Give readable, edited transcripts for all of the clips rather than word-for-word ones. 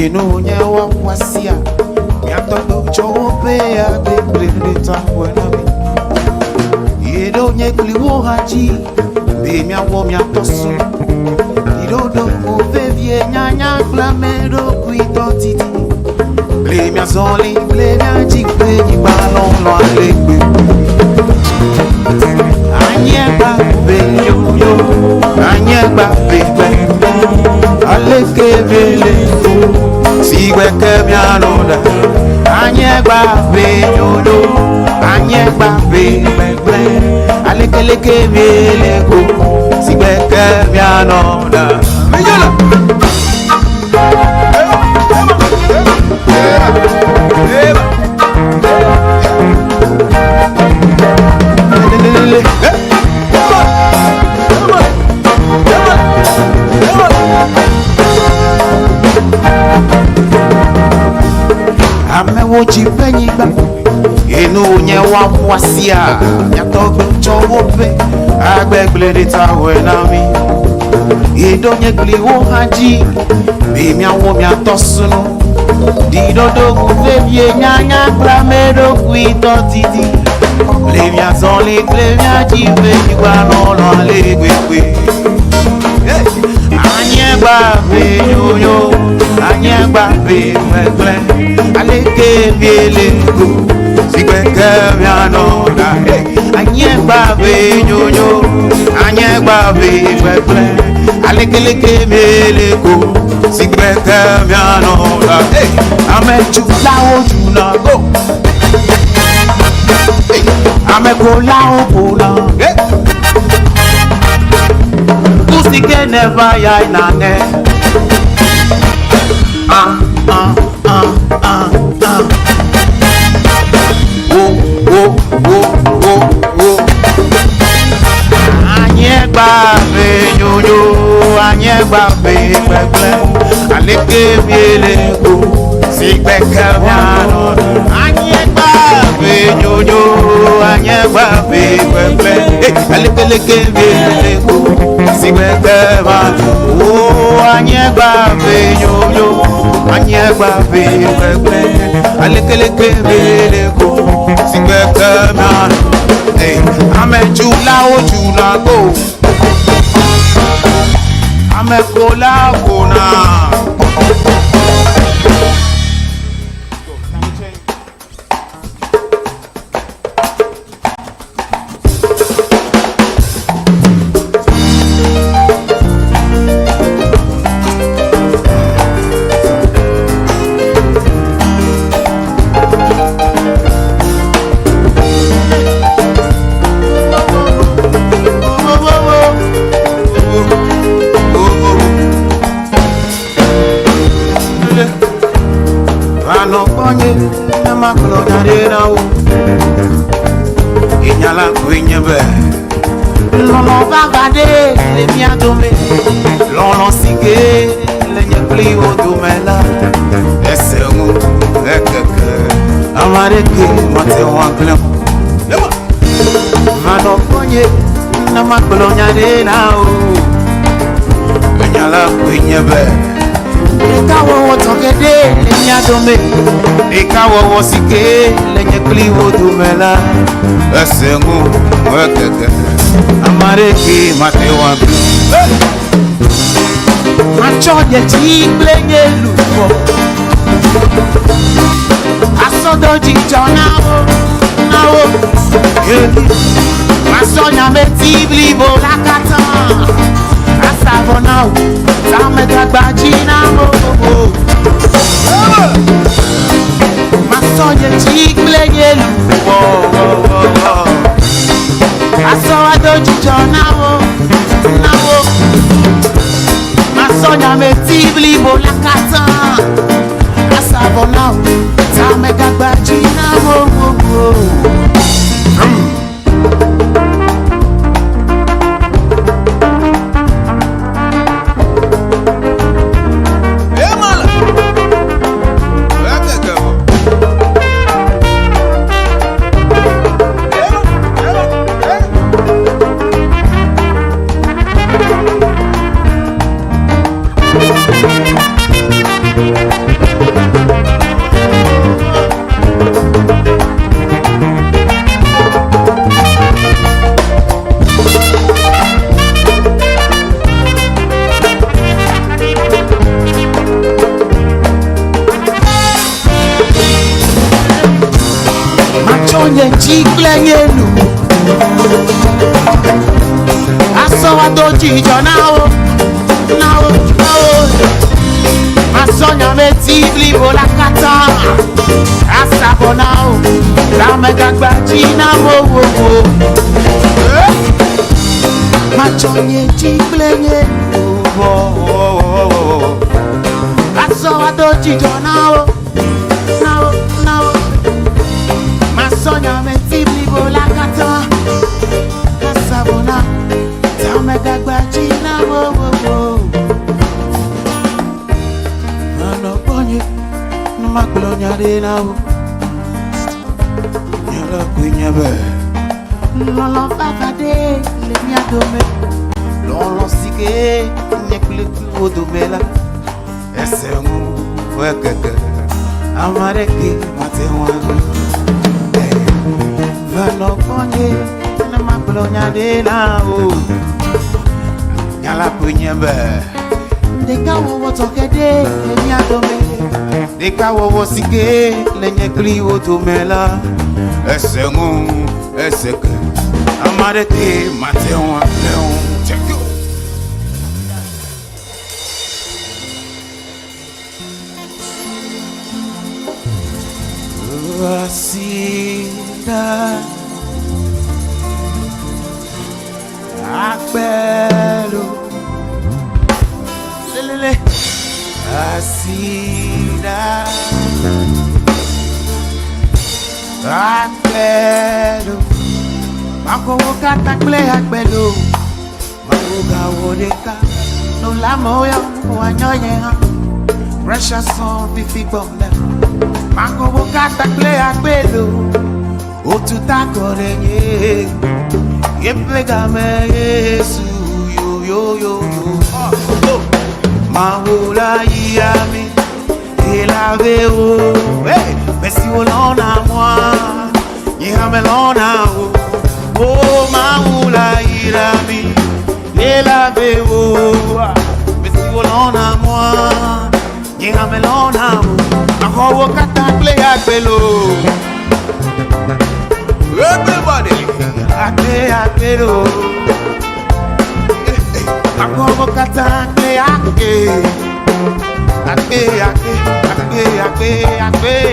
eno nyewa wasia yato chope ya bebreta wenami eno nyekliwo haji be mia wo mia tosu idodo ovevie nyanya flamedo kuito titi le mia zoli le mia jikpe ni balon lo alegbe anyeba be yo anyeba be aleke bele sigwe ke mianoda anyeba be yo anyeba be aleke leke bele go sigwe ke mianoda mejola Amewoji penyiba enu nyewa wasia yatogbe chowope agbegbele tawe nami ido nyegli wo haji be mi awo mi atosunu didodo kuvevie nyanya klamedo kuito titi le mi azoli le mi ajive igba no lo alegbepe anyegba be yoyo anyegba be gbegble aleke biele go sigbe ke mi anoda anyegba be yoyo anyegba be gbegble aleke biele go sigbe ke mi anoda ameju lawo juna go ameko lawo bona Kusike never ya inane Anyegba be yoyo anyegba be peple aleke miele go sigbe kamiano anyegba be yoyo anyegba be peple aleke miele go sigbe kamiano oh anyegba be yoyo anyegba be peple aleke miele go sigbe kamiano amejula ojula go amekola kona Inyala kwenyebe Lolo vagade le miadome Lolo sige le nyekli odomela Esengu ekeke Amareke mate wankle Mano konye na makolo nyade na o Inyala kwenyebe Ekawo tokede le miadome Ekawo wosike le nyekli odomela Esengu wekeke amareke matewa Machoje chiklenye lupo Asodo jijo nawo Masonya metibli bolakata Asavo nawo Samedagba jinamo Masoje chiklenye lupo Aso adojijo nawo Masonya metibli bolakata Asavo nawo Samedagba jinamo sonye chiklengenu asowa doji jonao nao masonya metibli bola kata asabonao la megagba jina wo machonye chiklengenu asowa doji jonao nao masonya metibli bola kata asabona la megagba jina wo Maklonya de now, Yala Quinyabe, Lolo Papa de, Lemia Dome, Lolo Sike, Nekliku Domela, Essemu, Wekaka, Amareki, Matewan, Vano Ponye, Maklonya de now, Yala Quinyabe, they come over to get it, Lemia Dome. Deka wo sike lenye kliwo to mela esengu eseke amarete matewa leon check you asida akbelo lelele asida akbelo makowoka takle akbelo mawoga wodeka no la moya wanyoye ha pressure son fifi bombe makowoka takle akbelo otuta korenye yepega me yesu yo Maoula yami il avait hey mais si on en a moi yami l'ona oh Maoula yami il avait mais si on en a moi yami l'ona ako kata play akbelo everybody akbelo ako kata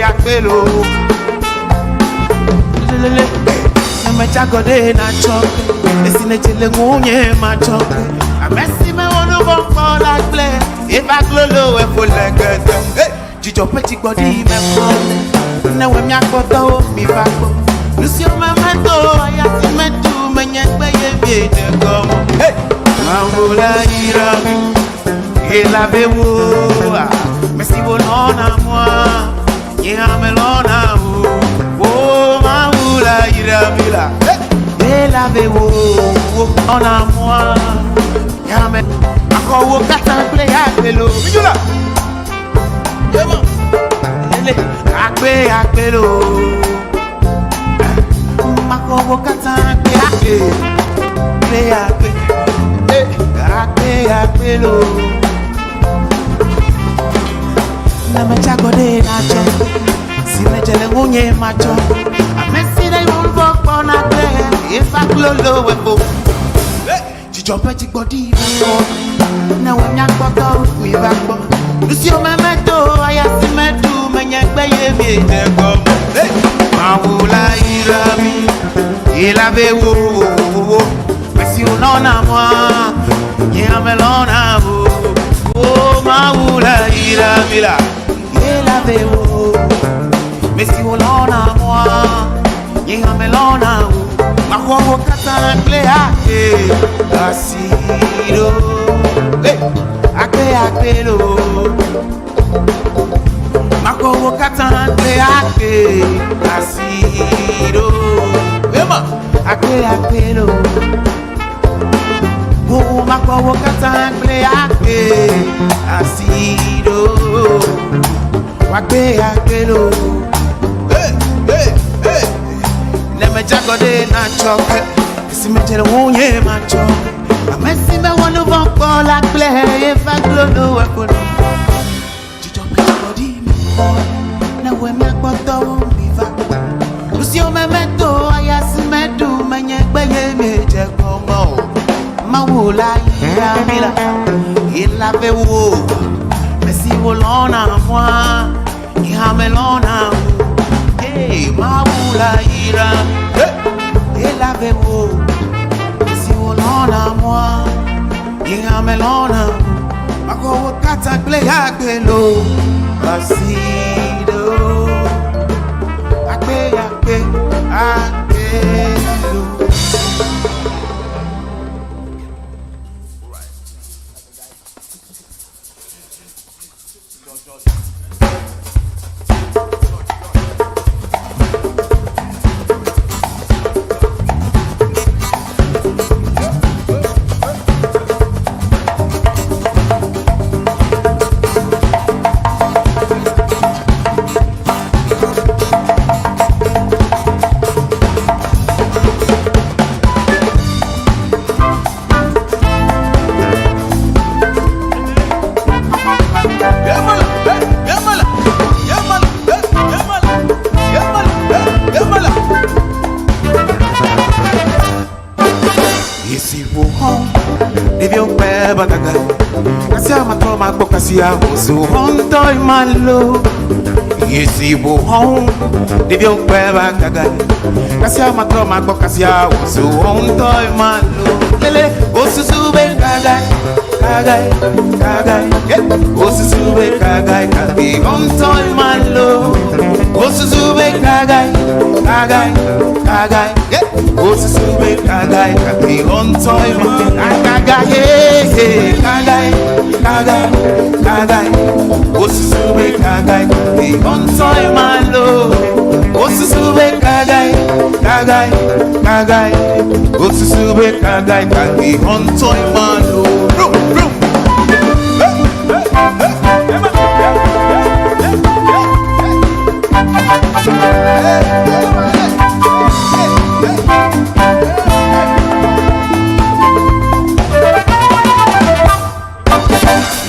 akbelo lelele mecha gode na choke esine chele ngunye ma choke amesi me wonu bonko la ple if aglolo e folekete jijo peti body me fole na we mi akoto mi fako Lucio memento ayati metu menyekbe ye bi de gomo Maoula irami il avait mais si vous l'en à moi yame l'ona oh Maoula irami la il avait on a moi yame ako kata play akbelo bijula yema lele akbelo ako kata play akbelo na machago de na cho si me jele ngunye macho amesi dai won bok na kle if aglolo we bo jijo peti body na we nya gboro mi ba gbo Lucio memento ayasi medu menyegbe ye bi de go Maoula irami il avait mais si on en a moi yame l'ona oh Maoula irami la il avait mais si on en a moi yame l'ona mako kata play asido akbelo mako kata play asido ema akbelo oh mako kata play asido akbelo me jagode na choke si me jere wonye ma choke amesi me wonu bon ko la play if I glow we put jijo me body me na we me akpoto mi va Osio me meto ayas medu menye beye meje gomo. Mawula ira mila ila vewo. Mesi wolona moi iha melona. Hey mawula ira ila vewo. Mesi wolona moi iha melona. Mago wakata gle agbelo asido. Agbe agbelo. So on toy malo, yesi bo home. They don't wear back again. Kasia matoma kasia so on toy malo. Lele, osusube kagai, kagai, kagai. Osusube kagai, kagai on toy malo. Osusube kagai, kagai, kagai. Osusube kagai, kagai on toy malo. Kagai, hey, kagai, kagai. Kagai, osusube kagai, kagai, on toy malo. Osusube kagai, kagai, kagai, osusube kagai, kagai, on toy malo.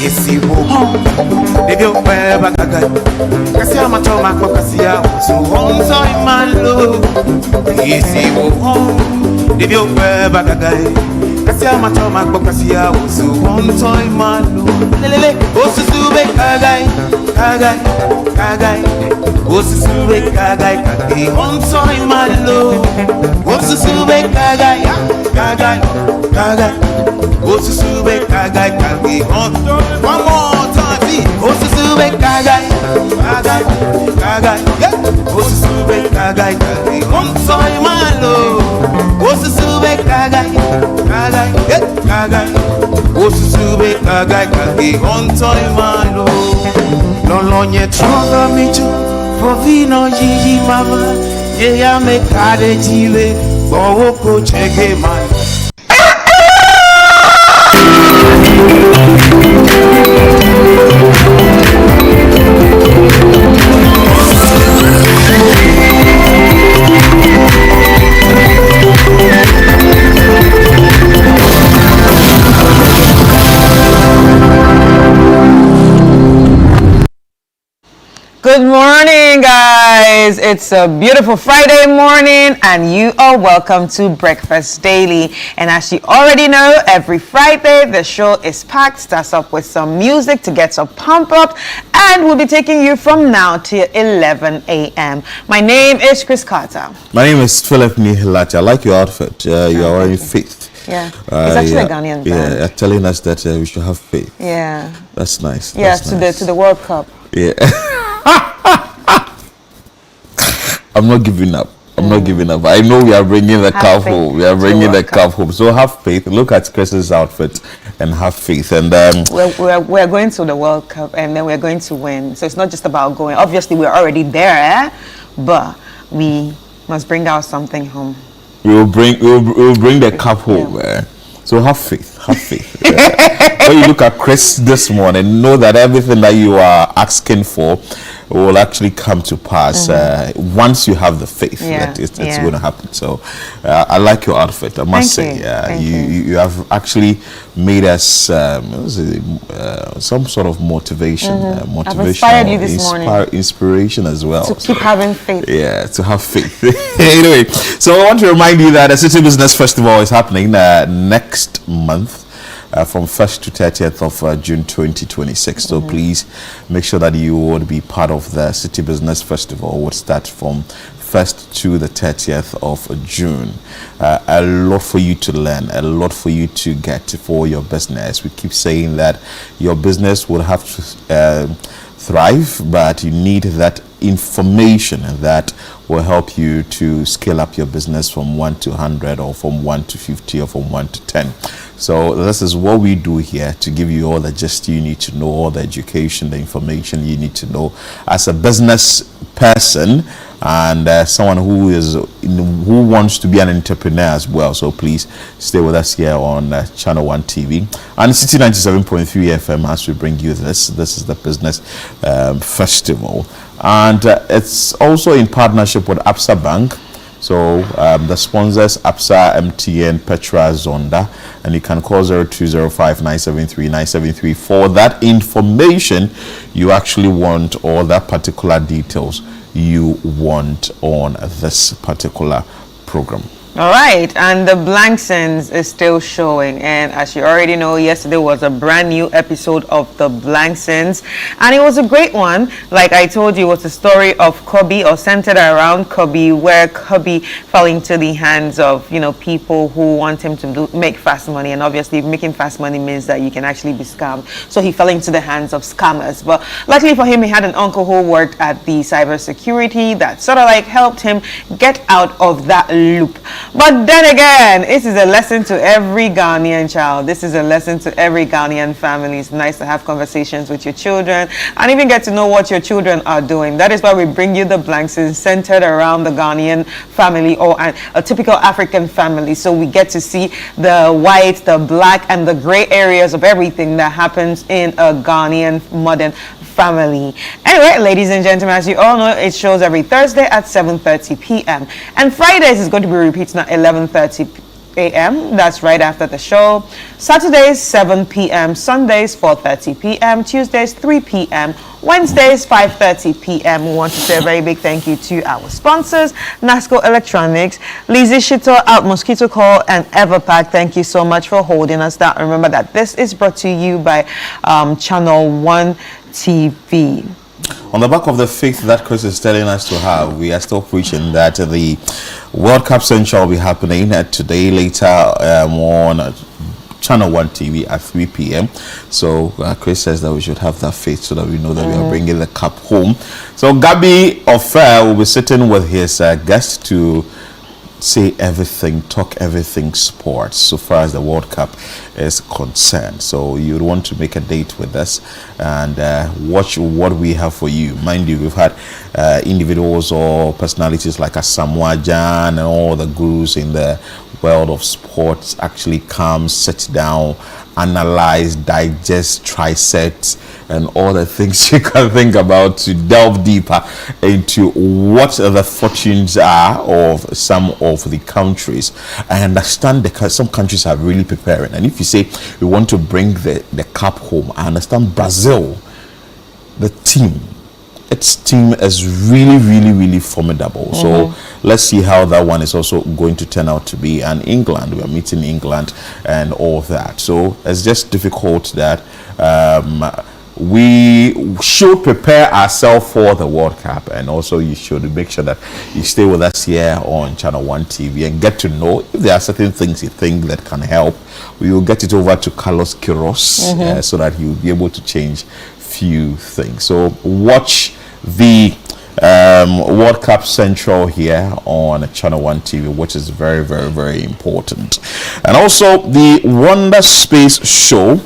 Yes, you home. They don't wear back again. Kasia matoma kasia so on toy malo. Yes, you home. They don't wear back again. Kasia matoma kasia so on toy malo. Lele, osusube kagai, kagai, kagai. Osusube kagai, kagai on toy malo. Osusube kagai, kagai, kagai. Osusube kagai, kagai on. One more time, Osusube kagai, kagai, kagai. Osusube kagai, kagai on toy malo. Osusube kagai, kagai, kagai. Osusube kagai, kagai on toy malo. Lolonye tronga micho, povino yiji mama. Yeya me kade jive, bowoko chege man. Good morning, guys. It's a beautiful Friday morning and you are welcome to Breakfast Daily. And as you already know, every Friday the show is packed, starts up with some music to get us pumped up, and we'll be taking you from now till 11 a.m. My name is Chris Carter. My name is Philip Nihilachi. I like your outfit. You are wearing faith. Yeah, it's actually a Ghanaian band. Yeah, telling us that we should have faith. Yeah, that's nice. Yeah, that's nice. to the World Cup. Yeah. I'm not giving up. I'm not giving up. I know we are bringing the cup home. We are bringing the cup home. So have faith. Look at Chris's outfit and have faith. And we're going to the World Cup, and then we're going to win. So it's not just about going. Obviously, we're already there, but we must bring out something home. We will bring the cup home. Yeah. So have faith. Have faith. when you look at Chris this morning, know that everything that you are asking for will actually come to pass once you have the faith that it's going to happen. So I like your outfit, I must say. You have actually made us some sort of motivation, I've inspired you this morning. Inspiration as well. To keep having faith. Yeah, to have faith. Anyway, so I want to remind you that the City Business Festival is happening next month. From 1st to 30th of June 2026. So please make sure that you would be part of the City Business Festival. It would start from 1st to the 30th of June. A lot for you to learn, a lot for you to get for your business. We keep saying that your business will have to thrive, but you need that information that will help you to scale up your business from 1 to 100 or from 1 to 50 or from 1 to 10. So this is what we do here, to give you all the gist you need to know, all the education, the information you need to know as a business person and someone who wants to be an entrepreneur as well. So please stay with us here on Channel 1 TV and City 97.3 FM as we bring you this. This is the Business Festival, and it's also in partnership with Absa Bank. So the sponsors Absa, MTN, Petra, Zonda, and you can call 0205 973 973 for that information you actually want, or that particular details you want on this particular program. All right, and the Blank Scenes is still showing, and as you already know, yesterday was a brand new episode of the Blank Scenes, and it was a great one. Like I told you, it was a story of Kobe, or centered around Kobe, where Kobe fell into the hands of, you know, people who want him to make fast money, and obviously making fast money means that you can actually be scammed. So he fell into the hands of scammers, but luckily for him, he had an uncle who worked at the cybersecurity that sort of like helped him get out of that loop. But then again, this is a lesson to every Ghanaian child. This is a lesson to every Ghanaian family. It's nice to have conversations with your children and even get to know what your children are doing. That is why we bring you the Blank Scenes centered around the Ghanaian family, or a typical African family. So we get to see the white, the black, and the gray areas of everything that happens in a Ghanaian modern family. Anyway, ladies and gentlemen, as you all know, it shows every Thursday at 7:30 p.m. and Fridays is going to be repeated at 11:30 a.m. That's right after the show. Saturdays 7 p.m., Sundays 4:30 p.m., Tuesdays 3 p.m., Wednesdays 5:30 p.m. We want to say a very big thank you to our sponsors, Nasco Electronics, Lizzie Shito, Out Mosquito Call, and Everpack. Thank you so much for holding us down. Remember that this is brought to you by Channel 1 TV. On the back of the faith that Chris is telling us to have, we are still preaching that the World Cup Central will be happening today, later on Channel 1 TV at 3 p.m. So Chris says that we should have that faith so that we know that we are bringing the cup home. So Gabi Ofer will be sitting with his guest to say everything, talk everything sports so far as the World Cup is concerned. So you'd want to make a date with us and watch what we have for you. Mind you, we've had individuals or personalities like Asamoah Gyan and all the gurus in the world of sports actually come, sit down, analyze, digest, trisect, and all the things you can think about to delve deeper into what the fortunes are of some of the countries. I understand that some countries are really preparing, and if you say we want to bring the cup home, I understand Brazil, its team is really formidable. So let's see how that one is also going to turn out to be. And England, we are meeting England and all that. So it's just difficult that we should prepare ourselves for the World Cup, and also you should make sure that you stay with us here on Channel 1 TV and get to know if there are certain things you think that can help. We will get it over to Carlos Quiros so that he will be able to change few things. So watch the World Cup Central here on Channel 1 TV, which is very important. And also the Wonder Space Show,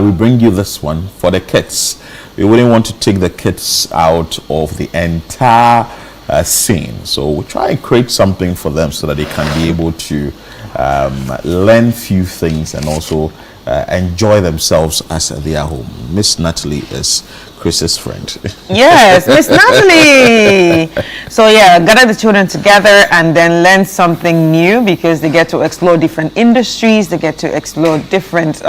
we bring you this one for the kids. We wouldn't want to take the kids out of the entire scene, so we try and create something for them so that they can be able to learn few things and also enjoy themselves as they are home. Miss Natalie is Chris's friend. Yes, Miss Natalie. So yeah, gather the children together and then learn something new, because they get to explore different industries, they get to explore different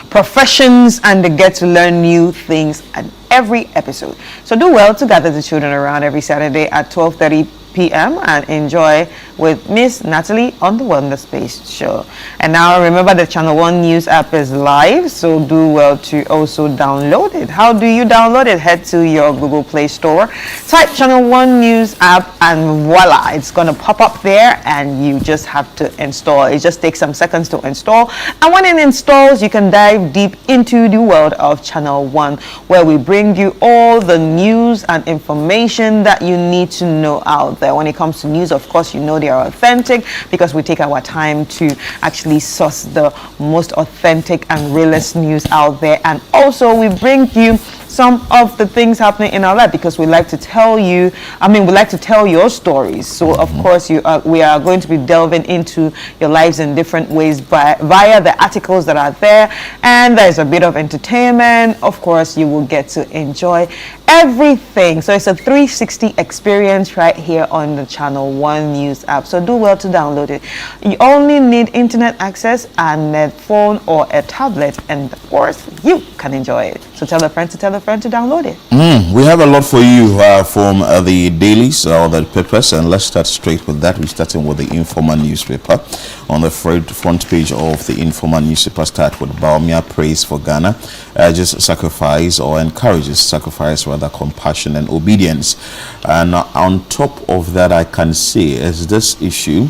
professions, and they get to learn new things at every episode. So do well to gather the children around every Saturday at 12:30 p.m. and enjoy with Miss Natalie on the Wellness Space show. And now remember, the Channel One News app is live, so do well to also download it. How do you download it? Head to your Google Play Store, type Channel One News app, and voila, it's gonna pop up there, and you just have to install. It just takes some seconds to install, and when it installs, you can dive deep into the world of Channel One, where we bring you all the news and information that you need to know out there. When it comes to news, of course, you know they are authentic, because we take our time to actually source the most authentic and realest news out there. And also we bring you some of the things happening in our life, because we like to tell you, we like to tell your stories. So of course we are going to be delving into your lives in different ways via the articles that are there, and there's a bit of entertainment. Of course, you will get to enjoy everything. So it's a 360 experience right here on the Channel One News app. So do well to download it. You only need internet access and a phone or a tablet, and of course you can enjoy it. So tell a friend to tell a friend to download it. We have a lot for you from the dailies or the papers, and let's start straight with that. We're starting with the Informer newspaper. On the front page of the Informer newspaper, start with Baumia praise for Ghana, urges sacrifice, or encourages sacrifice, rather compassion and obedience. And on top of that, I can see is this issue.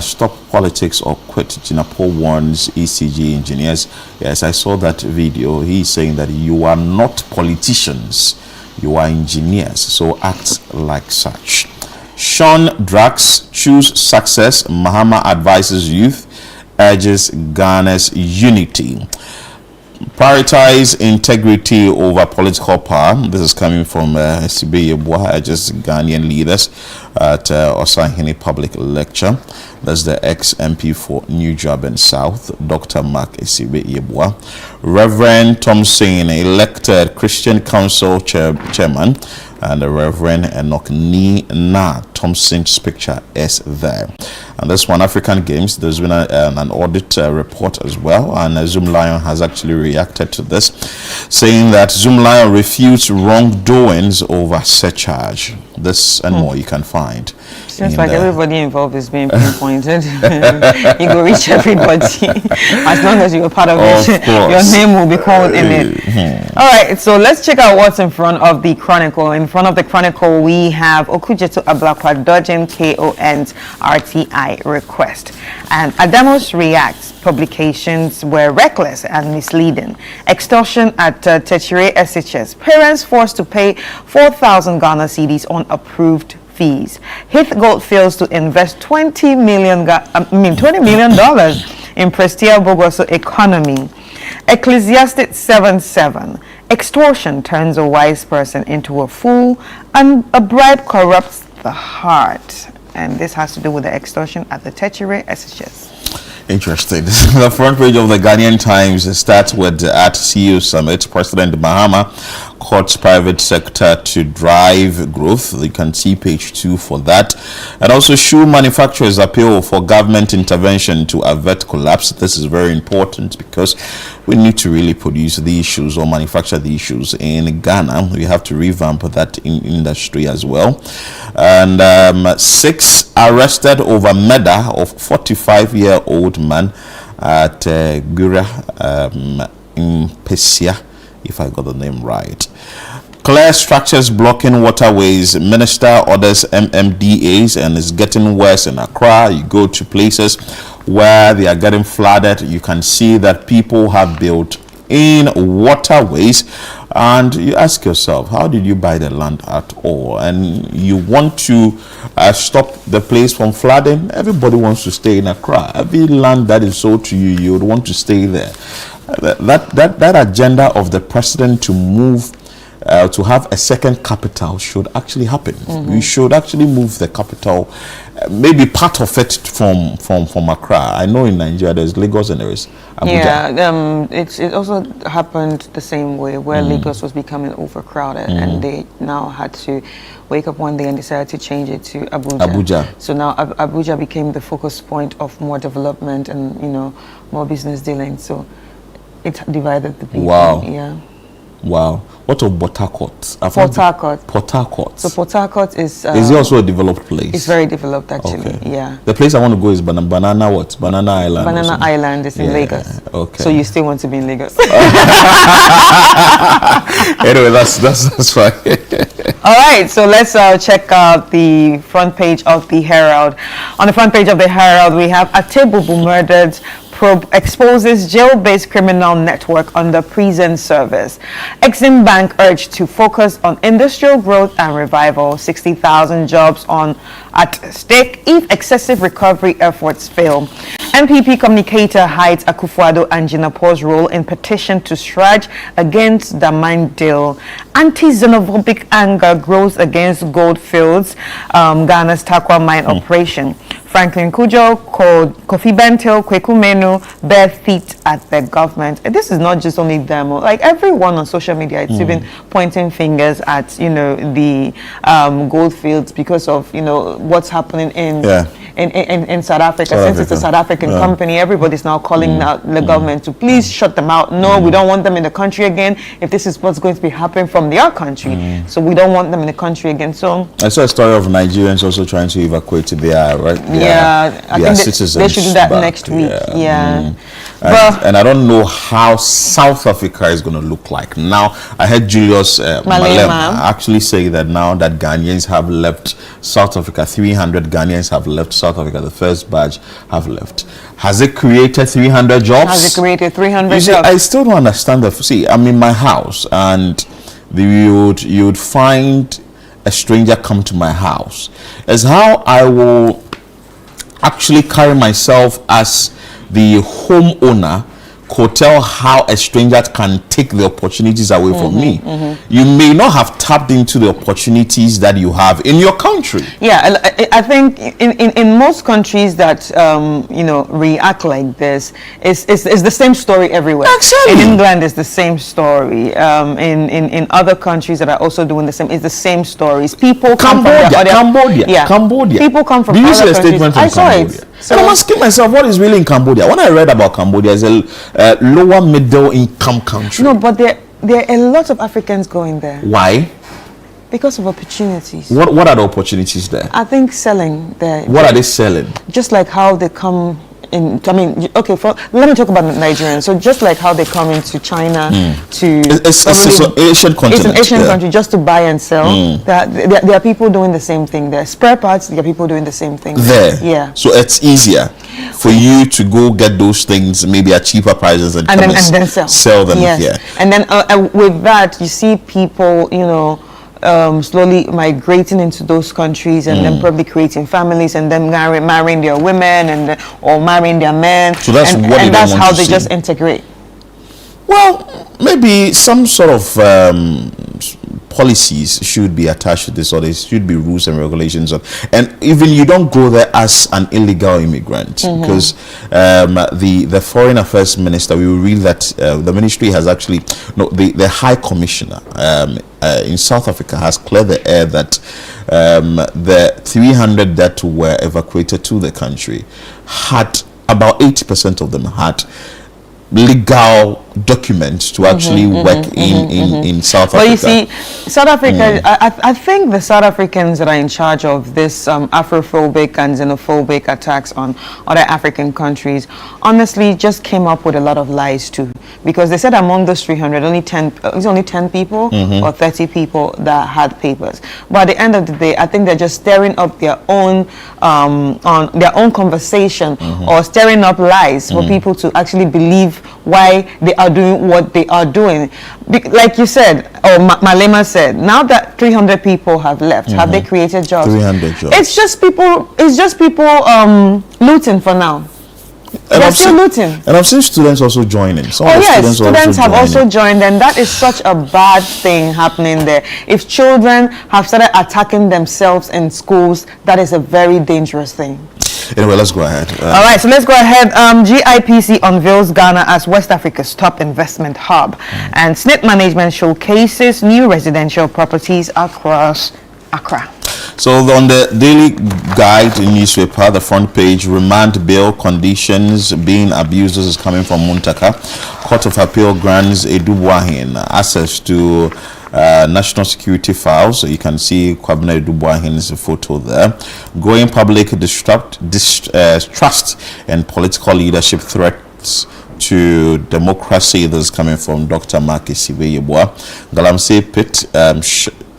Stop politics or quit. Jinapo warns ECG engineers. Yes, I saw that video. He's saying that you are not politicians, you are engineers, so act like such. Sean Drax, choose success. Mahama advises youth, urges Ghana's unity. Prioritize integrity over political power. This is coming from Sibe Yeboah, just Ghanaian leaders at Osahene Public Lecture. That's the ex-MP for New Job and South, Dr. Mark Sibe Yeboah. Reverend Thompson, elected Christian Council chairman, and the Reverend Enoch Na Thompson's picture is there. And this one, African Games, there's been an audit report as well, and Zoom Lion has actually reacted to this, saying that Zoom Lion refutes wrongdoings over surcharge. This and more you can find. Seems like everybody involved is being pinpointed. You go reach everybody. As long as you're a part of it, your name will be called in it. All right, so let's check out what's in front of the Chronicle. In front of the Chronicle, we have Okujeto Ablakwa dodging KON's RTI request. And Adamos reacts. Publications were reckless and misleading. Extortion at tertiary SHS. Parents forced to pay 4,000 Ghana cedis on approved fees. Heath Gold fails to invest $20 million in Prestia Bogoso economy. Ecclesiastic 7:7. Extortion turns a wise person into a fool, and a bribe corrupts the heart. And this has to do with the extortion at the tertiary SHS. Interesting. The front page of the Ghanaian Times starts with at CEO Summit, President Mahama courts private sector to drive growth. You can see page 2 for that. And also, shoe manufacturers appeal for government intervention to avert collapse. This is very important because we need to really produce these shoes or manufacture these shoes in Ghana. We have to revamp that industry as well. And 6 arrested over murder of 45-year-old man at Gura in Pesia, if I got the name right. Clear structures blocking waterways. Minister orders MMDAs, and it's getting worse in Accra. You go to places where they are getting flooded, you can see that people have built in waterways, and you ask yourself, how did you buy the land at all? And you want to stop the place from flooding. Everybody wants to stay in Accra. Every land that is sold to you, you would want to stay there. That agenda of the president to move to have a second capital should actually happen. We should actually move the capital maybe part of it from Accra. I know in Nigeria there's Lagos and there is Abuja. Yeah, it also happened the same way where Lagos was becoming overcrowded and they now had to wake up one day and decided to change it to Abuja. So now Abuja became the focus point of more development and more business dealing. So it divided the people. Wow. Yeah. Wow. What of Port Harcourt? Port Harcourt. Port Harcourt. So Port Harcourt is it also a developed place? It's very developed actually. Okay. Yeah. The place I want to go is Banana what? Banana Island. Banana Island is in Lagos. Okay. So you still want to be in Lagos? Anyway, that's fine. All right, so let's check out the front page of the Herald. On the front page of the Herald, we have Atebubu murdered. Probe exposes jail-based criminal network under prison service. Exim Bank urged to focus on industrial growth and revival. 60,000 jobs at stake if excessive recovery efforts fail. NPP communicator hides Akufo-Addo and Jinapur's role in petition to strike against the mine deal. Anti-xenophobic anger grows against Goldfields, Ghana's Takwa mine operation. Franklin Kujo called Kofi Bentil, Kweku Menu, bare feet at the government. And this is not just only them, like everyone on social media, it's even pointing fingers at, the Goldfields because of, what's happening in South Africa. Since it's a South African company, everybody's now calling out the government to please shut them out. No, we don't want them in the country again. If this is what's going to be happening from their country, so we don't want them in the country again. So I saw a story of Nigerians also trying to evacuate their I think citizens. They should do that next week. And I don't know how South Africa is going to look like. Now, I heard Julius Malema actually say that now that Ghanaians have left South Africa, 300 Ghanaians have left South Africa, the first batch have left. Has it created 300 jobs? Has it created 300 jobs? I still don't understand that. See, I'm in my house and you would find a stranger come to my house. As how I will actually carry myself as the homeowner could tell how a stranger can take the opportunities away from me. You may not have tapped into the opportunities that you have in your country. Yeah, I think in most countries that react like this, it's the same story everywhere. Exactly. In England, it's the same story. In other countries that are also doing the same, it's the same stories. People come from Cambodia. People come from other countries. Did you see a statement from Cambodia? I saw it. So I'm asking myself, what is really in Cambodia? When I read about Cambodia, it's a lower middle income country. No, but there are a lot of Africans going there. Why? Because of opportunities. What are the opportunities there? I think selling there. What are they selling? Just like how they come in, let me talk about Nigerians. So just like how they come into China it's an Asian continent. It's an Asian country just to buy and sell. There are people doing the same thing there. Spare parts, there are people doing the same thing there. Yeah. So it's easier for you to go get those things maybe at cheaper prices and then sell them here. And then with that, you see people, slowly migrating into those countries and then probably creating families and then marrying their women or marrying their men. So that's that's how they just integrate. Well, maybe some sort of policies should be attached to this, or there should be rules and regulations and even you don't go there as an illegal immigrant because the foreign affairs minister, we will read that the ministry has actually the high commissioner in South Africa has cleared the air that the 300 that were evacuated to the country had about 80% of them had legal documents to actually work in South Africa. Well, you see, South Africa, I think the South Africans that are in charge of this Afrophobic and xenophobic attacks on other African countries honestly just came up with a lot of lies too, because they said among those 300 it's only 10 people or 30 people that had papers, but at the end of the day I think they're just stirring up their own on their own conversation or stirring up lies for people to actually believe why they are doing what they are doing. Like you said, or Malema said, now that 300 people have left, have they created jobs? 300 jobs. It's just people looting for now. They're still looting. And I've seen students also joining. Students have also joined, and that is such a bad thing happening there. If children have started attacking themselves in schools, that is a very dangerous thing. Anyway, let's go ahead. All right, so let's go ahead. GIPC unveils Ghana as West Africa's top investment hub, and SNIT management showcases new residential properties across Accra. So on the Daily Guide newspaper, the front page, remand bail conditions being abused. This is coming from Muntaka. Court of Appeal grants Edubuahin access to national security files. So you can see Kwabena Edubuahin's photo there. Growing public distrust and political leadership threats to democracy. This is coming from Dr. Marcus Ibeyeboa. Galamsey pit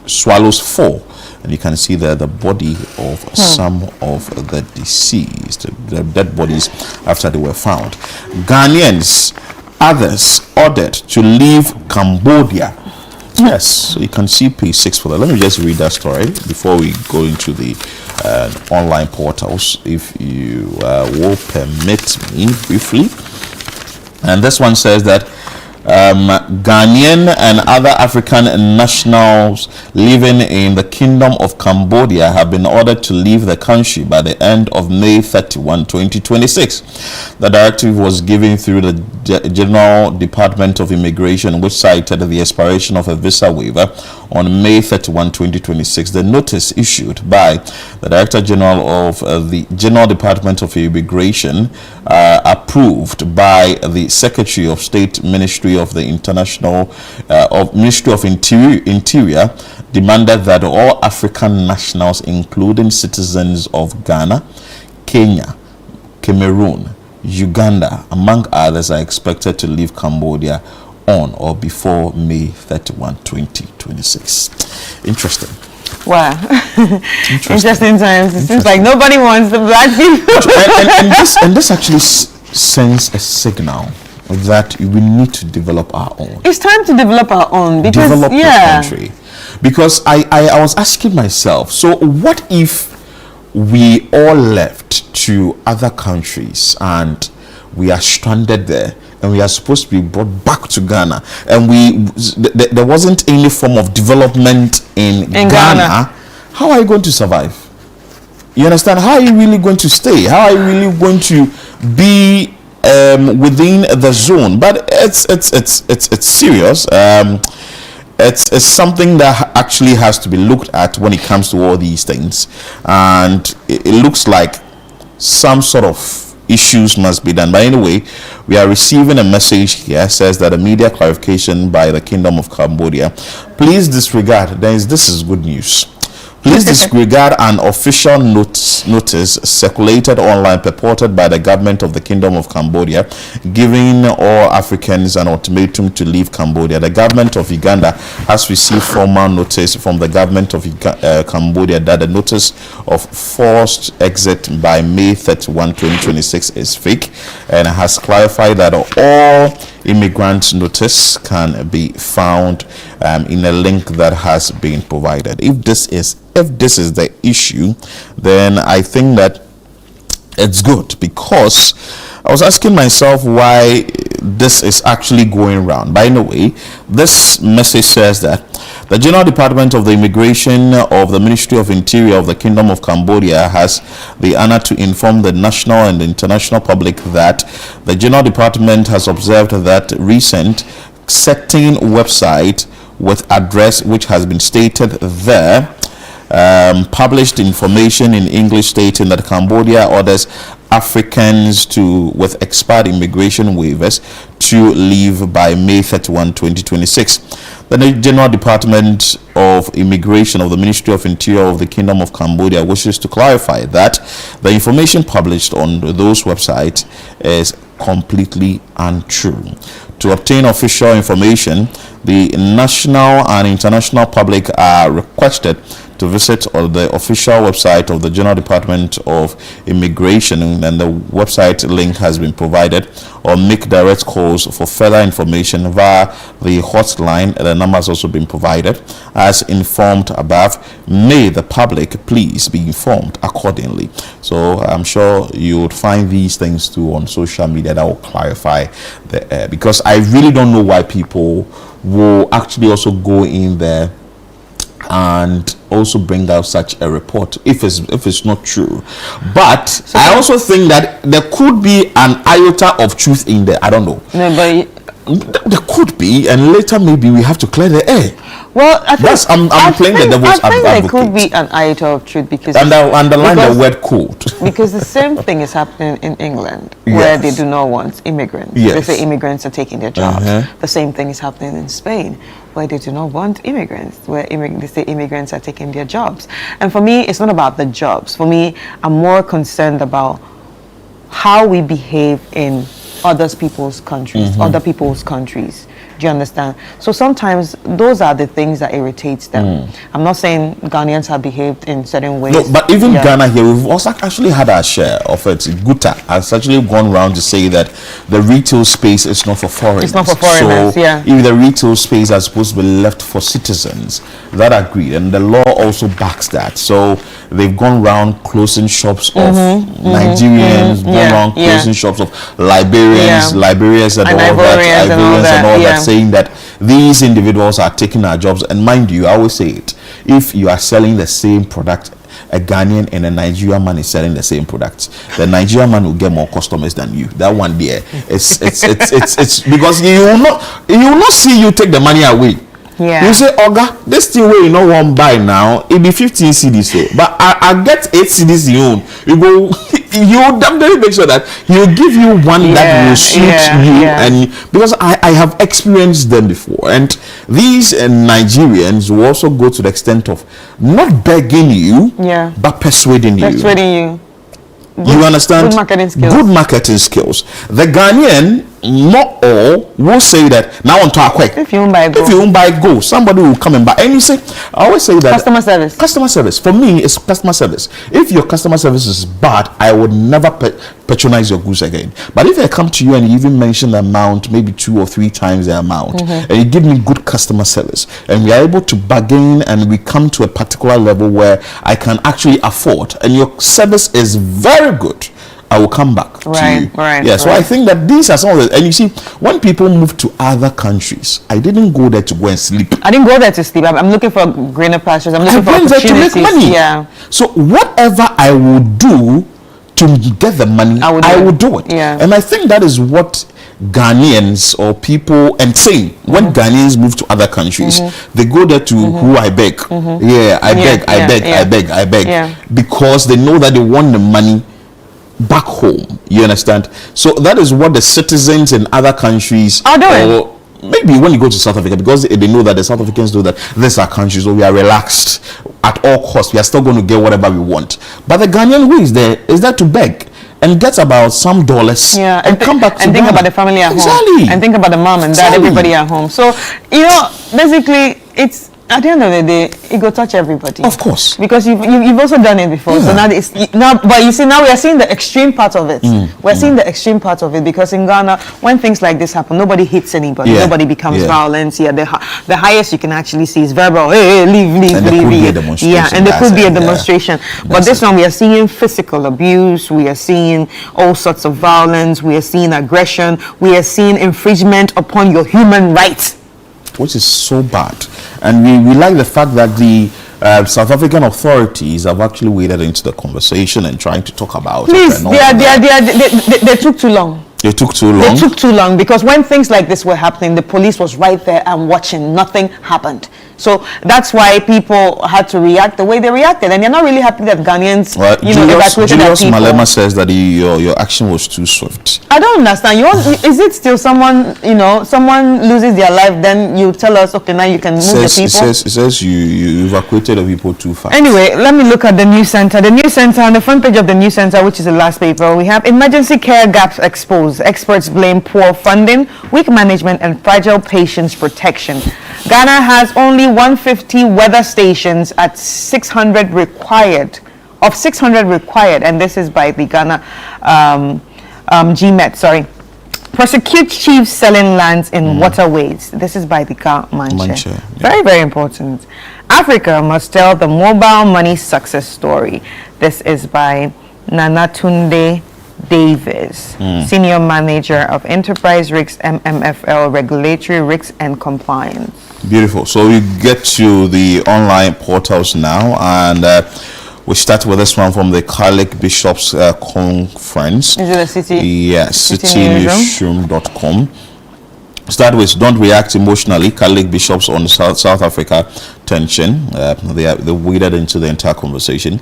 swallows 4. And you can see there the body of some of the deceased, the dead bodies after they were found. Ghanaians, others ordered to leave Cambodia. Yes, so you can see page 6 for that. Let me just read that story before we go into the online portals, if you will permit me briefly. And this one says that Ghanaian and other African nationals living in the Kingdom of Cambodia have been ordered to leave the country by the end of May 31, 2026. The directive was given through the General Department of Immigration, which cited the expiration of a visa waiver on May 31, 2026. The notice issued by the Director General of the General Department of Immigration, approved by the Secretary of State Ministry of the Ministry of Interior, demanded that all African nationals, including citizens of Ghana, Kenya, Cameroon, Uganda, among others, are expected to leave Cambodia on or before May 31, 2026. Interesting. Wow. Interesting times. It seems like nobody wants the black people. and this actually sends a signal that we need to develop our own. It's time to develop our own, because develop the country. Because I was asking myself, so what if we all left to other countries and we are stranded there, and we are supposed to be brought back to Ghana, and there wasn't any form of development in Ghana? How are you going to survive? You understand? How are you really going to stay? How are you really going to be within the zone? But it's serious. It's something that actually has to be looked at when it comes to all these things, and it looks like some sort of issues must be done. But anyway, we are receiving a message here, says that a media clarification by the Kingdom of Cambodia. Please disregard, this is good news. Please disregard an official notice circulated online purported by the government of the Kingdom of Cambodia, giving all Africans an ultimatum to leave Cambodia. The government of Uganda has received formal notice from the government of Cambodia that the notice of forced exit by May 31, 2026 is fake, and has clarified that all immigrant notice can be found in a link that has been provided. If this is the issue, then I think that it's good, because I was asking myself why this is actually going around. By the way, this message says that the General Department of the Immigration of the Ministry of Interior of the Kingdom of Cambodia has the honor to inform the national and international public that the General Department has observed that recent certain website with address which has been stated there published information in English stating that Cambodia orders Africans with expired immigration waivers to leave by May 31, 2026. The General Department of Immigration of the Ministry of Interior of the Kingdom of Cambodia wishes to clarify that the information published on those websites is completely untrue. To obtain official information, the national and international public are requested to visit the official website of the General Department of Immigration, and the website link has been provided, or make direct calls for further information via the hotline. The number has also been provided. As informed above, may the public please be informed accordingly. So I'm sure you would find these things too on social media that will clarify because I really don't know why people will actually also go in there and also bring out such a report if it's not true. But I also think that there could be an iota of truth in there. I don't know. No, but there could be, and later maybe we have to clear the air. Well, I think I'm playing the devil's advocate. I think there could be an iota of truth because underline the word "could." Because the same thing is happening in England, where they do not want immigrants. Yes. They say immigrants are taking their jobs. The same thing is happening in Spain, where they do not want immigrants, where they say immigrants are taking their jobs. And for me, it's not about the jobs. For me, I'm more concerned about how we behave in other people's countries. Do you understand? So sometimes those are the things that irritates them. I'm not saying Ghanaians have behaved in certain ways. No, but even Ghana here, we've also actually had our share of it. Guta has actually gone around to say that the retail space is not for foreigners. It's not for foreigners, so if the retail space is supposed to be left for citizens, that agreed. And the law also backs that. So they've gone around closing shops of Nigerians, gone around closing shops of Liberians and all that, saying that these individuals are taking our jobs. And mind you, I always say it, if you are selling the same product, a Ghanaian and a Nigerian man is selling the same products, the Nigerian man will get more customers than you. That one there, it's because he will not see you take the money away. Yeah. You say, Oga, this thing where you know one buy now, it be 15 CDs. So, but I get 8 CDs you own. You go, you definitely make sure that he'll give you one that will suit you. And because I have experienced them before, and these Nigerians will also go to the extent of not begging you, but persuading you. You understand? Good marketing skills. The Ghanaian, not all, will say that now on talk quick. If you won't buy go, somebody will come and buy. And you say, I always say that customer service for me is customer service. If your customer service is bad, I would never patronize your goods again. But if I come to you and you even mention the amount, maybe 2 or 3 times the amount, and you give me good customer service, and we are able to bargain, and we come to a particular level where I can actually afford, and your service is very good, I will come back to you. So I think that these are some of the, and you see, when people move to other countries, I didn't go there to go and sleep. I didn't go there to sleep. I'm looking for greener pastures. I'm looking for opportunities. There to make money. Yeah. So whatever I would do to get the money, I would do it. Yeah. And I think that is what Ghanaians or people, and say when Ghanaians move to other countries, they go there to who I beg. I beg, because they know that they want the money back home. You understand? So that is what the citizens in other countries are doing. Or maybe when you go to South Africa, because they know that the South Africans know that these are countries where we are relaxed at all costs. We are still going to get whatever we want. But the Ghanaian way is there to beg and get about some dollars and come back to and think Ghana. about the family at home. And think about the mom and dad, everybody at home. So, you know, basically, it's at the end of the day, it will touch everybody. Of course. Because you've also done it before. So but you see, now we are seeing the extreme part of it. We're seeing the extreme part of it, because in Ghana, when things like this happen, nobody hits anybody. Nobody becomes violent. The highest you can actually see is verbal. Hey, leave. And there could be a demonstration. And there could be a demonstration. But this one, we are seeing physical abuse. We are seeing all sorts of violence. We are seeing aggression. We are seeing infringement upon your human rights, which is so bad. And we like the fact that the South African authorities have actually waded into the conversation and trying to talk about it. Please, they took too long. They took too long? They took too long, because when things like this were happening, the police was right there and watching. Nothing happened. So that's why people had to react the way they reacted. And they're not really happy that Ghanaians, evacuated their people. Malema says that your action was too swift. I don't understand. Is it still someone loses their life, then you tell us, okay, now you can move the people? It says you evacuated the people too fast. Anyway, let me look at the News Center. The News Center, on the front page of the News Center, which is the last paper, we have emergency care gaps exposed. woes. Experts blame poor funding, weak management, and fragile patients' protection. Ghana has only 150 weather stations at 600 required, and this is by the Ghana GMET, sorry. Prosecute chiefs selling lands in waterways. This is by the Manche. Yeah. Very, very important. Africa must tell the mobile money success story. This is by Nanatunde Davis, Senior Manager of Enterprise Risks, MMFL, Regulatory Risks and Compliance. Beautiful. So we get to the online portals now, and we start with this one from the Catholic Bishops Conference. Is it a city? Yes, citynewsroom.com. Start with, don't react emotionally. Catholic bishops on South Africa tension. They waded into the entire conversation.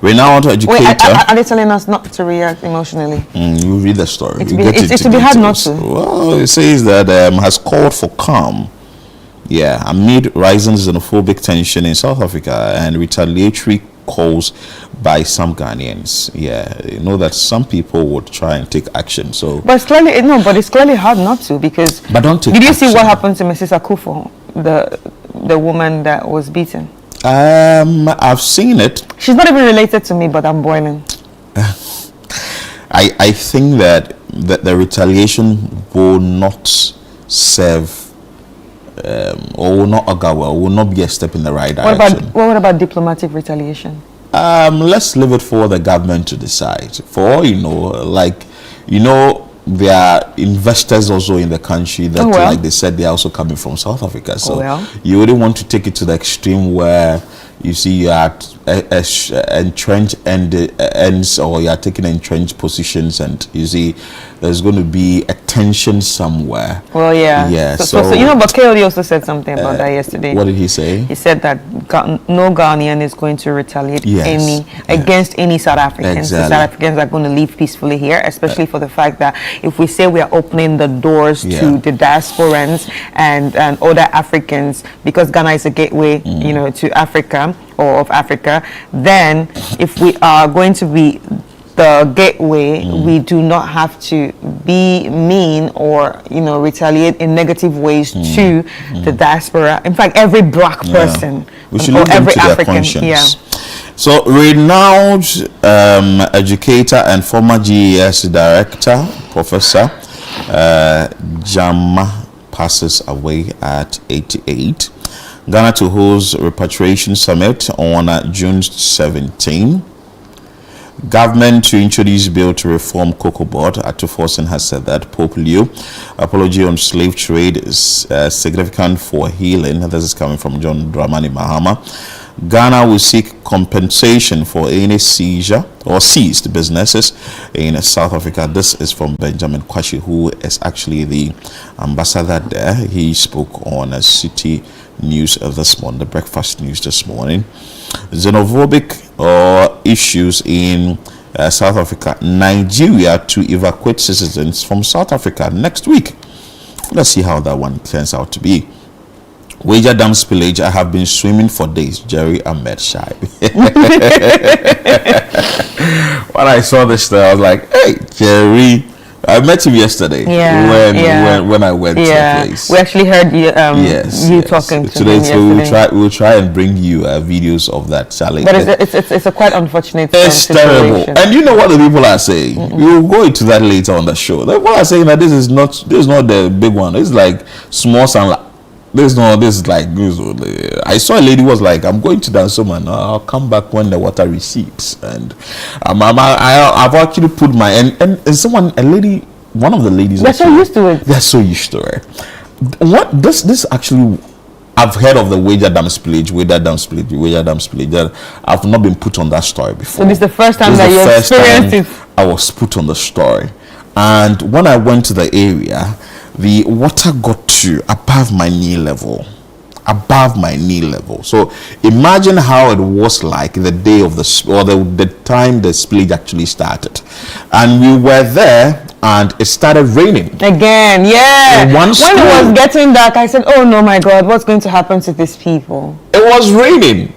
Renowned educator. Wait, are they telling us not to react emotionally? You read the story. It's to be hard not to. Well, it says that has called for calm. Yeah, amid rising xenophobic tension in South Africa and retaliatory calls by some Ghanaians. Yeah, you know that some people would try and take action. So, but it's clearly hard not to, because. But don't take. Did you action. see what happened to Mrs. Akufo, the woman that was beaten? I've seen it. She's not even related to me, but I'm boiling. I think that the retaliation will not serve. Or will not augur well, will not be a step in the right direction. What about diplomatic retaliation? Let's leave it for the government to decide. For all you know, there are investors also in the country that, like they said, they're also coming from South Africa. So you wouldn't want to take it to the extreme where you see you are entrenched ends, or you are taking entrenched positions, and you see there's going to be a tension somewhere. Well, yeah. Yeah. So you know, but KOD also said something about that yesterday. What did he say? He said that no Ghanaian is going to retaliate against any South Africans. Exactly. The South Africans are going to live peacefully here, especially for the fact that if we say we are opening the doors to the diasporans and other Africans, because Ghana is a gateway, you know, to Africa or of Africa, then if we are going to be the gateway, we do not have to be mean or, you know, retaliate in negative ways to the diaspora. In fact, every black person we should or look every into their African. conscience. So, renowned educator and former GES director, Professor Jama, passes away at 88. Ghana to host repatriation summit on June 17. Government to introduce bill to reform Cocoa Board. Atuforsen has said that. Pope Leo, apology on slave trade is significant for healing. This is coming from John Dramani Mahama. Ghana will seek compensation for any seizure or seized businesses in South Africa. This is from Benjamin Kwashi, who is actually the ambassador there. He spoke on a City News this morning, the breakfast news this morning. Xenophobic issues in South Africa. Nigeria to evacuate citizens from South Africa next week. Let's see how that one turns out to be. Wager Dam spillage. I have been swimming for days. Jerry Ahmed Shai. When I saw this, I was like, "Hey, Jerry." I met him yesterday when I went to the place. We actually heard you talking to today, him yesterday. We'll try and bring you videos of that challenge. But it's a quite unfortunate situation. Terrible. And you know what the people are saying? We will go into that later on the show. The people are saying that this is not the big one. It's like small sunlight. This is like, I saw a lady was like, I'm going to Dansoma now. I'll come back when the water recedes. And I've actually put my and someone, one of the ladies. They're so used to it. They're so used to it. What this actually, I've heard of the Wager Dam spillage. That I've not been put on that story before. So this is the first time that you experienced it. I was put on the story, and when I went to the area, the water got to above my knee level. So imagine how it was like the day of the time the spillage actually started. And we were there and it started raining. Again, yeah. When it was getting dark, I said, oh no, my God, what's going to happen to these people? It was raining.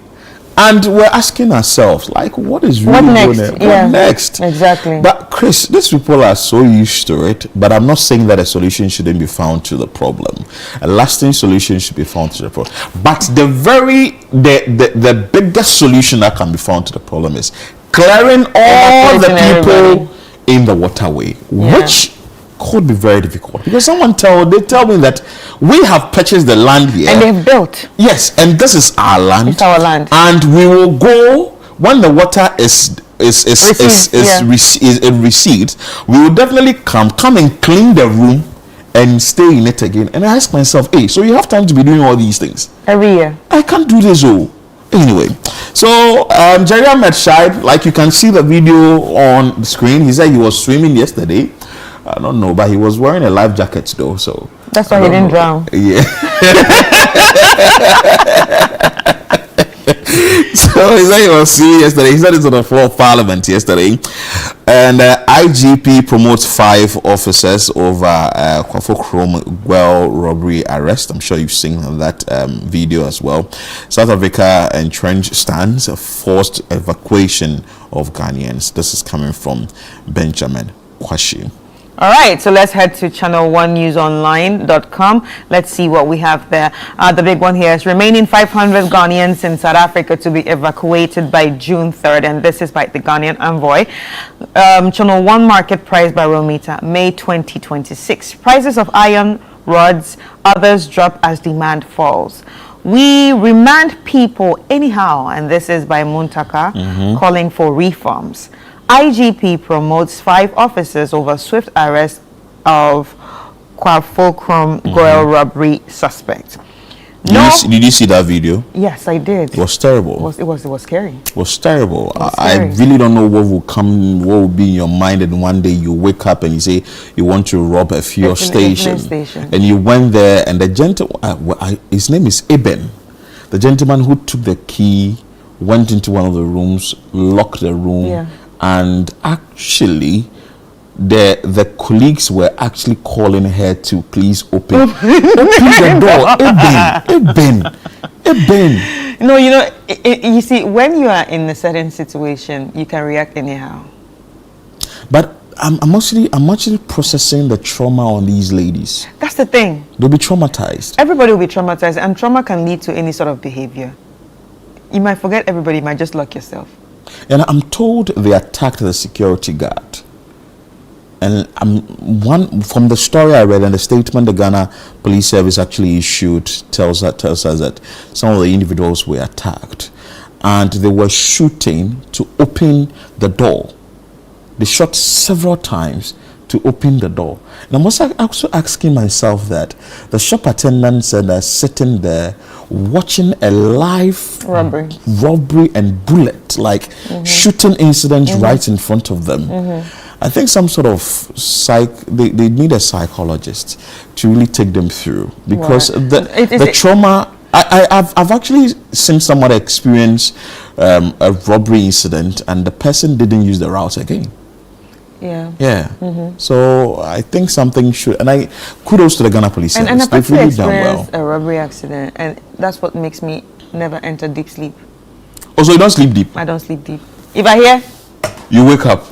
And we're asking ourselves, like, what is really What next? going on? Yeah. What next? Exactly. But Chris, these people are so used to it. But I'm not saying that a solution shouldn't be found to the problem. A lasting solution should be found to the problem. But the biggest solution that can be found to the problem is clearing all the people in the waterway, which could be very difficult, because they tell me that we have purchased the land here and they've built. Yes, and this is our land. It's our land, and we will go when the water recedes. We will definitely come and clean the room and stay in it again. And I ask myself, hey, so you have time to be doing all these things every year? I can't do this. Anyway, so Jerry Ahmed Shaib, like you can see the video on the screen, he said he was swimming yesterday. I don't know, but he was wearing a life jacket though, so that's why he didn't drown. Yeah. So he said he was swimming yesterday. He said it's on the floor of Parliament yesterday, and IGP promotes 5 officers over Kwafo Krom Gwel robbery arrest. I'm sure you've seen that video as well. South Africa entrenched stands, forced evacuation of Ghanaians. This is coming from Benjamin Kwashi. All right, so let's head to channel1newsonline.com. Let's see what we have there. The big one here is remaining 500 Ghanaians in South Africa to be evacuated by June 3rd, and this is by the Ghanaian envoy. Channel 1 market price barometer, May 2026. Prices of iron rods, others drop as demand falls. We remand people anyhow, and this is by Muntaka, calling for reforms. IGP promotes 5 officers over swift arrest of Kwafo Krom Gwel robbery suspect. Did you see that video? Yes, I did. It was terrible. It was scary. It was terrible. It was I scary. really don't know what will be in your mind, and one day you wake up and you say you want to rob a fuel station. And you went there, and the gentleman, his name is Eben, the gentleman who took the key, went into one of the rooms, locked the room, and actually the colleagues were actually calling her to please open the door. Eben. No, you see, when you are in a certain situation, you can react anyhow. But I'm actually processing the trauma on these ladies. That's the thing. They'll be traumatized. Everybody will be traumatized, and trauma can lead to any sort of behavior. You might forget everybody, you might just lock yourself. And I'm told they attacked the security guard. And from the story I read and the statement the Ghana Police Service actually issued tells us that some of the individuals were attacked, and they were shooting to open the door. They shot several times to open the door. And I was also asking myself that the shop attendants that are sitting there watching a live robbery and bullet, like shooting incidents right in front of them. I think some sort of they need a psychologist to really take them through, because the trauma. I've actually seen someone experience a robbery incident, and the person didn't use the route again. So I think something should, and kudos to the Ghana Police Service. And I've They've really done experienced well. a robbery accident, and that's what makes me never enter deep sleep. Oh, so you don't sleep deep? I don't sleep deep. If I hear, you wake up.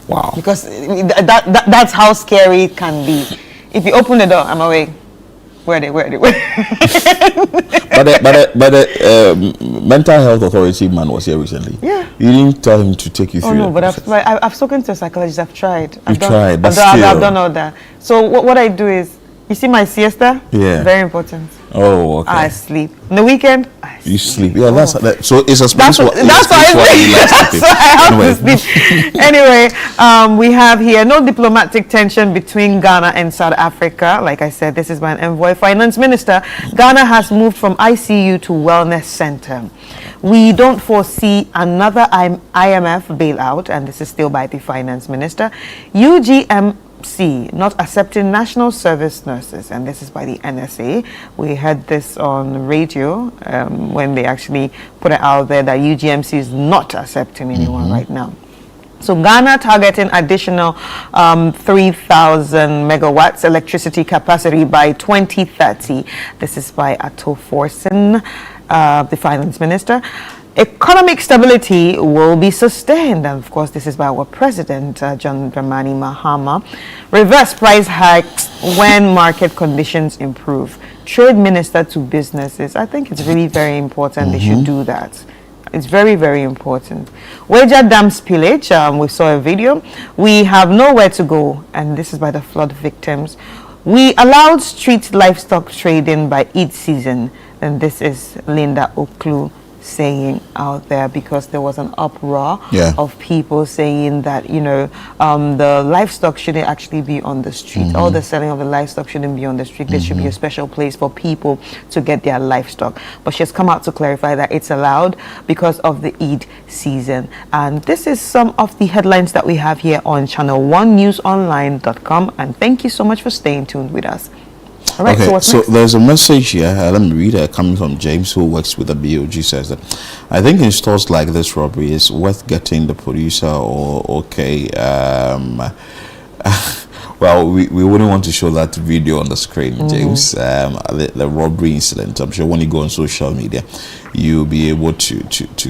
Wow. Because that's how scary it can be. If you open the door, I'm awake. Where are they? But the mental health authority man was here recently. Yeah. You didn't tell him to take you through. Oh no, but I've spoken to a psychologist. I've tried. I've done all that. So what I do is, you see my siesta? Yeah. Very important. Oh, okay. I sleep. On the weekend, I sleep. You sleep. Yeah, that's so it's a space. That's why I have to sleep. Anyway, we have here no diplomatic tension between Ghana and South Africa. Like I said, this is by an envoy. Finance Minister, Ghana has moved from ICU to Wellness Center. We don't foresee another IMF bailout, and this is still by the Finance Minister. UGMC not accepting national service nurses, and this is by the NSA. We heard this on radio when they actually put it out there that UGMC is not accepting anyone right now. So Ghana targeting additional 3,000 megawatts electricity capacity by 2030. This is by Ato Forsen, the Finance Minister. Economic stability will be sustained. And of course, this is by our president, John Dramani Mahama. Reverse price hikes when market conditions improve. Trade minister to businesses. I think it's really very important they should do that. It's very, very important. Wager dam spillage. We saw a video. We have nowhere to go. And this is by the flood victims. We allowed street livestock trading by Eid season. And this is Linda Oklu saying out there, because there was an uproar of people saying that, you know, the livestock shouldn't actually be on the street. All the selling of the livestock shouldn't be on the street. There should be a special place for people to get their livestock. But she has come out to clarify that it's allowed because of the Eid season. And this is some of the headlines that we have here on channel1newsonline.com. And thank you so much for staying tuned with us. All right, okay, so there's a message here, let me read it, coming from James, who works with the BOG, says that, I think in stores like this robbery is worth getting the producer or well, we wouldn't want to show that video on the screen, James, the robbery incident. I'm sure when you go on social media, you'll be able to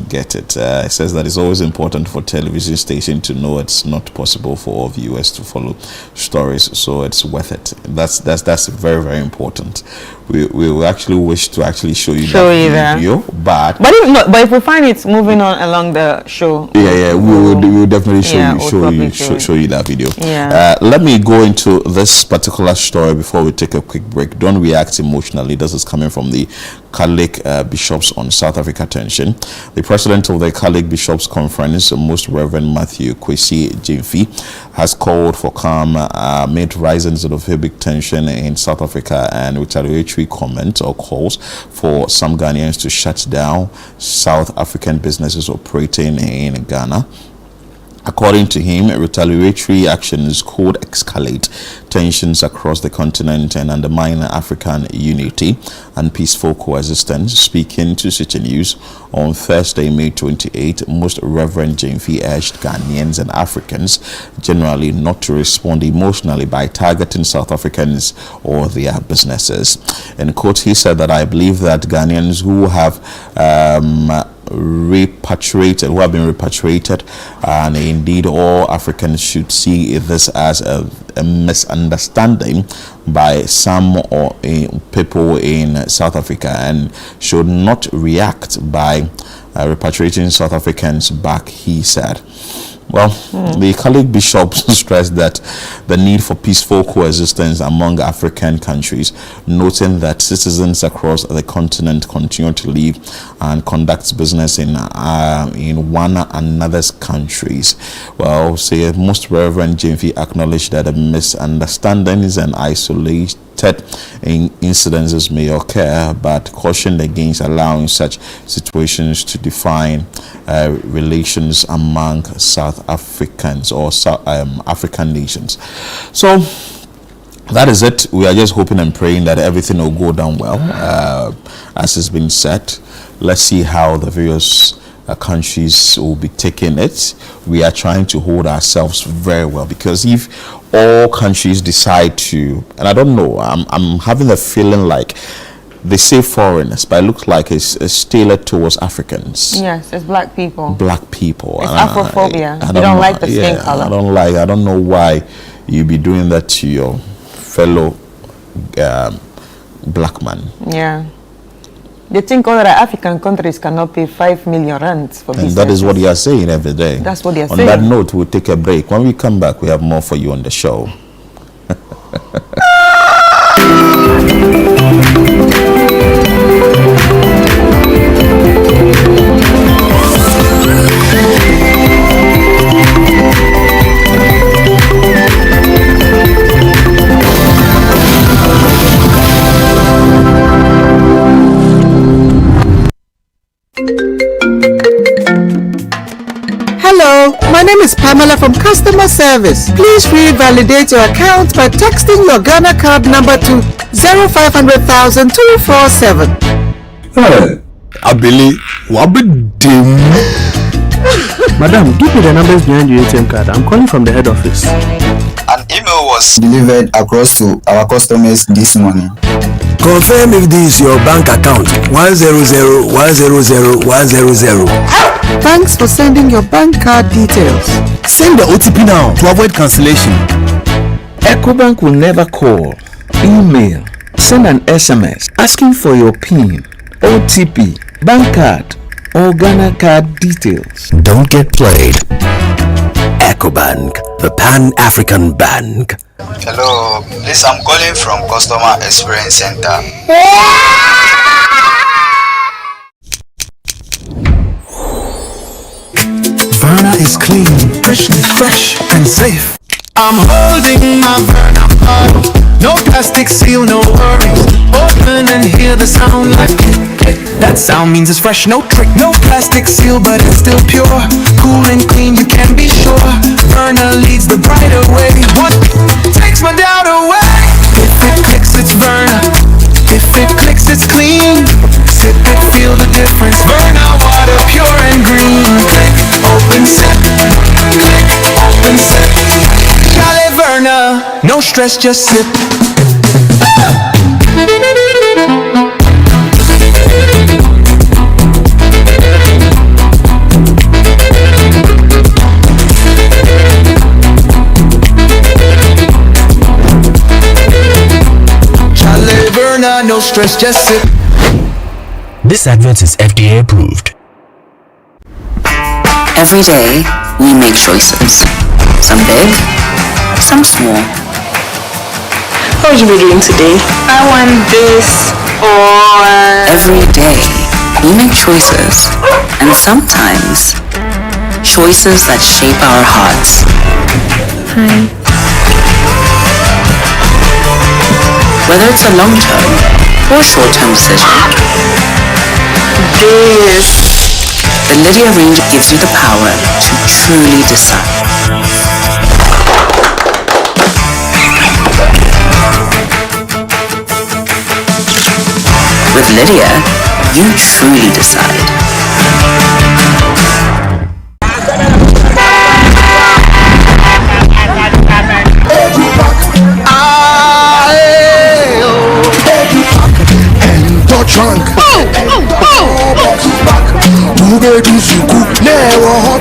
get it. It says that it's always important for television station to know it's not possible for all viewers to follow stories, so it's worth it. That's very, very important. We actually wish to actually show you that video, but if we find it's moving on along the show, we will definitely show you that video. Let me go into this particular story before we take a quick break. Don't react emotionally. This is coming from the Catholic bishops on South Africa tension. The president of the Catholic Bishops Conference, Most Reverend Matthew Kwesi Jemfi, has called for calm amid rising xenophobic tension in South Africa and retaliatory comment or calls for some Ghanaians to shut down South African businesses operating in Ghana. According to him, retaliatory actions could escalate tensions across the continent and undermine African unity and peaceful coexistence. Speaking to City News on Thursday, May 28, Most Reverend Jemfi urged Ghanaians and Africans generally not to respond emotionally by targeting South Africans or their businesses. In quote, he said that, I believe that Ghanaians who have been repatriated, and indeed all Africans should see this as a misunderstanding by some people in South Africa and should not react by repatriating South Africans back, he said. Well, the Catholic bishops stressed that the need for peaceful coexistence among African countries, noting that citizens across the continent continue to live and conduct business in one another's countries. Well, Most Reverend Jemfi acknowledged that the misunderstandings and isolated incidences may occur, but cautioned against allowing such situations to define relations among South Africans or African nations. So that is it. We are just hoping and praying that everything will go down well, as has been said. Let's see how the various countries will be taking it. We are trying to hold ourselves very well, because if all countries decide to, and I don't know, I'm having a feeling like they say foreigners, but it looks like it's tailored towards Africans. Yes, it's black people. Black people. It's Afrophobia. You don't like the skin color. I don't know why you be doing that to your fellow black man. Yeah. They think other African countries cannot pay 5 million rands for business. And that is what they are saying every day. That's what they are saying. On that note, we'll take a break. When we come back, we have more for you on the show. Hello, my name is Pamela from Customer Service. Please revalidate your account by texting your Ghana card number to 0500,000 247. Abili, wabidim. Madam, give me the numbers behind your ATM card. I'm calling from the head office. An email was delivered across to our customers this morning. Confirm if this is your bank account. 100100100. Thanks for sending your bank card details. Send the OTP now to avoid cancellation. EcoBank will never call, email, send an SMS asking for your PIN, OTP, bank card, or Ghana card details. Don't get played. EcoBank, the Pan-African Bank. Hello, please, I'm calling from Customer Experience Center. Verna is clean, fresh and safe. I'm holding my Verna bottle. No plastic seal, no worries. Open and hear the sound like click. That sound means it's fresh, no trick. No plastic seal, but it's still pure. Cool and clean, you can be sure. Verna leads the brighter way. What takes my doubt away? If it clicks, it's Verna. If it clicks, it's clean. Sip it, feel the difference. Verna water, pure and green. Click, open, sip. Click, open, sip. Jolly Verna, no stress, just sip. Jolly Verna, no stress, just sip. This advert is FDA approved. Every day, we make choices. Some big, some small. What would you be doing today? I want this or... Every day, we make choices. And sometimes, choices that shape our hearts. Hi. Whether it's a long-term or short-term decision, the Lydia range gives you the power to truly decide. With Lydia, you truly decide.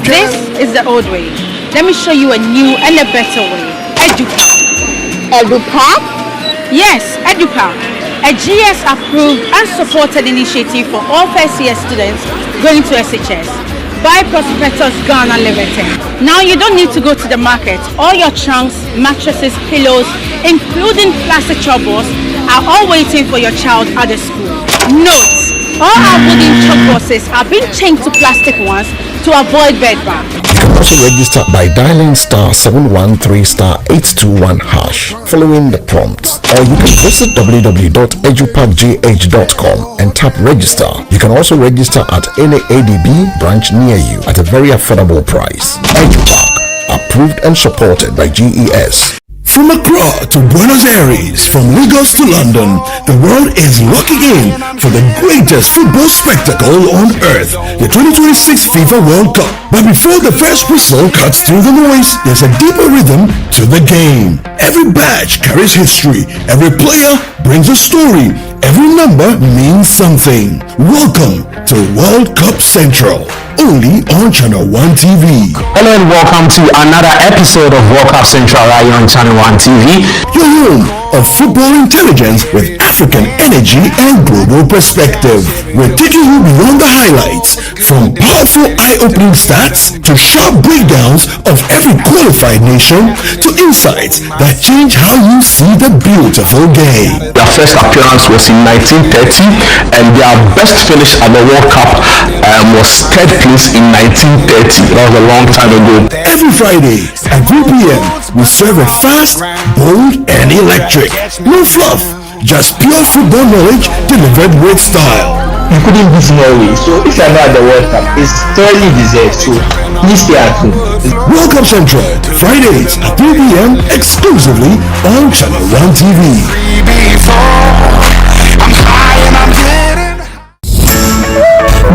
This is the old way. Let me show you a new and a better way. EduPack. EduPack? Yes, EduPack. A GS-approved and supported initiative for all first-year students going to SHS by Prospectus Ghana Limited. Now you don't need to go to the market. All your trunks, mattresses, pillows, including plastic chalkboards, are all waiting for your child at the school. Note, all our wooden chalkboards are being changed to plastic ones to avoid bedbug. You can also register by dialing *713*821# following the prompts, or you can visit www.edupackgh.com and tap register. You can also register at any ADB branch near you at a very affordable price. EduPack, approved and supported by GES. From Accra to Buenos Aires, from Lagos to London, the world is locking in for the greatest football spectacle on earth, the 2026 FIFA World Cup. But before the first whistle cuts through the noise, there's a deeper rhythm to the game. Every badge carries history, every player brings a story, every number means something. Welcome to World Cup Central, only on Channel 1 TV. Hello and welcome to another episode of World Cup Central right here on Channel 1 TV. Your home of football intelligence with African energy and global perspective. We're taking you beyond the highlights, from powerful eye-opening stats to sharp breakdowns of every qualified nation to insights that change how you see the beautiful game. Their first appearance was in 1930 and their best finish at the World Cup was third place in 1930. That was a long time ago. Every Friday at 3 p.m. we serve it fast, bold and electric. No fluff, just pure football knowledge delivered with style. You couldn't beat Norway, so if you're not at the World Cup, it's thoroughly deserved, so please stay at home. World Cup Central, Fridays at 3 p.m. exclusively on Channel 1 TV.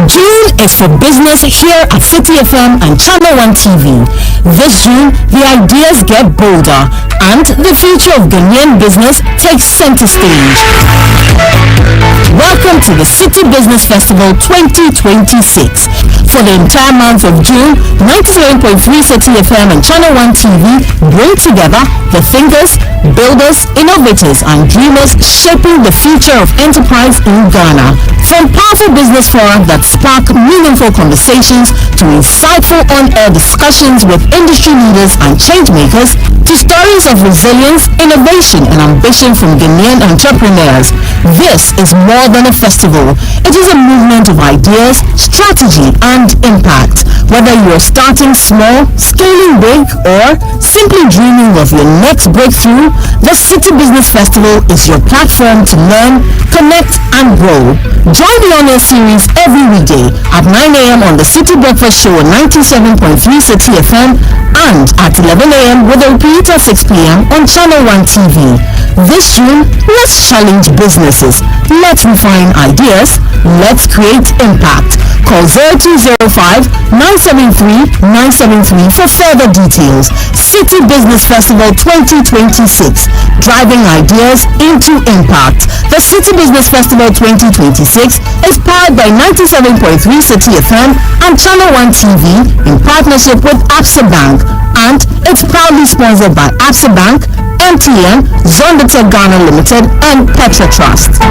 June is for business here at City FM and Channel 1 TV. This June, the ideas get bolder and the future of Ghanaian business takes center stage. Welcome to the City Business Festival 2026. For the entire month of June, 97.3 City FM and Channel 1 TV bring together the thinkers, builders, innovators, and dreamers shaping the future of enterprise in Ghana. From powerful business forums that spark meaningful conversations to insightful on-air discussions with industry leaders and change makers, to stories of resilience, innovation, and ambition from Ghanaian entrepreneurs. This is more than a festival. It is a movement of ideas, strategy, and impact. Whether you are starting small, scaling big, or simply dreaming of your next breakthrough, the City Business Festival is your platform to learn, connect, and grow. Join the on-air series every weekday at 9 a.m. on the City Breakfast Show on 97.3 City FM and at 11 a.m. with a repeat at 6 p.m. on Channel 1 TV. This June, let's challenge businesses. Let's refine ideas. Let's create impact. Call 0205-973-973 for further details. City Business Festival 2026, driving ideas into impact. The City Business Festival 2026 is powered by 97.3 City FM and Channel 1 TV in partnership with Absa Bank, and it's proudly sponsored by Absa Bank, MTN, Zondatech Ghana Limited, and Petra Trust.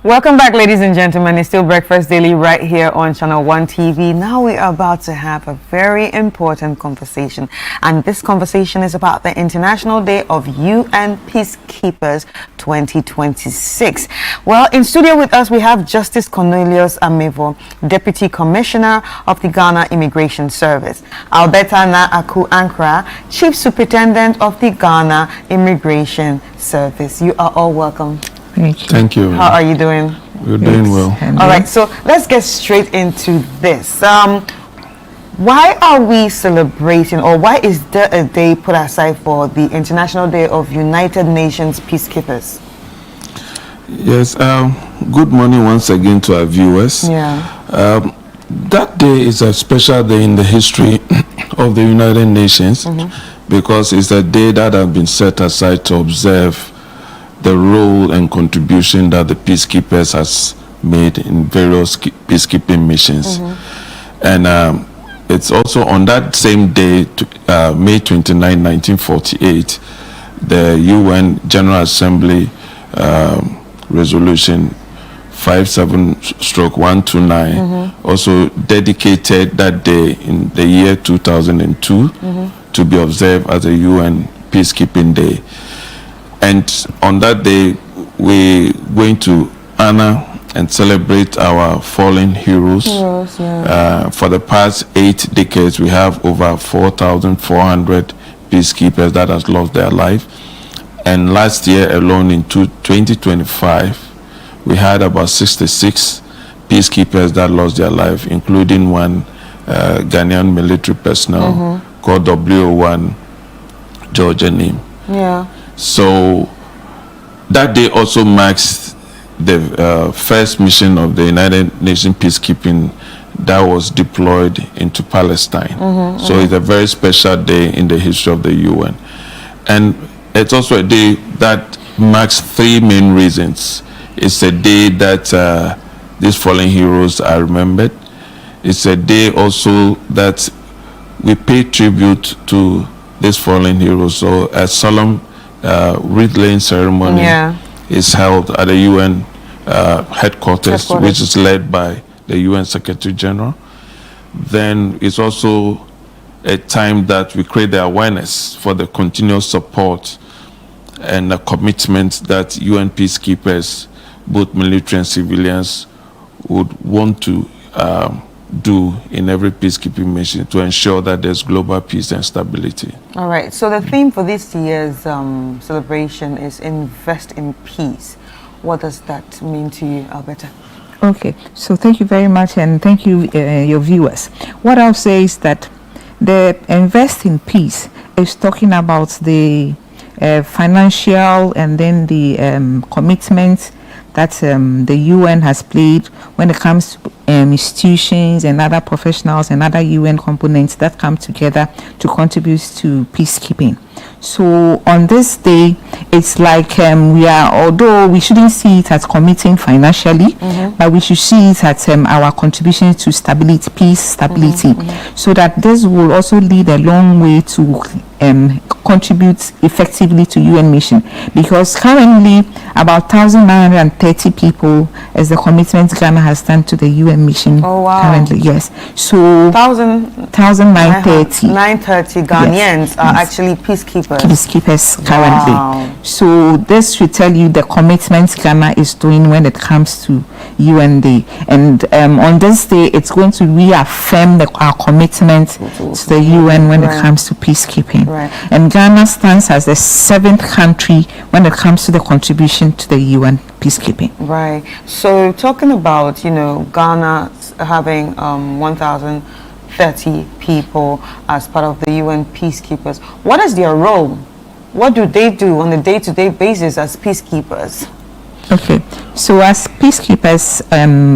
Welcome back, ladies and gentlemen. It's still Breakfast Daily right here on Channel 1 TV. Now we are about to have a very important conversation, and this conversation is about the International Day of UN Peacekeepers 2026. Well, in studio with us we have Justice Cornelius Amevo, Deputy Commissioner of the Ghana Immigration Service, Alberta Na Aku Ankra, Chief Superintendent of the Ghana Immigration Service. You are all welcome. Thank you. How are you doing? We're doing well. All right, so let's get straight into this. Why are we celebrating, or why is there a day put aside for the International Day of United Nations Peacekeepers? Yes, good morning once again to our viewers. Yeah. That day is a special day in the history of the United Nations, because it's a day that has been set aside to observe the role and contribution that the peacekeepers has made in various peacekeeping missions. And it's also on that same day, May 29, 1948, the UN General Assembly Resolution 57/129 also dedicated that day in the year 2002 to be observed as a UN Peacekeeping Day. And on that day, we're going to honor and celebrate our fallen heroes. For the past 8 decades, we have over 4,400 peacekeepers that has lost their life. And last year alone, in 2025, we had about 66 peacekeepers that lost their life, including one Ghanaian military personnel called WO1 Georgia Nim. So that day also marks the first mission of the United Nations peacekeeping that was deployed into Palestine. So it's a very special day in the history of the UN. And it's also a day that marks 3 main reasons. It's a day that these fallen heroes are remembered. It's a day also that we pay tribute to these fallen heroes. So a solemn wreath-laying ceremony is held at the UN headquarters, which is led by the UN Secretary General. Then it's also a time that we create the awareness for the continuous support and the commitment that UN peacekeepers, both military and civilians, would want to do in every peacekeeping mission to ensure that there's global peace and stability. All right. So the theme for this year's celebration is Invest in Peace. What does that mean to you, Alberta? Okay, so thank you very much, and thank you, your viewers. What I'll say is that the Invest in Peace is talking about the financial and then the commitment that the UN has played when it comes to institutions and other professionals and other UN components that come together to contribute to peacekeeping. So on this day, it's like we are, although we shouldn't see it as committing financially, but we should see it as our contribution to stability, peace, stability, so that this will also lead a long way to contribute effectively to UN mission, because currently about 1,930 people is the commitment Ghana has done to the UN mission. Oh, wow. Currently, yes. So 1,930 Ghanaians are actually peacekeepers currently. Wow. So this should tell you the commitment Ghana is doing when it comes to UN Day. And on this day, it's going to reaffirm our commitment to the UN when it comes to peacekeeping. Right. And Ghana stands as the 7th country when it comes to the contribution to the UN peacekeeping. Right. So talking about, Ghana having 1,030 people as part of the UN peacekeepers, what is their role? What do they do on a day-to-day basis as peacekeepers? Okay, so as peacekeepers,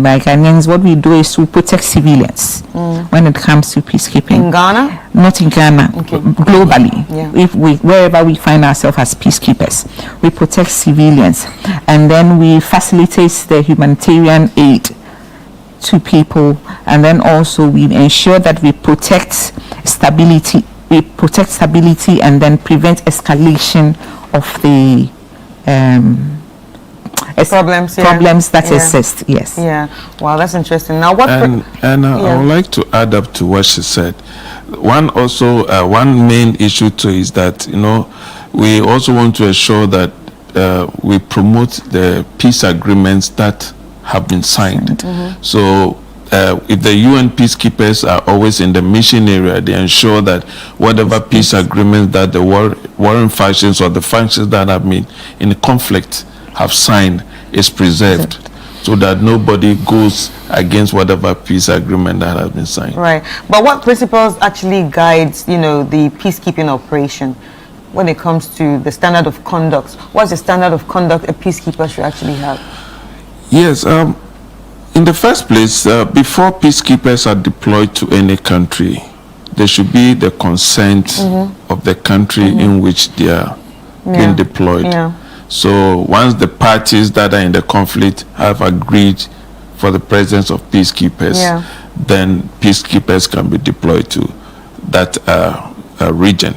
by Ghanaians, what we do is to protect civilians when it comes to peacekeeping. In Ghana? Not in Ghana, globally. Yeah. Wherever we find ourselves as peacekeepers, we protect civilians, and then we facilitate the humanitarian aid to people, and then also we ensure that we protect stability. We protect stability and then prevent escalation of the problems that exist. Yes. Yeah. Wow, that's interesting. Now, what? I would like to add up to what she said. One main issue too is that we also want to ensure that we promote the peace agreements that have been signed. So if the UN peacekeepers are always in the mission area, they ensure that whatever peace agreement that the warring factions or the factions that have been in conflict have signed is preserved, so that nobody goes against whatever peace agreement that has been signed. Right. But what principles actually guides, the peacekeeping operation when it comes to the standard of conduct? What's the standard of conduct a peacekeeper should actually have? Yes. In the first place, before peacekeepers are deployed to any country, there should be the consent of the country in which they are being deployed. Yeah. So once the parties that are in the conflict have agreed for the presence of peacekeepers, then peacekeepers can be deployed to that region.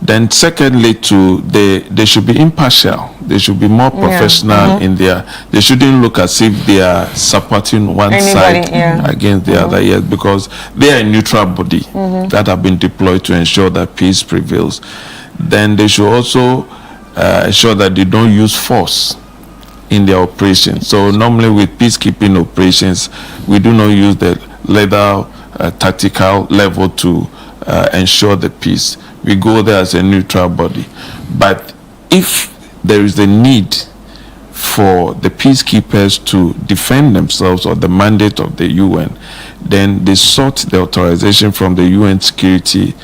Then secondly, they should be impartial. They should be more professional in they shouldn't look as if they are supporting one side against the other, because they are a neutral body that have been deployed to ensure that peace prevails. Then they should also ensure that they don't use force in their operations. So normally with peacekeeping operations, we do not use the lethal tactical level to ensure the peace. We go there as a neutral body. But if there is a need for the peacekeepers to defend themselves or the mandate of the UN, then they sought the authorization from the UN Security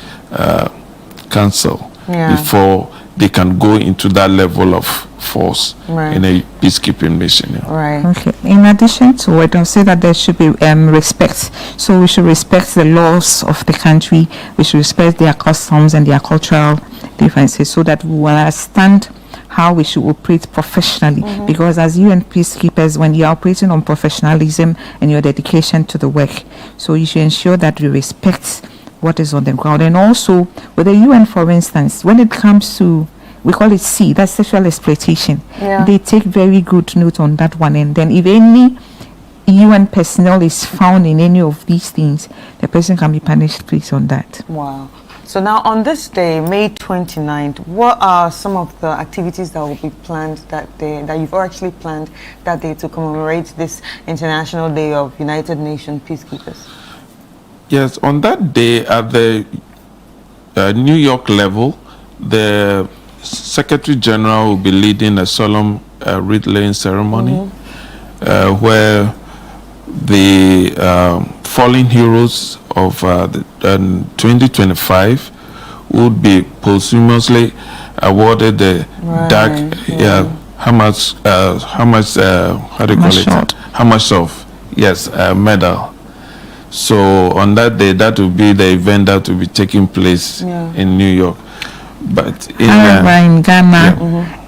Council before they can go into that level of force in a peacekeeping mission. Right. Okay. In addition to it, I'll say that there should be respect. So we should respect the laws of the country. We should respect their customs and their cultural differences, so that we will understand how we should operate professionally. Because as UN peacekeepers, when you are operating on professionalism and your dedication to the work, so you should ensure that we respect what is on the ground. And also with the UN, for instance, when it comes to, we call it C, that's sexual exploitation. They take very good note on that one. And then if any UN personnel is found in any of these things, the person can be punished based on that. Wow. So now on this day, May 29th, what are some of the activities that will be planned that day, that you've actually planned that day to commemorate this International Day of United Nations Peacekeepers? Yes, on that day at the New York level, the Secretary General will be leading a solemn wreath-laying ceremony where the fallen heroes of 2025 would be posthumously awarded the medal. So on that day, that will be the event that will be taking place in New York. But in Ghana,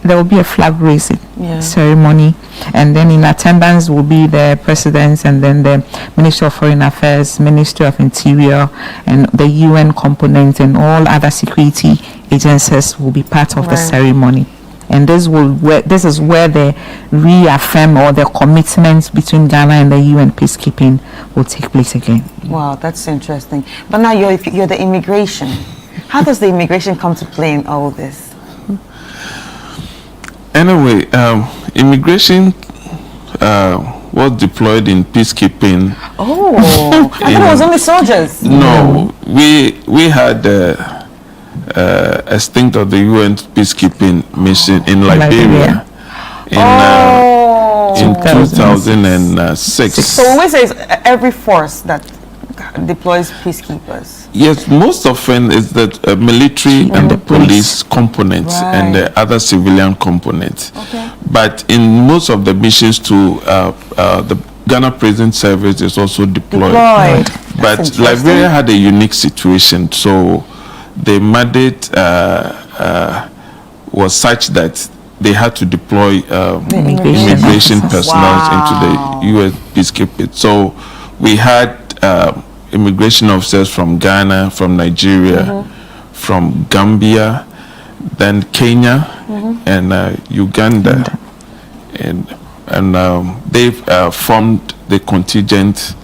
there will be a flag raising ceremony, and then in attendance will be the president and then the Minister of Foreign Affairs, Ministry of Interior, and the UN component and all other security agencies will be part of the ceremony. And this is where they reaffirm all the commitments between Ghana and the UN peacekeeping will take place again. Wow, that's interesting. But now you're the immigration. How does the immigration come to play in all this? Anyway, immigration was deployed in peacekeeping. Oh, I thought it was only soldiers. No, we had a stint of the UN peacekeeping mission in Liberia in 2006. So when we say it's every force that deploys peacekeepers. Yes, most often is that military and the police components and the other civilian components. But in most of the missions too, the Ghana Prison Service is also deployed. But Liberia had a unique situation, so the mandate was such that they had to deploy immigration personnel into the U.S. peacekeeping. So we had immigration officers from Ghana, from Nigeria, from Gambia, then Kenya, and Uganda, and they formed the contingent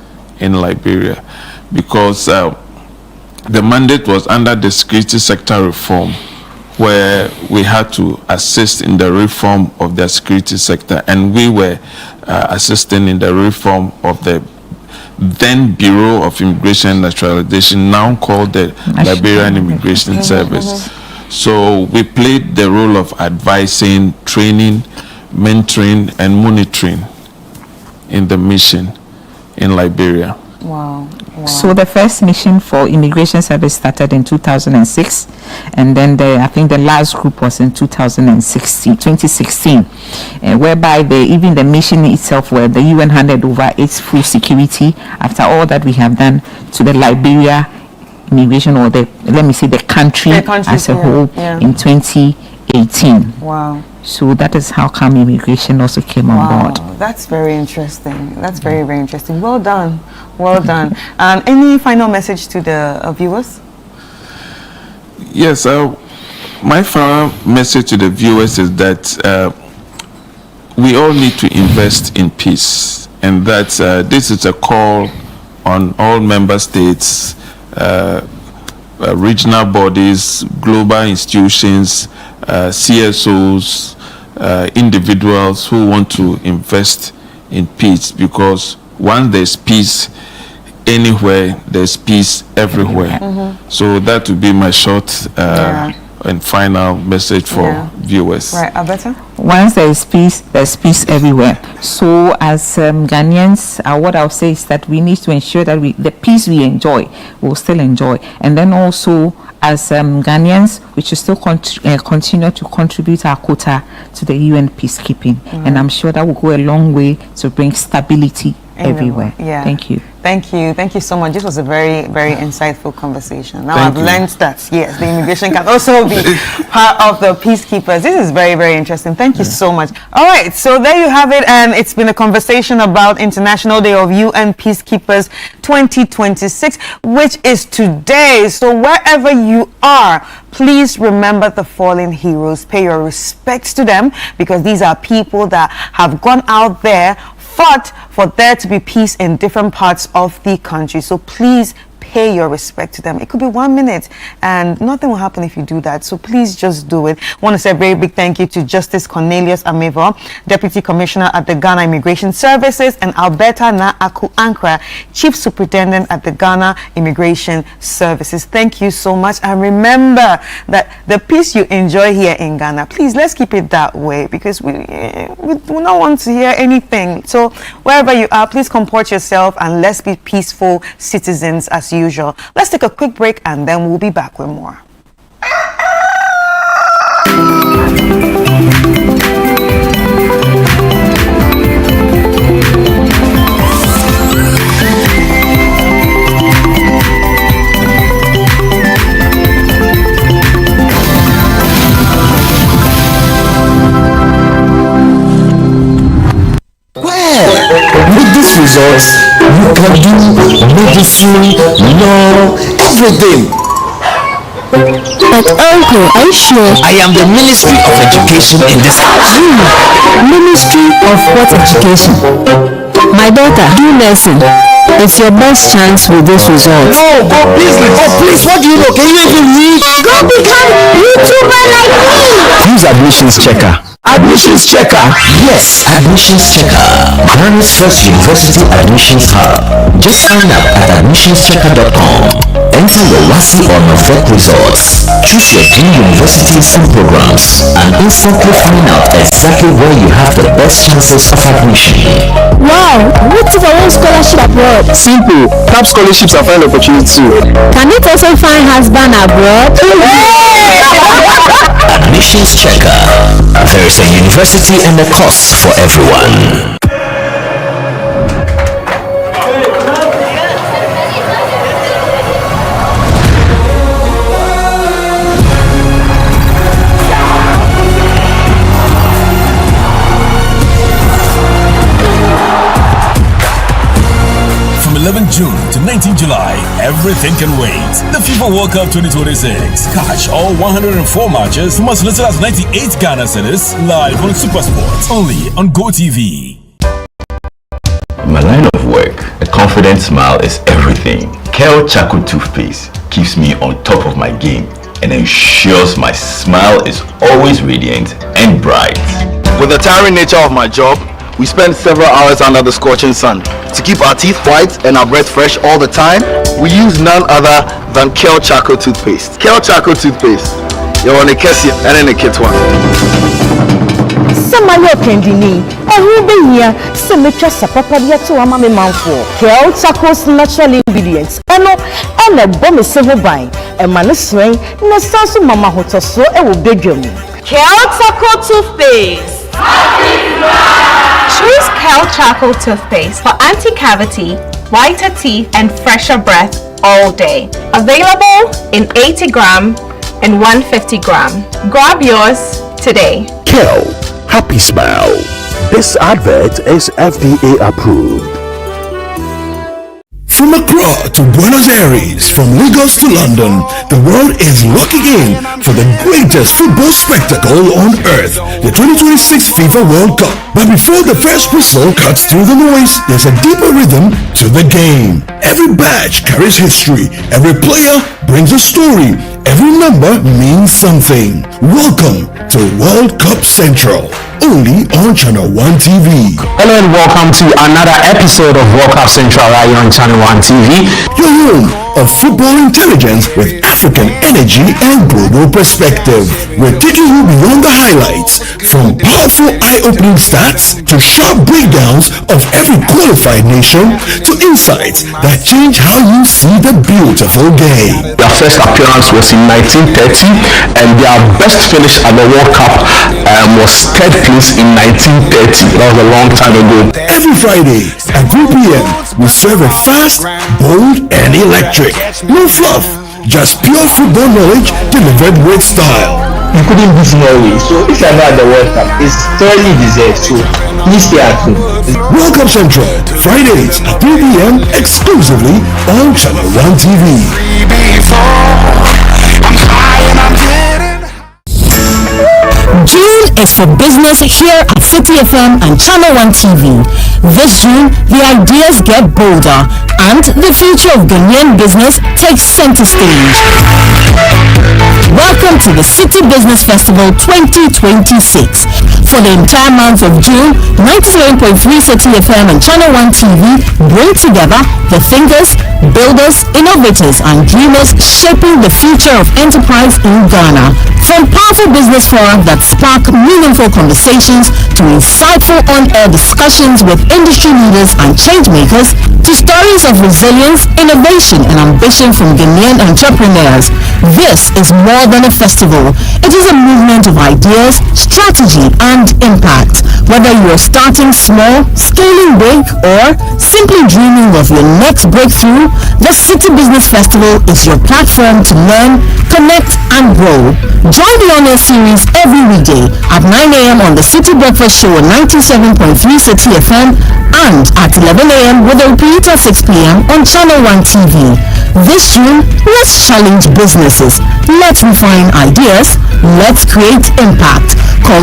in Liberia because the mandate was under the security sector reform, where we had to assist in the reform of the security sector, and we were assisting in the reform of the then Bureau of Immigration and Naturalization, now called the Liberian Immigration Service. So we played the role of advising, training, mentoring, and monitoring in the mission in Liberia. Wow. So the first mission for immigration service started in 2006, and then I think the last group was in 2016, whereby even the mission itself, where the UN handed over its full security after all that we have done to the Liberia immigration, or the country as a whole in 2018. Wow. So that is how come immigration also came on board. That's very interesting. That's very, very interesting. Well done. Well done. Any final message to the viewers? Yes, my final message to the viewers is that we all need to invest in peace, and that this is a call on all member states, regional bodies, global institutions, CSOs, individuals who want to invest in peace, because once there's peace anywhere, there's peace everywhere. So that would be my short and final message for viewers. Right, Alberta? Once there is peace, there's peace everywhere. So as Ghanaians, what I'll say is that we need to ensure that the peace we enjoy, we'll still enjoy. And then also, as Ghanaians, we should still continue to contribute our quota to the UN peacekeeping. And I'm sure that will go a long way to bring stability everywhere. Thank you. Thank you so much. This was a very, very insightful conversation. Now I've learned that yes, the immigration can also be part of the peacekeepers. This is very, very interesting. Thank you so much. All right, so there you have it, and it's been a conversation about International Day of UN Peacekeepers 2026, which is today. So wherever you are, please remember the fallen heroes. Pay your respects to them, because these are people that have gone out there fought for there to be peace in different parts of the country. So please pay your respect to them. It could be 1 minute and nothing will happen if you do that. So please just do it. I want to say a very big thank you to Justice Cornelius Amevo, Deputy Commissioner at the Ghana Immigration Services, and Alberta Na Aku Ankra, Chief Superintendent at the Ghana Immigration Services. Thank you so much. And remember that the peace you enjoy here in Ghana, please let's keep it that way, because we don't want to hear anything. So wherever you are, please comport yourself and let's be peaceful citizens as usual. Let's take a quick break and then we'll be back with more. With these results, you can do medicine, law, everything. But uncle, are you sure? I am the Ministry of Education in this house. Ministry of what education? My daughter, do nursing. It's your best chance with this result. No, go business. Oh, please, what do you know? Can you even read? Go become YouTuber like me. Use Admissions Checker. Admissions Checker? Yes, Admissions Checker. Ghana's first university admissions hub. Just sign up at admissionschecker.com. Enter your WASI or NOVEC results. Choose your dream universities and programs and instantly find out exactly where you have the best chances of admission. Wow, what if I want scholarship abroad? Simple. Top scholarships are find opportunity too. Can it also find husband abroad? Admissions Checker. There is a university and a course for everyone. From 11 June to 19 July, everything can wait. The FIFA World Cup 2026. Catch all 104 matches from as little as 98 Ghana cedis live on SuperSport, only on GoTV. In my line of work, a confident smile is everything. Kel Charcoal Toothpaste keeps me on top of my game and ensures my smile is always radiant and bright. With the tiring nature of my job, we spend several hours under the scorching sun. To keep our teeth white and our breath fresh all the time, we use none other than Kel Charcoal Toothpaste. Kel Charcoal Toothpaste. You're on a Kessie and in a kit one. Somebody pending every year, some trust a property to a mammy man for Kel Charcoal's natural ingredients. And a bomb is silver buying, and manusring, no sense of Mama Hotel so it will beg you. Kel Charcoal Toothpaste. Choose Kel Charcoal Toothpaste for anti-cavity, whiter teeth, and fresher breath all day. Available in 80 gram and 150 gram. Grab yours today. Kel, happy smile. This advert is FDA approved. From Accra to Buenos Aires, from Lagos to London, the world is looking in for the greatest football spectacle on earth, the 2026 FIFA World Cup. But before the first whistle cuts through the noise, there's a deeper rhythm to the game. Every badge carries history, every player brings a story, every number means something. Welcome to World Cup Central, only on Channel 1 TV. Hello and welcome to another episode of World Cup Central right here on Channel 1 TV. Your home of football intelligence with African energy and global perspective. We're taking you beyond the highlights, from powerful eye-opening stats to sharp breakdowns of every qualified nation to insights that change how you see the beautiful game. Their first appearance was in 1930 and their best finish at the World Cup was third place in 1930. That was a long time ago. Every Friday at 3 p.m. we serve it fast, bold, and electric. No fluff, just pure football knowledge delivered with style. You couldn't beat Norway, so if you're not at the World Cup, it's thoroughly deserved, so please stay at home. World Cup Central, Fridays at 3 p.m. exclusively on Channel 1 TV. June is for business here at City FM and Channel 1 TV. This June, the ideas get bolder and the future of Ghanaian business takes center stage. Welcome to the City Business Festival 2026. For the entire month of June, 97.3 City FM and Channel 1 TV bring together the thinkers, builders, innovators, and dreamers shaping the future of enterprise in Ghana. From powerful business forums that spark meaningful conversations to insightful on-air discussions with industry leaders and change makers, to stories of resilience, innovation, and ambition from Ghanaian entrepreneurs. This is more than a festival. It is a movement of ideas, strategy, and impact. Whether you are starting small, scaling big, or simply dreaming of your next breakthrough, the City Business Festival is your platform to learn, connect, and grow. Join the on-air series every weekday at 9 a.m. on the City Breakfast Show on 97.3 City FM and at 11 a.m. with a repeat at 6 p.m. on Channel 1 TV. This June, let's challenge businesses. Let's refine ideas. Let's create impact. Call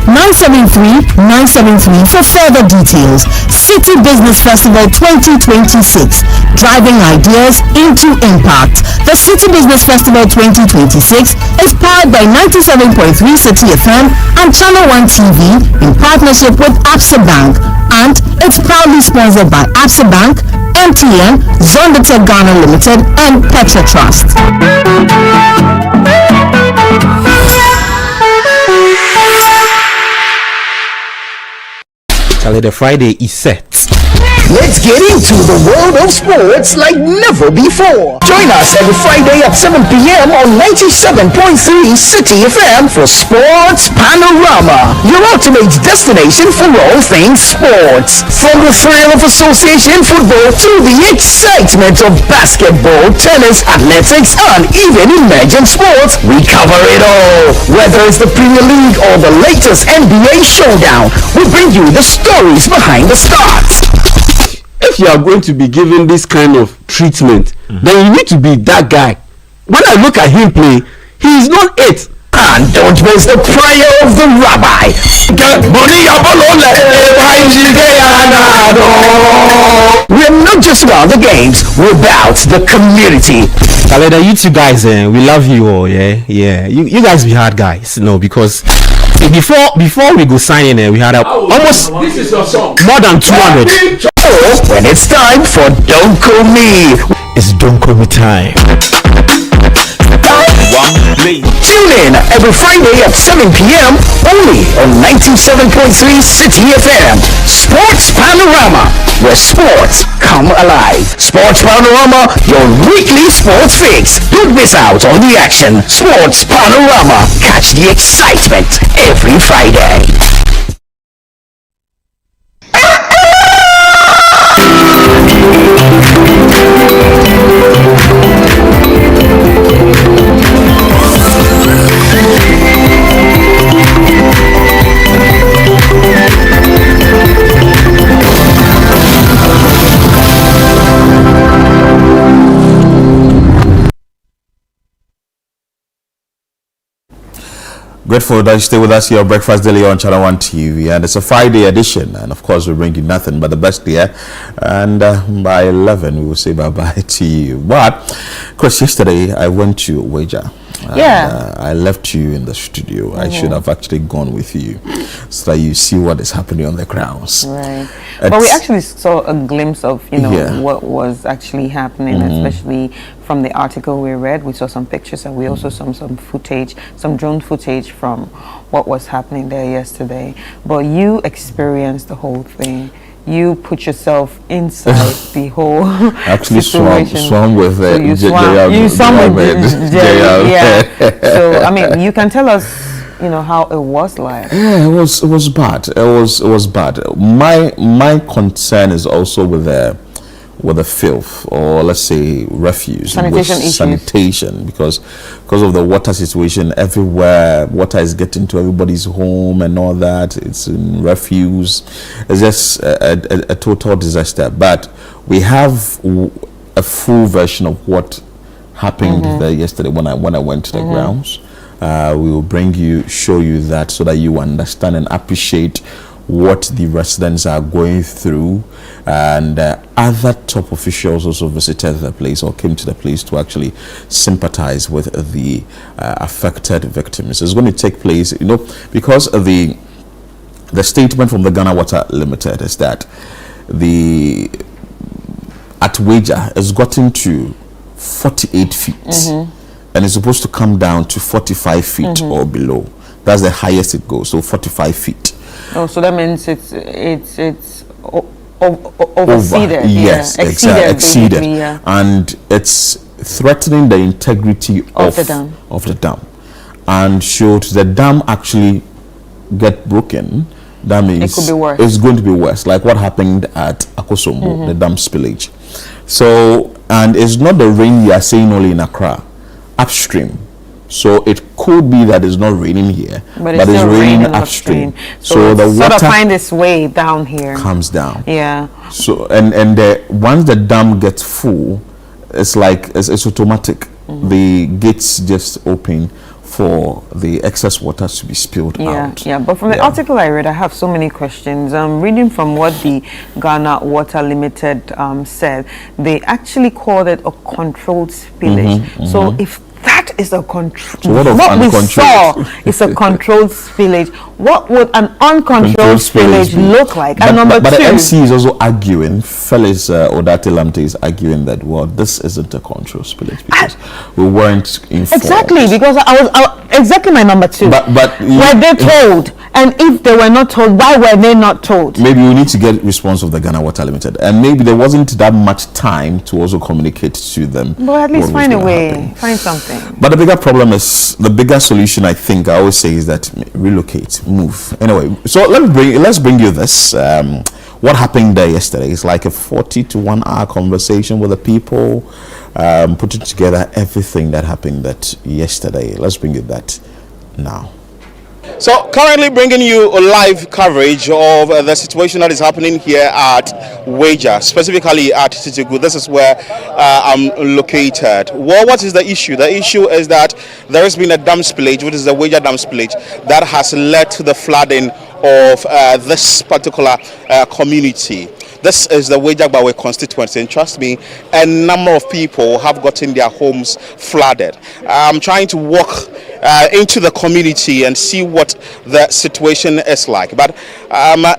0205-973-973 for further details. City Business Festival 2026, driving ideas into impact. The City Business Festival 2026 is powered by 97.3 City FM and Channel 1 TV in partnership with Absa Bank, and it's proudly sponsored by Absa Bank, MTN, Zondatech Ghana Limited, and Petra Trust. Charlie, the Friday is set. Let's get into the world of sports like never before. Join us every Friday at 7 p.m. on 97.3 City FM for Sports Panorama, your ultimate destination for all things sports. From the thrill of association football to the excitement of basketball, tennis, athletics, and even emerging sports, we cover it all. Whether it's the Premier League or the latest NBA showdown, we bring you the stories behind the stars. If you are going to be given this kind of treatment, then you need to be that guy. When I look at him play, he is not it. And don't miss the prayer of the rabbi. We're not just about the games, we're about the community. Kaleda, you two guys, we love you all, yeah. You guys be hard guys, because before we go sign in, we had almost This is your song. more than 200. When it's time for Don't Call Me. It's Don't Call Me time. Tune in every Friday at 7 p.m. only on 97.3 City FM. Sports Panorama, where sports come alive. Sports Panorama, your weekly sports fix. Don't miss out on the action. Sports Panorama. Catch the excitement every Friday. Grateful that you stay with us here on Breakfast Daily on Channel 1 TV, and it's a Friday edition, and of course we bring you nothing but the best here, and by 11 we will say bye-bye to you. But Chris, yesterday I went to Wager. I left you in the studio. I should have actually gone with you so that you see what is happening on the grounds. Right. But we actually saw a glimpse of, what was actually happening, especially from the article we read. We saw some pictures, and we also saw some footage, some drone footage from what was happening there yesterday. But you experienced the whole thing. You put yourself inside the whole actually situation. swam with it. You swam with Jerry. Yeah. So I mean, you can tell us, how it was like. Yeah, it was bad. It was bad. My concern is also with the filth, or let's say refuse, sanitation, because of the water situation everywhere. Water is getting to everybody's home and all that. It's in refuse. It's just a total disaster. But we have a full version of what happened there yesterday when I went to the grounds. We will show you that so that you understand and appreciate what the residents are going through, and other top officials also visited the place or came to the place to actually sympathize with the affected victims. It's going to take place, because of the statement from the Ghana Water Limited is that at Wager has gotten to 48 feet and it's supposed to come down to 45 feet or below. That's the highest it goes, so 45 feet. Oh, so that means it's overseeded. Yes, exceeded. Yeah. And it's threatening the integrity of the dam. And should the dam actually get broken, that means it could be worse. It's going to be worse, like what happened at Akosombo, the dam spillage. So, and it's not the rain we are seeing only in Accra, upstream. So it could be that it's not raining here, but it's raining upstream. So the water sort of find its way down here. Comes down. Yeah. So once the dam gets full, it's like it's automatic. The gates just open for the excess water to be spilled out. Yeah, but from the article I read, I have so many questions. Reading from what the Ghana Water Limited said, they actually called it a controlled spillage. So if that is a control, what we saw is a controlled spillage. What would an uncontrolled spillage look like? And number but two, the MC is also arguing, Felix Odate Lamte is arguing that, well, this isn't a controlled spillage because we weren't informed. Exactly, because I was exactly my number two. But were they told? And if they were not told, why were they not told? Maybe we need to get response of the Ghana Water Limited, and maybe there wasn't that much time to also communicate to them. But at least find a way, find something. But the bigger problem is, the bigger solution, I think, I always say, is that relocate, move. Anyway, so let's bring you this. What happened there yesterday? It's like a 40 to 1 hour conversation with the people, putting together everything that happened yesterday. Let's bring you that now. So currently bringing you a live coverage of the situation that is happening here at Wager, specifically at Titigu. This is where I'm located. Well, what is the issue? The issue is that there has been a dam spillage, which is the Wager dam spillage, that has led to the flooding of this particular community. This is the Wager constituency, and trust me, a number of people have gotten their homes flooded. I'm trying to walk into the community and see what the situation is like, but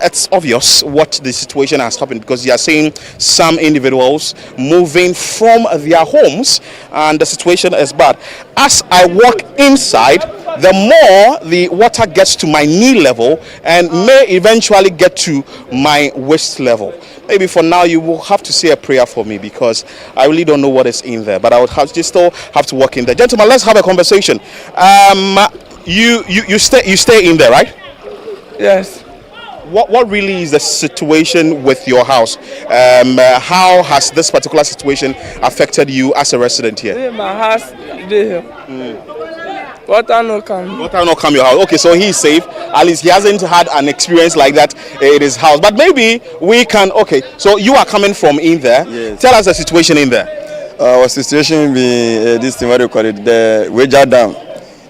it's obvious what the situation has happened, because you are seeing some individuals moving from their homes, and the situation is bad. As I walk inside, the more the water gets to my knee level and may eventually get to my waist level. Maybe for now you will have to say a prayer for me, because I really don't know what is in there, but I would still have to walk in there. Gentlemen, let's have a conversation. You stay in there, right? Yes. What really is the situation with your house? How has this particular situation affected you as a resident here? My house, here. Water no come. Water no come your house. Okay, so he's safe. At least he hasn't had an experience like that in his house. But maybe we can. Okay, so you are coming from in there. Yes. Tell us the situation in there. Our situation be this thing, what do you call it? The Wager Dam.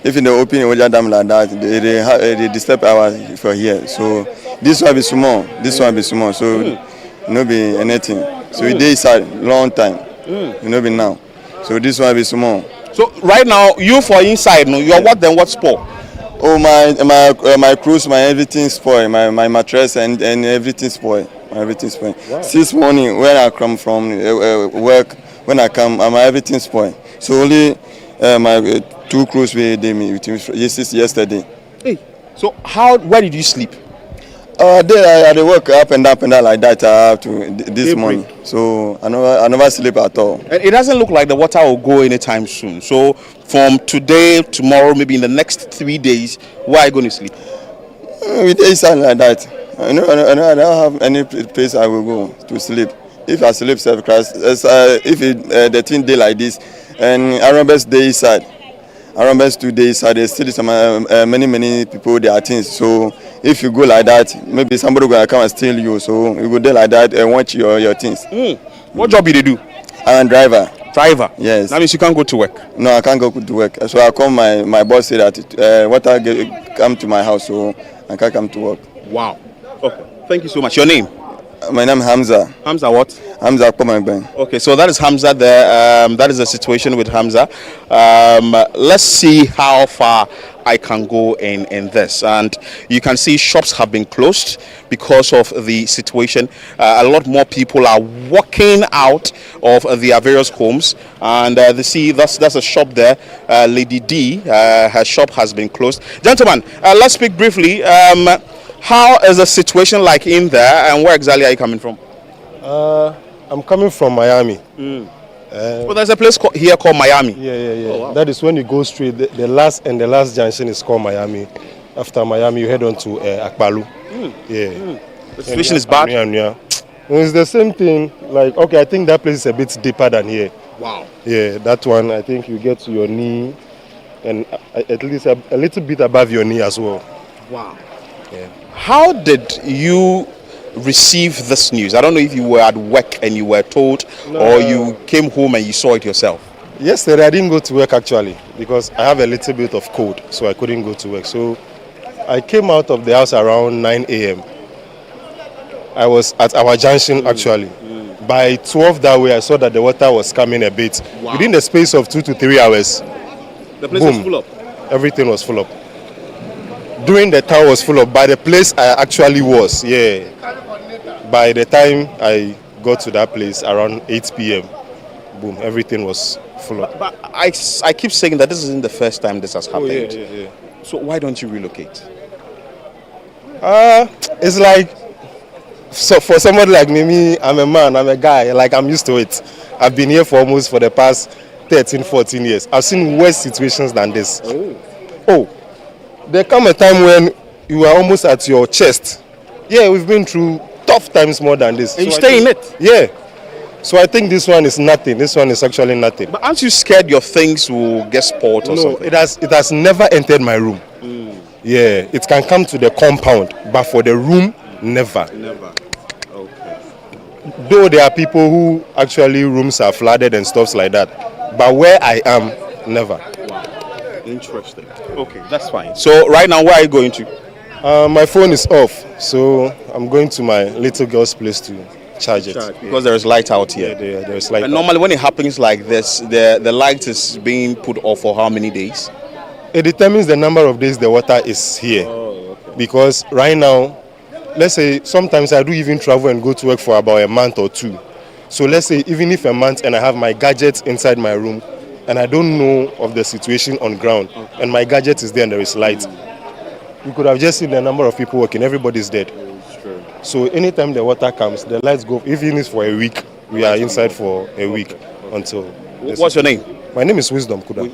If in the open Wager Dam like that, they disturb our for here. So this one be small. This one be small. So no be anything. So it is a long time. No be now. So this one be small. So right now, you for inside, no, you're what then? What spoil? Oh, my clothes, my everything spoil. My mattress and everything spoil. Everything spoil. Wow. Since morning when I come from work, when I come, my everything spoil. So only my two clothes with me yesterday. Hey, so where did you sleep? There I work up and down like that this morning. So I never sleep at all. And it doesn't look like the water will go anytime soon. So from today, tomorrow, maybe in the next 3 days, where are you going to sleep? With days like that. I don't have any place I will go to sleep. If I sleep self-class, if the thing day like this, and I remember day inside. I remember 2 days inside, there's still some many people there are things. So if you go like that, maybe somebody will come and steal you. So you go there like that and watch your things. What job do you do? I'm a driver. Driver? Yes. That means you can't go to work? No, I can't go to work. So I call my boss, say that water come to my house, so I can't come to work. Wow. Okay. Thank you so much. Your name? My name is Hamza. Hamza what? Hamza Komangben. Okay, so that is Hamza there. That is the situation with Hamza. Let's see how far I can go in this. And you can see shops have been closed because of the situation. A lot more people are walking out of their various homes. And they see that's a shop there. Lady D, her shop has been closed. Gentlemen, let's speak briefly. How is the situation like in there, and where exactly are you coming from? I'm coming from Miami. Well, there's a place here called Miami. Yeah. Oh, wow. That is when you go straight. The last junction is called Miami. After Miami, you head on to Akbalu. Yeah. The situation is bad. Yeah. It's the same thing. Like, okay, I think that place is a bit deeper than here. Wow. Yeah, that one, I think you get to your knee, and at least a little bit above your knee as well. Wow. Yeah. How did you receive this news? I don't know if you were at work and you were told, or you came home and you saw it yourself. Yesterday I didn't go to work actually because I have a little bit of cold, so I couldn't go to work. So I came out of the house around 9 a.m. I was at our junction actually. By 12 that way I saw that the water was coming a bit. Wow. Within the space of 2 to 3 hours. The place was full up. Everything was full up. During the town was full up. By the place I actually was, yeah. By the time I got to that place around 8 p.m., boom, everything was full up. But I keep saying that this isn't the first time this has happened. Yeah. So why don't you relocate? It's like, so for somebody like me, I'm a man, I'm a guy, like I'm used to it. I've been here for the past 13, 14 years. I've seen worse situations than this. Oh, there come a time when you are almost at your chest. Yeah, we've been through tough times more than this. And you stay in it? Yeah. So I think this one is nothing. This one is actually nothing. But aren't you scared your things will get spoiled or something? No, it has never entered my room. Yeah, it can come to the compound, but for the room, never. Never. Okay. Though there are people who actually rooms are flooded and stuff like that, but where I am, never. Wow. Interesting. Okay, that's fine. So right now, where are you going to? My phone is off, so I'm going to my little girl's place to charge it. Because there is light out here. Yeah, there is light. And normally when it happens like this, the light is being put off for how many days? It determines the number of days the water is here. Oh, okay. Because right now, let's say sometimes I do even travel and go to work for about a month or two. So let's say even if a month and I have my gadgets inside my room and I don't know of the situation on ground, and my gadget is there and there is light, you could have just seen the number of people working. Everybody's dead. True. So anytime the water comes, the lights go. Even if it's for a week, we are inside for a week until. What's your name? My name is Wisdom Kuda.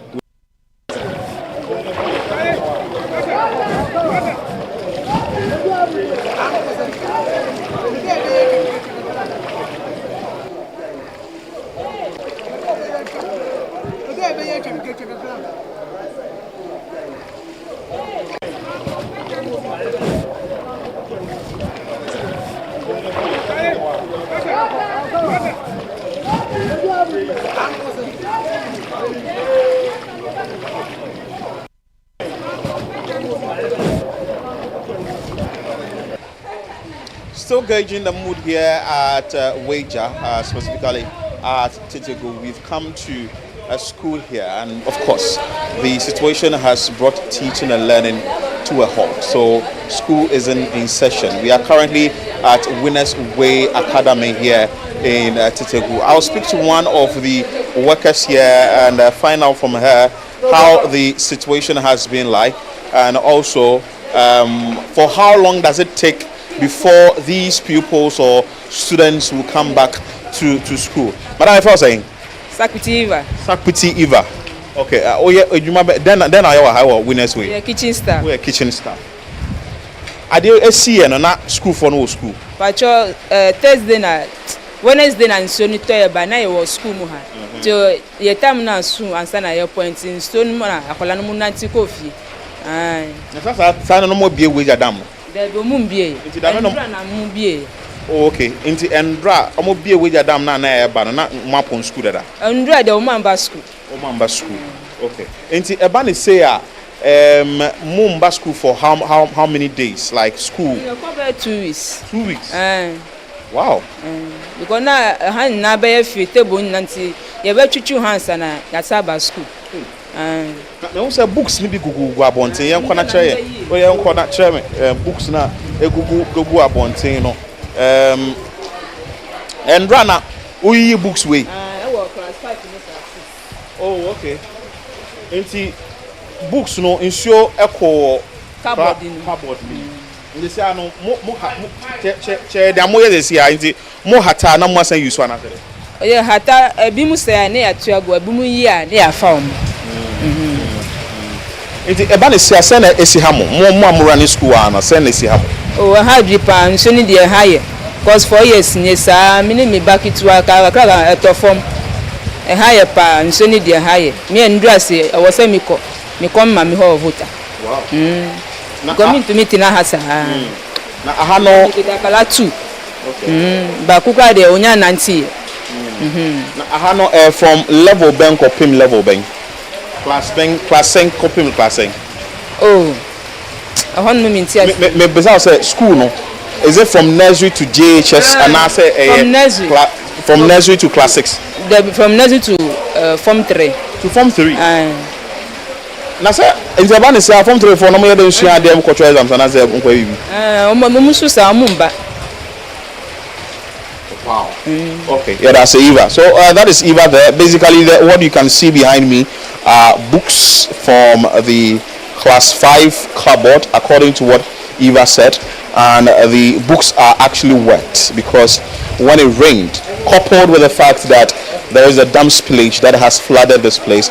Still gauging the mood here at Wager, specifically at Titego. We've come to a school here, and of course, the situation has brought teaching and learning to a halt. So, school isn't in session. We are currently at Winners Way Academy here in Titego. I'll speak to one of the workers here and find out from her how the situation has been like, and also for how long does it take before these pupils or students will come back to school. Madam, if I was saying Sakpiti Eva. Okay. Oh yeah. Then I have Winners Way. Yeah, kitchen staff. We are kitchen staff. Are they SC and not school for no school? But Thursday night, Wednesday night, so you tell by now was school muha. So your time now soon and stand at your point in stone mana. I call an munanti coffee. Aye. That's no more be a wage dam. There be mumbie. It's the Oh, okay. Inti Endra, omo be away dam na eba na map on school dada. Endra the woman school. Woman school. Okay. Inti eba ne say mumba school for how many days? Like school? Cover 2 weeks. 2 weeks. Wow. Because na han na be free table nanti ye be twitwu hansa na yasaba school. Na won say books ni bi gugu abonten yen kwana kire o yen kwana kire me books na gugu abonten no and rana uyi books way class 5 oh okay enti books no ensure echo cupboard ndi say no mo che da mo ye dey see enti mo hata na mo san use ana tele oye hata ebi mu say na ya tuago ebi mu yi a na ya fa om enti eba ne sia say na esi ha mo amura ni school ana say na esi ha mo oh ha dripa nso ni dey higher cause 4 years ni sa mini me back to aka to form e higher pa nso ni dey higher me ndu ase e wo say me kom ma me ho voter wow na coming to meet na hasa na aha no kala 2 okay ba kuka de onya 90 na aha no from level bank or pim level bank class 5 copim class 5 oh ahon me mintia me beza say school no is it from nursery to JHS and I say from nursery to class 6 from nursery to form 3 na say in Japan say form 3 for no more than share dem cultural exams and say nko bibi musu sa mumba wow okay yeah that's Eva so that is Eva there basically what you can see behind me are books from the class 5 cupboard according to what Eva said and the books are actually wet because when it rained coupled with the fact that there is a dam spillage that has flooded this place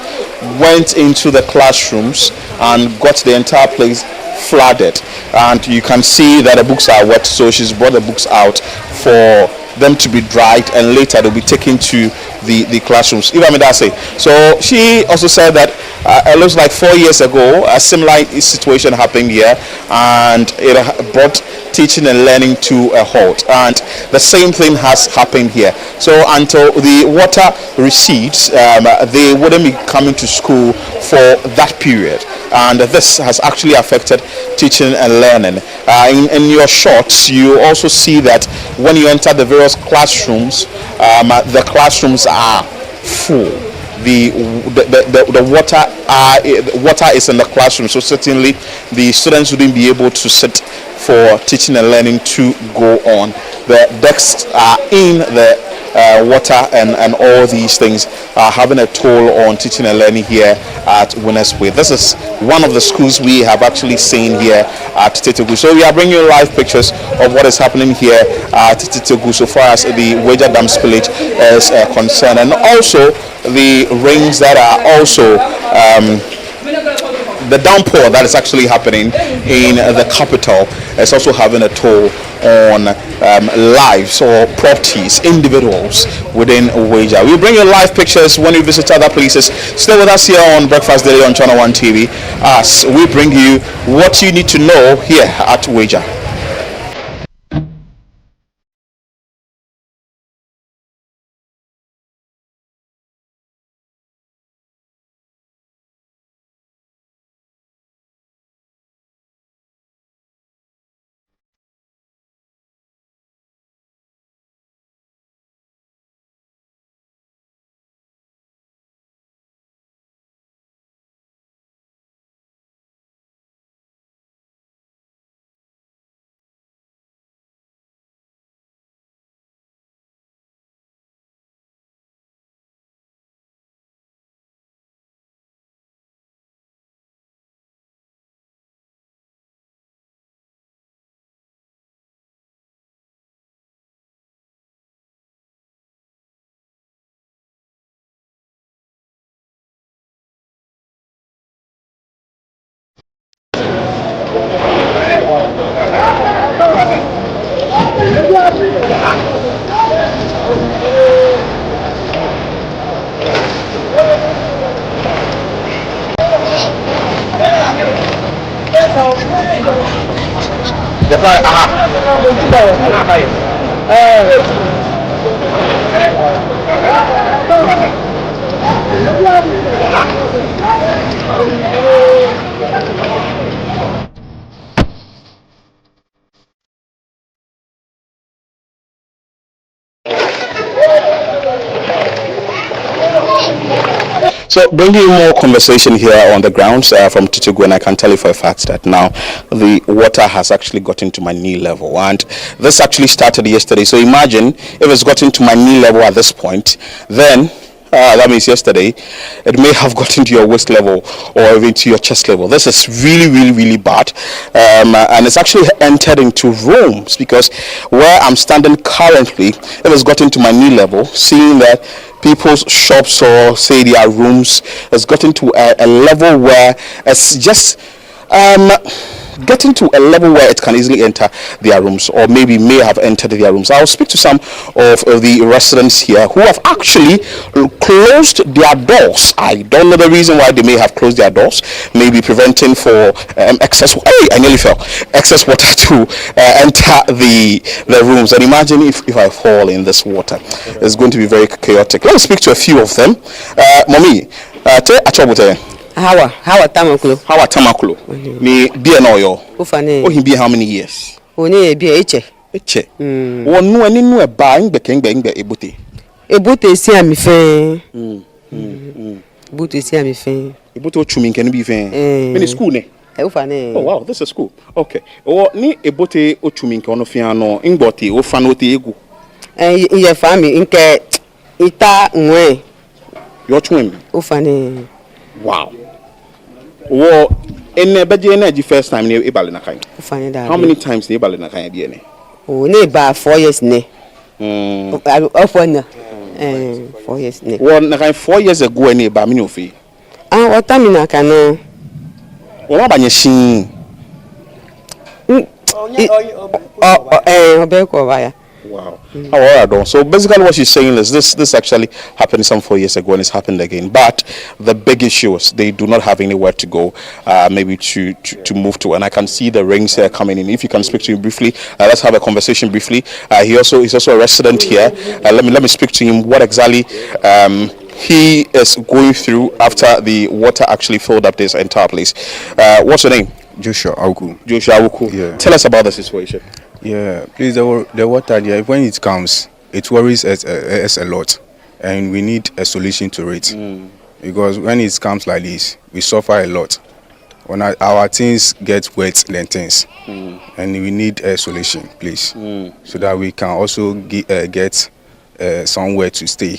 went into the classrooms and got the entire place flooded and you can see that the books are wet so she's brought the books out for them to be dried and later they'll be taken to the classrooms. So she also said that it looks like 4 years ago a similar situation happened here and it brought teaching and learning to a halt and the same thing has happened here. So until the water recedes they wouldn't be coming to school for that period and this has actually affected teaching and learning. In your shots you also see that when you enter the various classrooms the classrooms are full. The water is in the classroom so certainly the students wouldn't be able to sit for teaching and learning to go on. The desks are in the water and all these things are having a toll on teaching and learning here at Winners Way. This is one of the schools we have actually seen here at Titegu. So we are bringing you live pictures of what is happening here at Titegu so far as the Wager Dam spillage is concerned and also the rains that are also the downpour that is actually happening in the capital is also having a toll on lives or properties, individuals within Wager. We bring you live pictures when we visit other places. Stay with us here on Breakfast Daily on Channel 1 TV as we bring you what you need to know here at Wager. So bringing more conversation here on the grounds from Titugu, and I can tell you for a fact that now the water has actually gotten to my knee level, and this actually started yesterday. So imagine if it's gotten to my knee level at this point, then that means yesterday it may have gotten to your waist level or even to your chest level. This is really bad, and it's actually entered into rooms, because where I'm standing currently, it has gotten to my knee level, seeing that people's shops or say their rooms has gotten to a level where it's just getting to a level where it can easily enter their rooms, or maybe may have entered their rooms. I'll speak to some of the residents here who have actually closed their doors. I don't know the reason why they may have closed their doors, maybe preventing for excess water to enter the rooms. And imagine if I fall in this water, it's going to be very chaotic. Let me speak to a few of them. Mommy, How Tamaklo. Me be an oil. Oh, he be how many years? Only be eche. One no any no buying the king bang the ebute. Ebute see me fe. Ebute see me fe. Ebute chumin can be fan. Many school ne. Oh wow, this is school. Okay. Oh ni ebote o chumin kono fiano ingbote o fanote egu. Ye family nke ita nwe. Your twin. O fane. Wow. Well, in the budget, first time near Ibalinakai. How many times near Ibalinakai? Oh, near 4 years. Ne. 4 years. Ne. Well, 4 years ago, near Baminofi. What time in a canoe? What about your scene? Wow. So basically what she's saying is this actually happened some 4 years ago and it's happened again. But the big issue is they do not have anywhere to go, maybe to move to. And I can see the rings here coming in. If you can speak to him briefly, let's have a conversation briefly. He's also a resident here. Let me speak to him what exactly he is going through after the water actually filled up this entire place. What's your name? Joshua Auku. Yeah. Tell us about the situation. Yeah, please, the water there, when it comes, it worries us a lot, and we need a solution to it. Because when it comes like this, we suffer a lot. When our things get wet, then things, and we need a solution, please, so that we can also get somewhere to stay,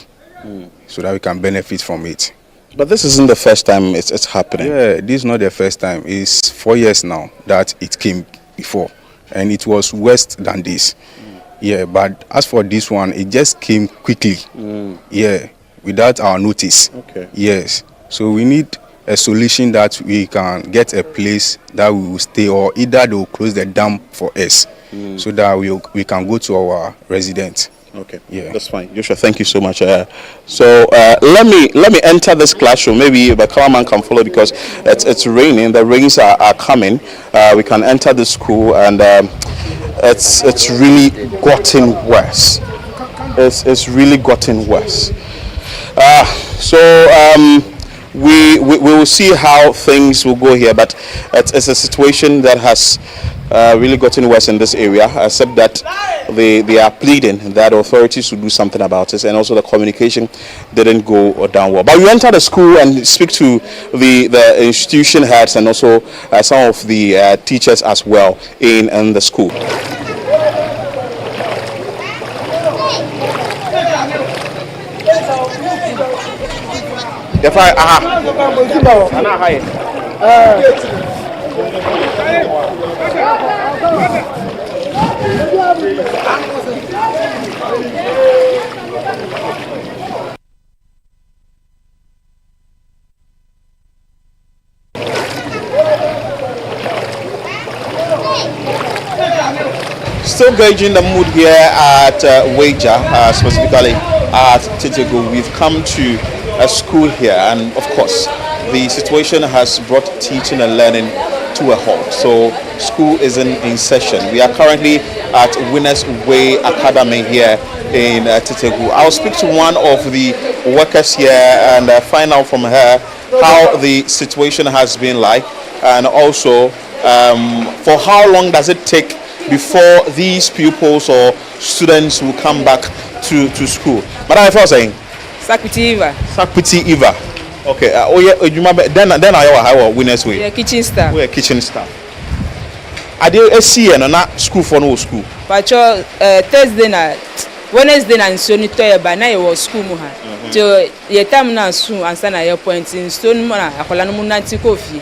so that we can benefit from it. But this isn't the first time it's happening. Yeah, this is not the first time. It's 4 years now that it came before. And it was worse than this. Yeah, but as for this one, it just came quickly. Yeah, without our notice. Okay. Yes. So we need a solution that we can get a place that we will stay, or either they will close the dam for us, so that we can go to our residence. Okay. Yeah. That's fine. Joshua, thank you so much. So let me enter this classroom. Maybe the cameraman can follow because it's raining. The rains are coming. We can enter the school, and it's really gotten worse. It's really gotten worse. We will see how things will go here, but it's a situation that has really gotten worse in this area, except that they are pleading that authorities should do something about this, and also the communication didn't go down well. But we enter the school and speak to the institution heads and also some of the teachers as well in the school. Still gauging the mood here at Wager, specifically at Titego. We've come to a school here, and of course the situation has brought teaching and learning to a halt. So school isn't in session. We are currently at Winners Way Academy here in Tetegu. I'll speak to one of the workers here and find out from her how the situation has been like, and also for how long does it take before these pupils or students will come back to school. Madam, if I was saying Sakpiti Eva. Okay. Then I Winners Way. Yeah, kitchen staff. We kitchen staff. Are they see and not school for no school? But Thursday night, Wednesday night, so ni toya ba na was school mu ha. So ye time na soon and sana your point in stone mo na akola no mu nanti kofi.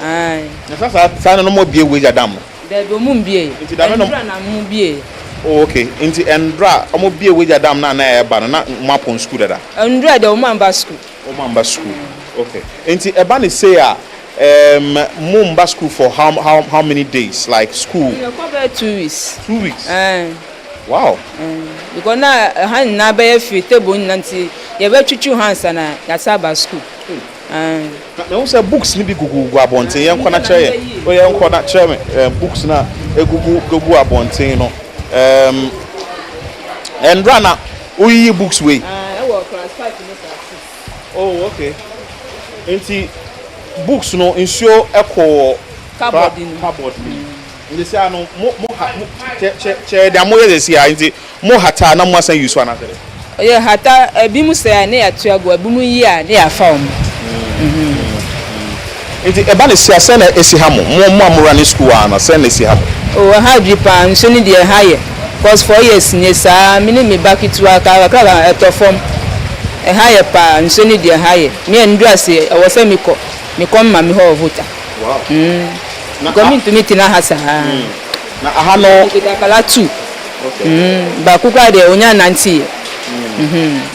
Ai. Na sasa no mo bie weja dam. There be mu bie. Nti da no na mu bie. Oh, okay. Nti endra omo bie weja dam na e ba na mapon school dada. Endra de o mamba school. O mamba school. Okay. Nti e ba ne say mumba school for how many days? Like school? About 2 weeks. 2 weeks. Wow. Because now hand na be free table nanti ye be chuchu hands na ya saba school. Na we say books ni bi gugu abonten yen kona kire o yen kona kire me books na gugu abonten no. And rana we books we. Class 5 to class 6. Oh, okay. Nti books no ensure echo cupboard in say no mo che da mo ye say nti mo hata na mo asan use one after yeah hata ebi mu say na ya tuago ebi mu yi a na ya fa om nti eba ne sia say na esi ha mo amura ne school ana say na esi ha oh ha bi pa nso ni de ha ye cause 4 years ni sa me ni me back to aka eto form ha ye pa nso ni de ha ye me ndu ase e wo say me come mami ho voter. Wow. Na coming to meet na hasa. Na aha no kala 2. Okay. Ba kuka de onya 90.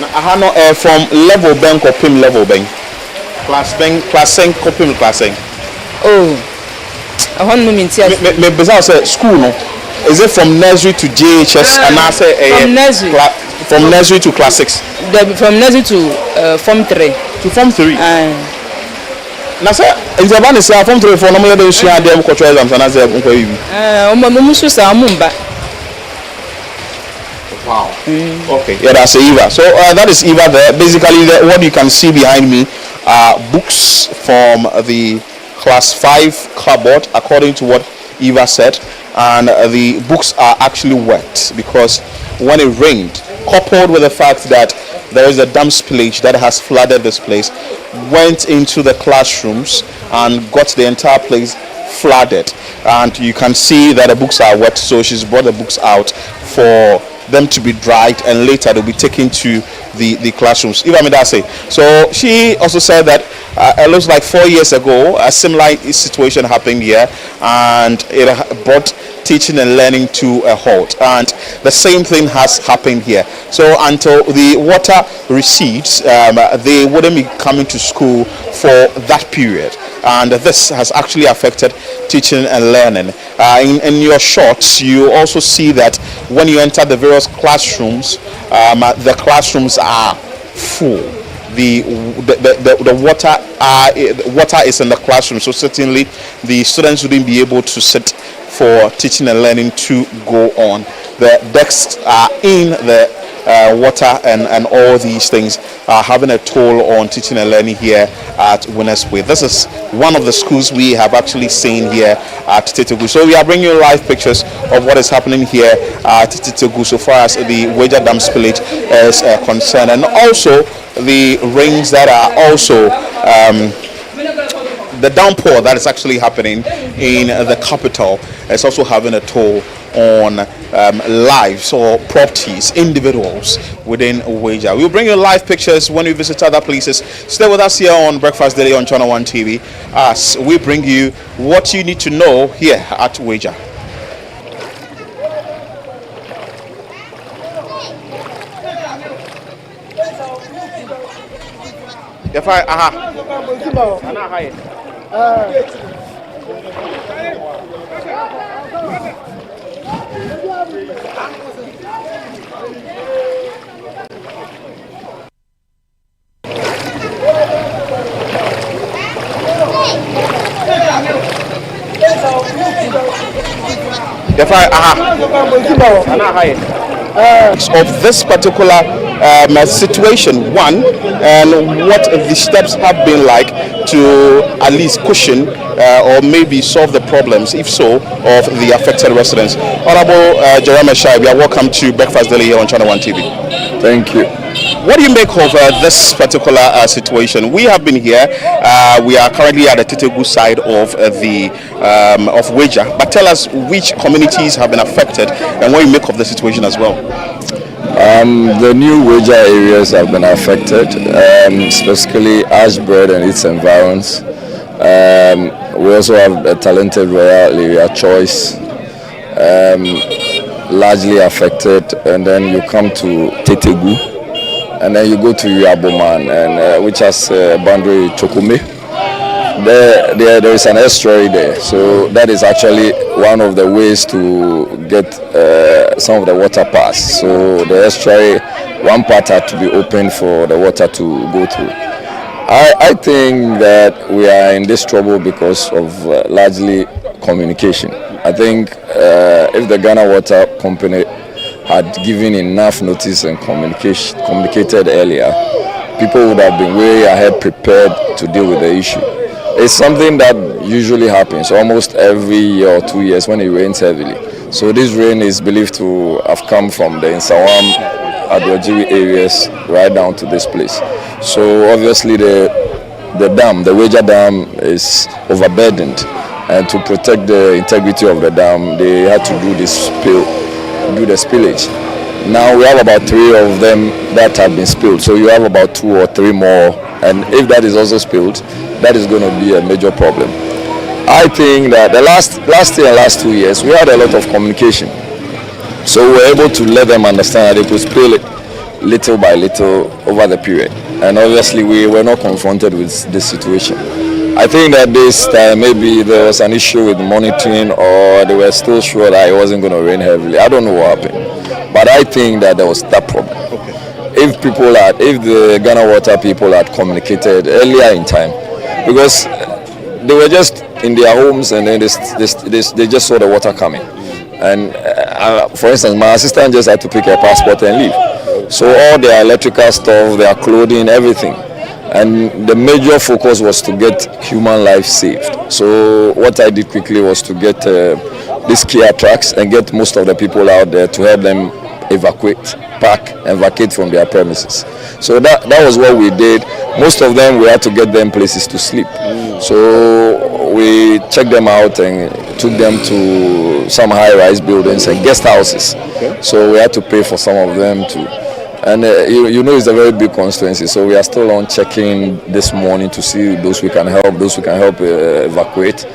Na aha no from level bank or pim level bank. Class 5 copim class 5. Oh. I want me me bizarre say school no. Is it from nursery to JHS and I say from nursery to class 6? From nursery to form 3. To form 3. Na say nti aba ne say form 3 for no mo dey sua dem cultural exams and say nko yi mo so sa mo mba. Wow. Okay, yeah, that's Eva. So that is Eva there. Basically what you can see behind me are books from the class 5 cupboard according to what Eva said, and the books are actually wet because when it rained, coupled with the fact that there is a dam spillage that has flooded this place, went into the classrooms and got the entire place flooded. And you can see that the books are wet, so she's brought the books out for them to be dried and later they'll be taken to the classrooms. If I may say. So she also said that it looks like 4 years ago a similar situation happened here and it brought teaching and learning to a halt, and the same thing has happened here. So until the water recedes, they wouldn't be coming to school for that period, and this has actually affected teaching and learning. In your shots you also see that when you enter the various classrooms, the classrooms are full. The water is in the classroom, so certainly the students wouldn't be able to sit for teaching and learning to go on. The desks are in the water, and all these things are having a toll on teaching and learning here at Winners Way. This is one of the schools we have actually seen here at Tetegu. So we are bringing you live pictures of what is happening here at Tetegu so far as the Weja Dam spillage is concerned, and also the rains that are also the downpour that is actually happening in the capital is also having a toll on lives or properties, individuals within Weja. We'll bring you live pictures when we visit other places. Stay with us here on Breakfast Daily on Channel 1 TV as we bring you what you need to know here at Weja. If Of this particular situation, one, and what the steps have been like to at least cushion or maybe solve the problems, if so, of the affected residents. Honorable Jeremiah Shai, you are welcome to Breakfast Daily here on Channel 1 TV. Thank you. What do you make of this particular situation? We have been here. We are currently at the Tetegu side of the of Weja. But tell us which communities have been affected and what you make of the situation as well. The new Weja areas have been affected, specifically Ashbred and its environs. We also have a talented royal area choice, largely affected, and then you come to Tetegu. And then you go to Yaboman, and which has boundary Chokome. There is an estuary there, so that is actually one of the ways to get some of the water pass. So the estuary, one part had to be open for the water to go through. I think that we are in this trouble because of largely communication. I think if the Ghana Water Company had given enough notice and communicated earlier, people would have been way ahead prepared to deal with the issue. It's something that usually happens almost every year or 2 years when it rains heavily. So this rain is believed to have come from the Nsawam, Adwajiri areas right down to this place. So obviously the dam, the Weja Dam, is overburdened, and to protect the integrity of the dam, they had to do the spillage. Now we have about 3 of them that have been spilled, so you have about 2 or 3 more, and if that is also spilled, that is going to be a major problem. I think that the last year and last 2 years we had a lot of communication, so we were able to let them understand that they could spill it little by little over the period, and obviously we were not confronted with this situation. I think that this time maybe there was an issue with monitoring, or they were still sure that it wasn't going to rain heavily. I don't know what happened, but I think that there was that problem. If the Ghana Water people had communicated earlier in time, because they were just in their homes and then they just saw the water coming. And for instance, my assistant just had to pick her passport and leave. So all their electrical stuff, their clothing, everything. And the major focus was to get human life saved. So what I did quickly was to get these Kia trucks and get most of the people out there to help them vacate from their premises. So that was what we did. Most of them, we had to get them places to sleep. So we checked them out and took them to some high-rise buildings and guest houses. So we had to pay for some of them too. And you know it's a very big constituency, so we are still on checking this morning to see those we can help, evacuate,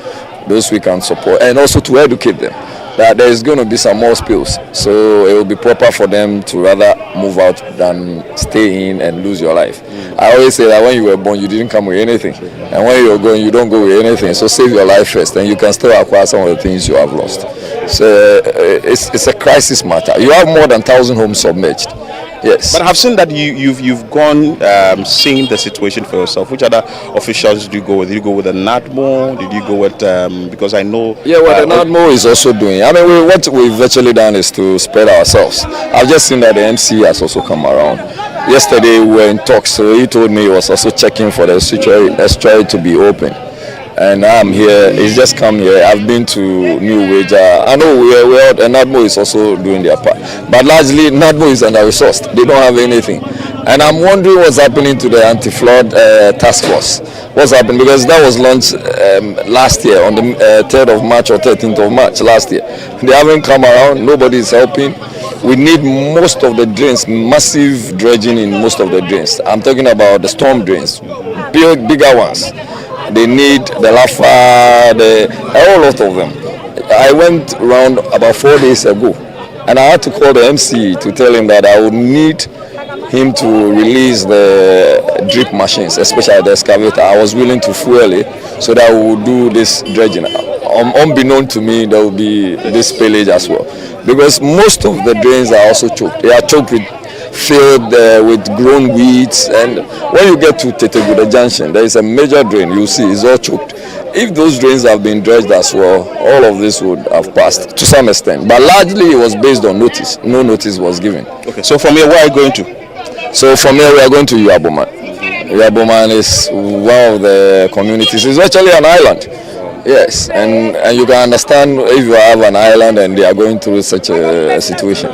those we can support, and also to educate them that there is going to be some more spills. So it will be proper for them to rather move out than stay in and lose your life. I always say that when you were born, you didn't come with anything, and when you're going, you don't go with anything. So save your life first, and you can still acquire some of the things you have lost. So it's a crisis matter. You have more than 1,000 homes submerged. Yes. But I've seen that you've gone seeing the situation for yourself. Which other officials did you go with? Did you go with the NADMO? Did you go with because I know? Yeah, well, the NADMO is also doing. I mean, what we've virtually done is to spread ourselves. I've just seen that the MC has also come around. Yesterday we were in talks, so he told me he was also checking for the estuary to be open. And I'm here. He's just come here. I've been to New Weja. I know and NADMO is also doing their part. But largely, NADMO is under-resourced. They don't have anything. And I'm wondering what's happening to the anti-flood task force. What's happening? Because that was launched last year on the 3rd of March or 13th of March last year. They haven't come around. Nobody is helping. We need most of the drains, massive dredging in most of the drains. I'm talking about the storm drains, bigger ones. They need the Lafa, a whole lot of them. I went around about 4 days ago, and I had to call the MC to tell him that I would need him to release the drip machines, especially the excavator. I was willing to fuel it so that we would do this dredging. Unbeknown to me, there will be this spillage as well, because most of the drains are also choked. They are choked filled with grown weeds, and when you get to Tetegu, the junction, there is a major drain. You see it's all choked, if those drains have been dredged as well, all of this would have passed to some extent. But largely it was based on notice. No notice was given. Okay, so from here, where are you going to? So from here we are going to Yaboman. Yaboman is one of the communities. It's actually an island. Yes, and you can understand if you have an island and they are going through such a situation.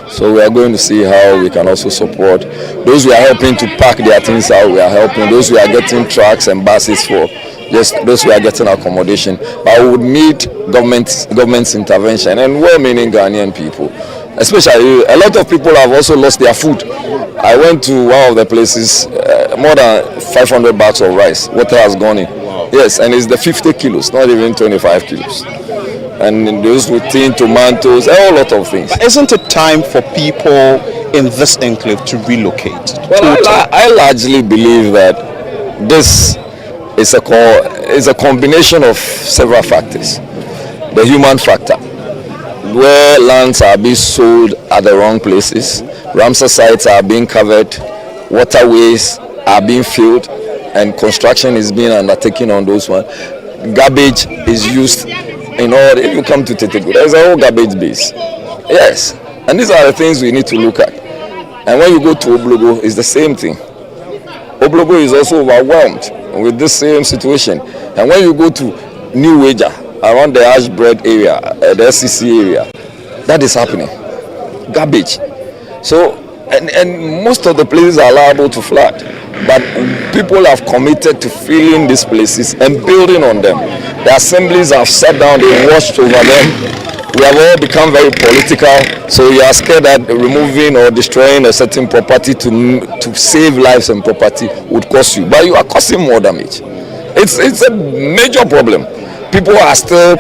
So we are going to see how we can also support those who are helping to pack their things out. We are helping those who are getting trucks and buses for just those who are getting accommodation. But we would need government's intervention and well-meaning Ghanaian people. Especially, a lot of people have also lost their food. I went to one of the places, more than 500 bags of rice. Water has gone in. Wow. Yes, and it's the 50 kilos, not even 25 kilos. And those with tin, tomatoes, a whole lot of things. But isn't it time for people in this enclave to relocate? Well, I largely believe that this is a combination of several factors. The human factor, where lands are being sold at the wrong places, Ramsar sites are being covered, waterways are being filled, and construction is being undertaken on those ones. Garbage is used in all. If you come to Tetegu, there's a whole garbage base. Yes, and these are the things we need to look at. And when you go to Oblogo, it's the same thing. Oblogo is also overwhelmed with this same situation. And when you go to New Wager, around the Ashbread area, the SCC area, that is happening. Garbage. So, and most of the places are liable to flood. But people have committed to filling these places and building on them. The assemblies have sat down, they watched over them. We have all become very political, so you are scared that removing or destroying a certain property to save lives and property would cost you. But you are causing more damage. It's a major problem. People are still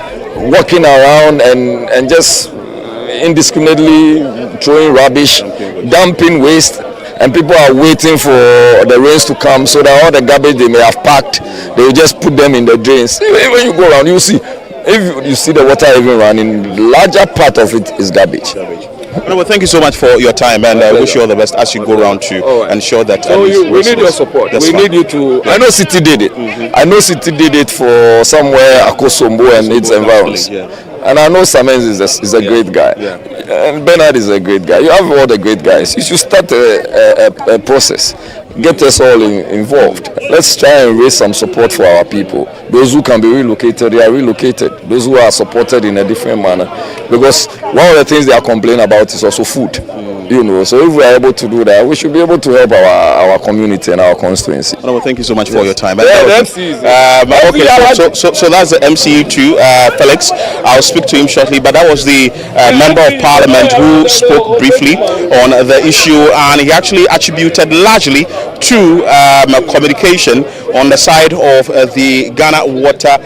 walking around and just indiscriminately throwing rubbish, dumping waste, and people are waiting for the rains to come so that all the garbage they may have packed, they will just put them in the drains. Even you go around, you see, if you see the water even running, the larger part of it is garbage. Well, thank you so much for your time, and I wish you all the best as you go around to ensure that. So we need your support. We need you to. I know City did it. I know City did it for somewhere Akosombo and its environs. And I know Samens is a great guy. And Bernard is a great guy. You have all the great guys. You should start a process. Get us all involved. Let's try and raise some support for our people. Those who can be relocated, they are relocated. Those who are supported in a different manner. Because one of the things they are complaining about is also food. You know, so if we are able to do that, we should be able to help our community and our constituency. Well, thank you so much for your time. Yeah, that's easy. So that's the MCU2, Felix. I'll speak to him shortly, but that was the Member of Parliament who spoke briefly on the issue, and he actually attributed largely to communication on the side of the Ghana Water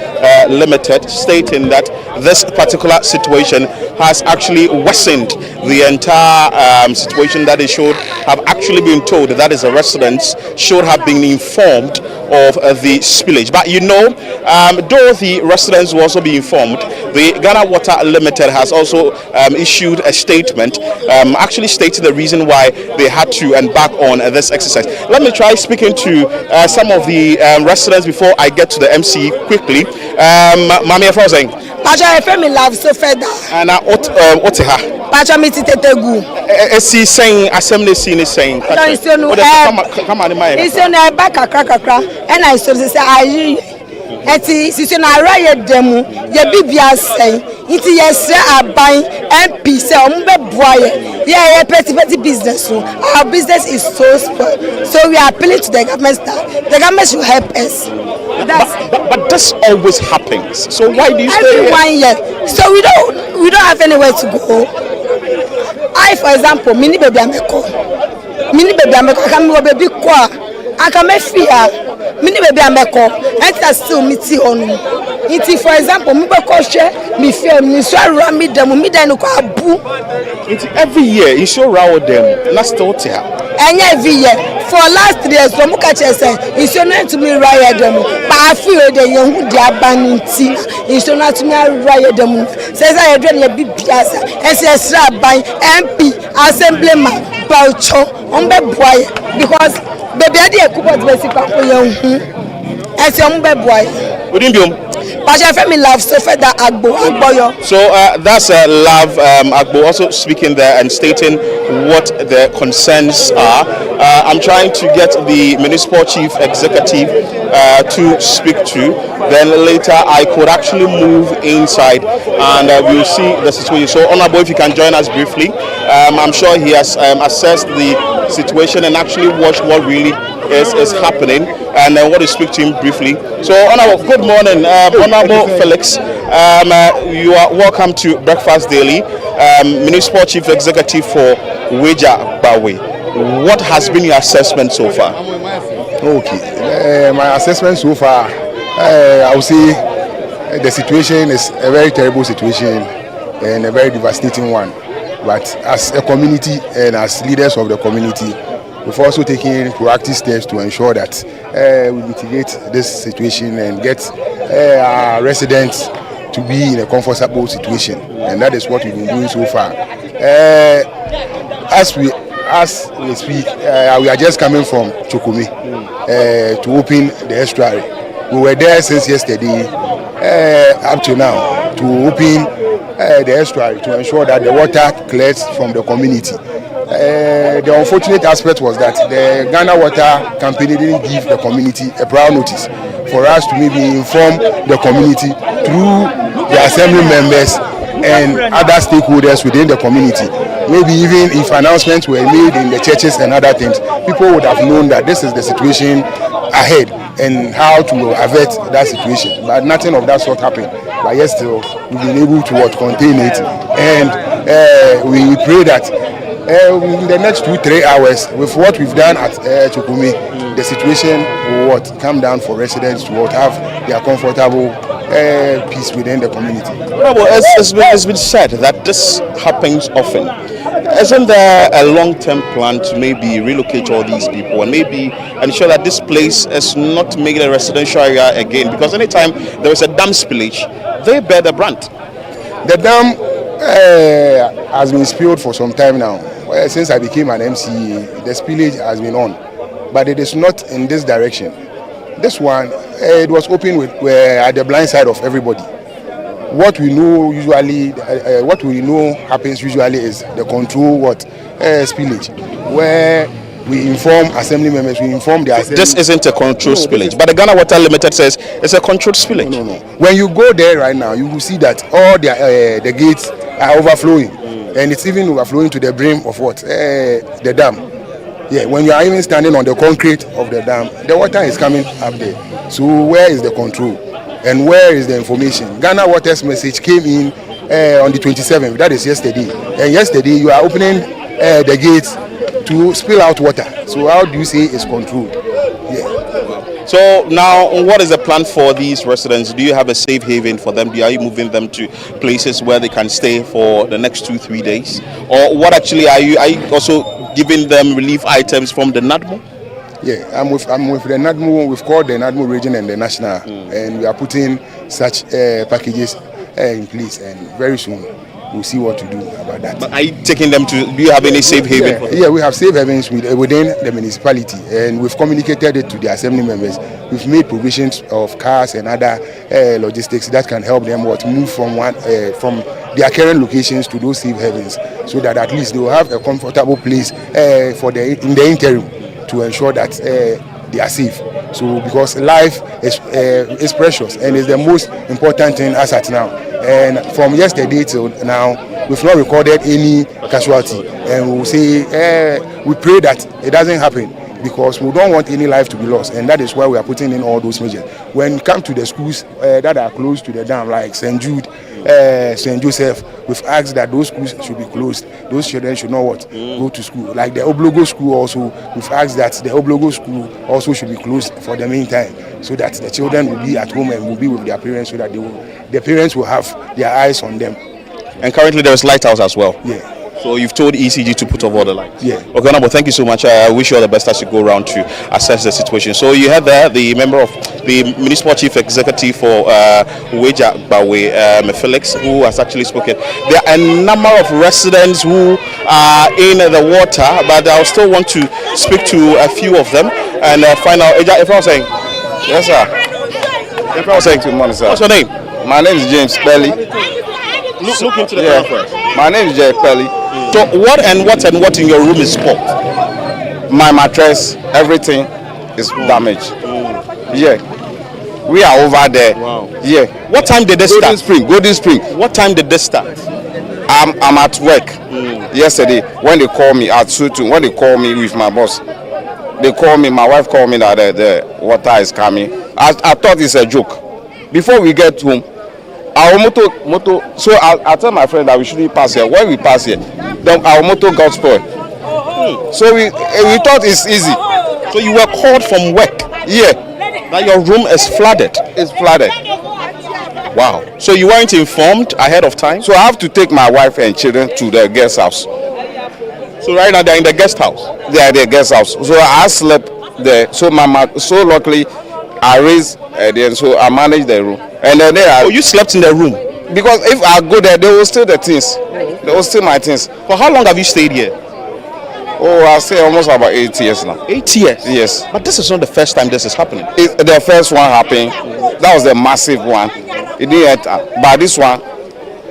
Limited, stating that this particular situation has actually worsened the entire situation that they should have actually been told, that is the residents should have been informed of the spillage. But you know, though the residents will also be informed, the Ghana Water Limited has also issued a statement actually stating the reason why they had to embark on this exercise. Let me try speaking to some of the residents before I get to the MC quickly. Mami Efrozeng. Pacha FM love so feda. And what ha? Pacha mi ti Tetegu. Esi saying assembly scene is saying. Come on, it's on a back kakra, and I so say I. Eti sisi na ara ye demu ye bibia say iti ye se aban MP say ombe boye ye petty business so our business is so spoiled, so we are appealing to the government that the government should help us. But this always happens, so why do you stay every 1 year? So we don't have anywhere to go. I, for example, mini baby ameko baby kwa akamefia mini baby ameko enta still miti onu iti, for example mi be ko hwe mi fie mi so ara mi dem ko abu iti every year you show raw them na still te ha enya every year for last 3 years so mu ka che say iso na to me raw dem pa afi o de ye hu di abani nti iso na to me raw dem say say ye ye bibia sa esra ban MP assemblyman Baucho ombe boy because baby ade ekupot basic kwa hu ese ombe boy odin biom But I feel love so for that Agboyo. So that's Love Agbo also speaking there and stating what the concerns are. I'm trying to get the municipal chief executive to speak to. Then later I could actually move inside and we'll see the situation. So Honorable, if you can join us briefly. I'm sure he has assessed the situation and actually watched what really is happening, and I want to speak to him briefly. So Honorable, good morning. Honorable Felix, you are welcome to Breakfast Daily. Municipal Chief Executive for Weja Bawe. What has been your assessment so far? Okay, my assessment so far, I would say the situation is a very terrible situation and a very devastating one. But as a community and as leaders of the community, we've also taken proactive steps to ensure that we mitigate this situation and get our residents to be in a comfortable situation, and that is what we've been doing so far. As we speak, we are just coming from Chokome to open the estuary. We were there since yesterday up to now to open the estuary to ensure that the water clears from the community. The unfortunate aspect was that the Ghana Water Company didn't give the community a prior notice for us to maybe inform the community through the assembly members and other stakeholders within the community. Maybe even if announcements were made in the churches and other things, people would have known that this is the situation ahead and how to avert that situation. But nothing of that sort happened. But yes, still we've been able to contain it, and we pray that in the next 2-3 hours, with what we've done at Chokome, the situation will come down for residents to have their comfortable peace within the community. Well, it's been said that this happens often. Isn't there a long-term plan to maybe relocate all these people and maybe ensure that this place is not made a residential area again? Because anytime there is a dam spillage, they bear the brunt. The dam has been spilled for some time now. Since I became an MCA, the spillage has been on, but it is not in this direction. This one, it was open at the blind side of everybody. What we know usually, what we know happens usually is the control spillage, where we inform assembly members, we inform the assembly. This isn't a controlled spillage, but the Ghana Water Limited says it's a controlled spillage. No. When you go there right now, you will see that all the gates are overflowing, and it's even overflowing to the brim of the dam. Yeah, when you are even standing on the concrete of the dam, the water is coming up there. So where is the control? And where is the information? Ghana Water's message came in on the 27th, that is yesterday. And yesterday you are opening the gates to spill out water. So how do you say it's controlled? Yeah. So now, what is the plan for these residents? Do you have a safe haven for them? Are you moving them to places where they can stay for the next 2-3 days? Or what actually are you also giving them relief items from the NADMO? Yeah, I'm with the NADMO. We've called the NADMO region and the national, and we are putting such packages in place, and very soon we'll see what to do about that. But are you taking them to? Do you have any safe haven? Yeah, we have safe havens within the municipality, and we've communicated it to the assembly members. We've made provisions of cars and other logistics that can help them move from their current locations to those safe havens, so that at least they will have a comfortable place in the interim, to ensure that they are safe. So because life is precious and is the most important thing as at now. And from yesterday till now, we've not recorded any casualty. And we'll say we pray that it doesn't happen, because we don't want any life to be lost, and that is why we are putting in all those measures. When it comes to the schools that are close to the dam, like St. Jude, St. Joseph, we've asked that those schools should be closed. Those children should not go to school. Like the Oblogo school also, we've asked that the Oblogo school also should be closed for the meantime, so that the children will be at home and will be with their parents, so that the parents will have their eyes on them. And currently there is lighthouse as well. Yeah. So you've told ECG to put off all the lights? Yeah. Okay, Honorable, thank you so much. I wish you all the best as you go around to assess the situation. So you had there the member of the Municipal Chief Executive for Weja Bawe, Felix, who has actually spoken. There are a number of residents who are in the water, but I still want to speak to a few of them and find out. If I was saying, yes, sir. What's your name? My name is James Pelly. Look into the camera first. My name is James Pelly. So what in your room is spoiled? My mattress, everything is damaged. Yeah. We are over there. Wow. Yeah. What time did this start? Golden Spring. What time did this start? I'm at work yesterday when they called me at Sutu. When they called me with my boss, they called me. My wife called me that the water is coming. I thought it's a joke. Before we get home, our motor. So I tell my friend that we shouldn't pass here. When we pass here, then our motor got spoiled. So we thought it's easy. So you were called from work? Yeah. That your room is flooded? It's flooded. Wow. So you weren't informed ahead of time? So I have to take my wife and children to the guest house. So right now they're in the guest house? They are in the guest house. So I slept there. So luckily I raised then so I managed the room. And then you slept in the room? Because if I go there, they will steal the things. They will steal my things. For how long have you stayed here? Oh, I say almost about 8 years now. 8 years? Yes. But this is not the first time this is happening. The first one happened. That was the massive one. It didn't enter. But this one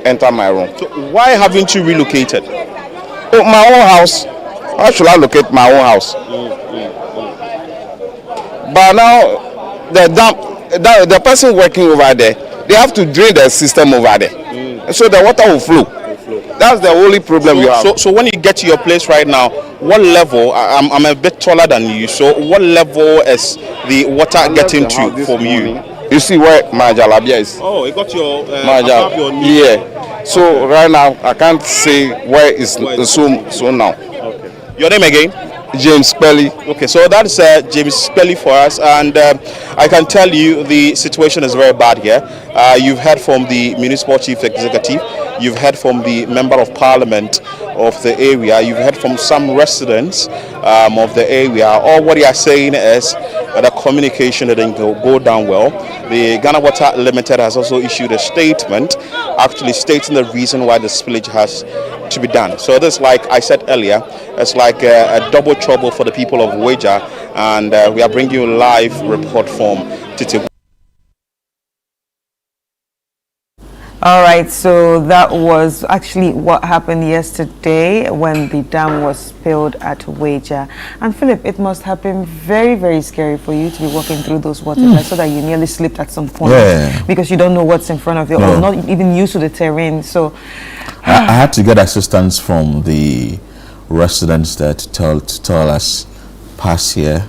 entered my room. So why haven't you relocated? Oh, my own house. Why should I locate my own house? But now the person working over there, they have to drain the system over there. So the water will flow. That's the only problem you have. So when you get to your place right now, what level? I'm a bit taller than you. So what level is the water getting to from you? You see where my jalabia is? Oh, it got your above your knee. Yeah. So right now I can't say where is so now. Okay. Your name again? James Pelly. Okay, so that's James Pelly for us, and I can tell you the situation is very bad here. You've heard from the municipal chief executive, you've heard from the member of parliament of the area, you've heard from some residents of the area. All what they are saying is the communication didn't go down well. The Ghana Water Limited has also issued a statement actually stating the reason why the spillage has to be done. So this, like I said earlier, it's like a double trouble for the people of Weja, and we are bringing you a live report from Titi. All right, so that was actually what happened yesterday when the dam was spilled at Weja. And Philip, it must have been very, very scary for you to be walking through those waters. I saw that you nearly slipped at some point because you don't know what's in front of you or not even used to the terrain. So I had to get assistance from the residents there to tell us, pass here,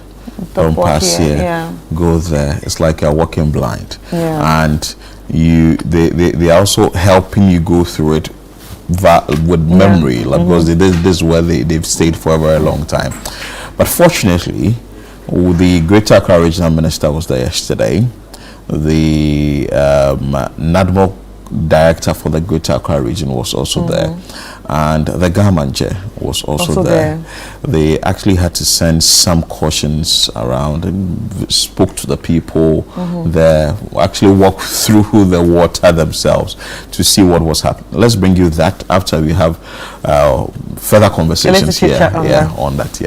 don't pass here, go there. It's like you're walking blind. And they are also helping you go through it with memory, like because this is where they've stayed for a very long time. But fortunately, the Greater Accra Regional Minister was there yesterday. The NADMO Director for the Greater Accra region was also there, and the Gamanje was also there. They actually had to send some cautions around and spoke to the people there, actually walked through the water themselves to see what was happening. Let's bring you that after we have further conversations here on that.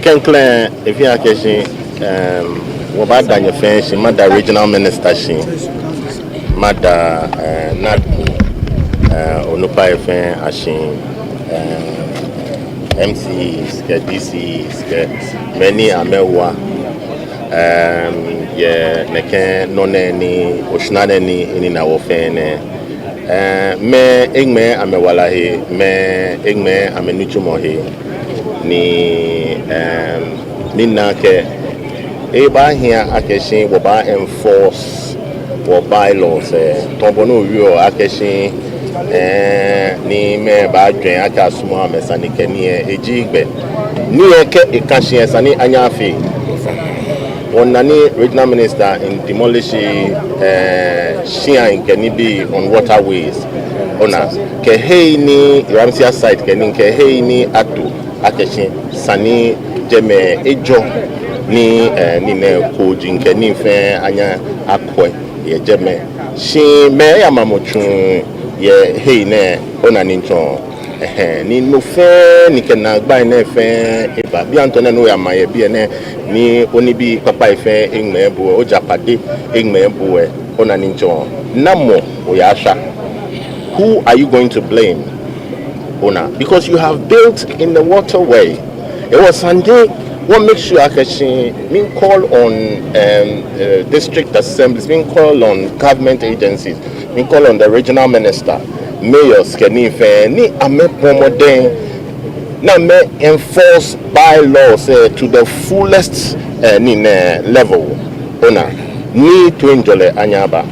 If you are catching Wabada your fence, Mada regional minister, Mada Nadu, Onupa FM, Ashin, MCs, DCs, many Amewa, Neke, Noneni, Oshnaneni, in our fan. Me Igme Amewalahi, me Igme Amenuchumohi, ni Nake. Eba here akeshin woba enforce or bylaws tombono yo akeshin ni me ba dwen akasumo amesani keni ejigbe ni eke ikashin esani anyafi onani regional minister in demolish shia in keni bi on waterways ona ke hey ni Ramsia site keni ke hey ni atu akeshin sani jeme ejo ni ne koji nke ni fe anya akwe ye jeme shi me ya mamochun ye hey ne ona ni nton ni no fe ni kena gba na fe e ba bi antone no ya maye bi ene ni oni bi papa ife engme bu o japade engme bu e ona ni njo namo o ya sha. Who are you going to blame? Ona, because you have built in the waterway. It was Sunday. What makes you actually being called on district assemblies, being called on government agencies, being called on the regional minister, mayors, ni ame promoting, na me enforce bylaws to the fullest level. Ona, ni twinjole anyaba.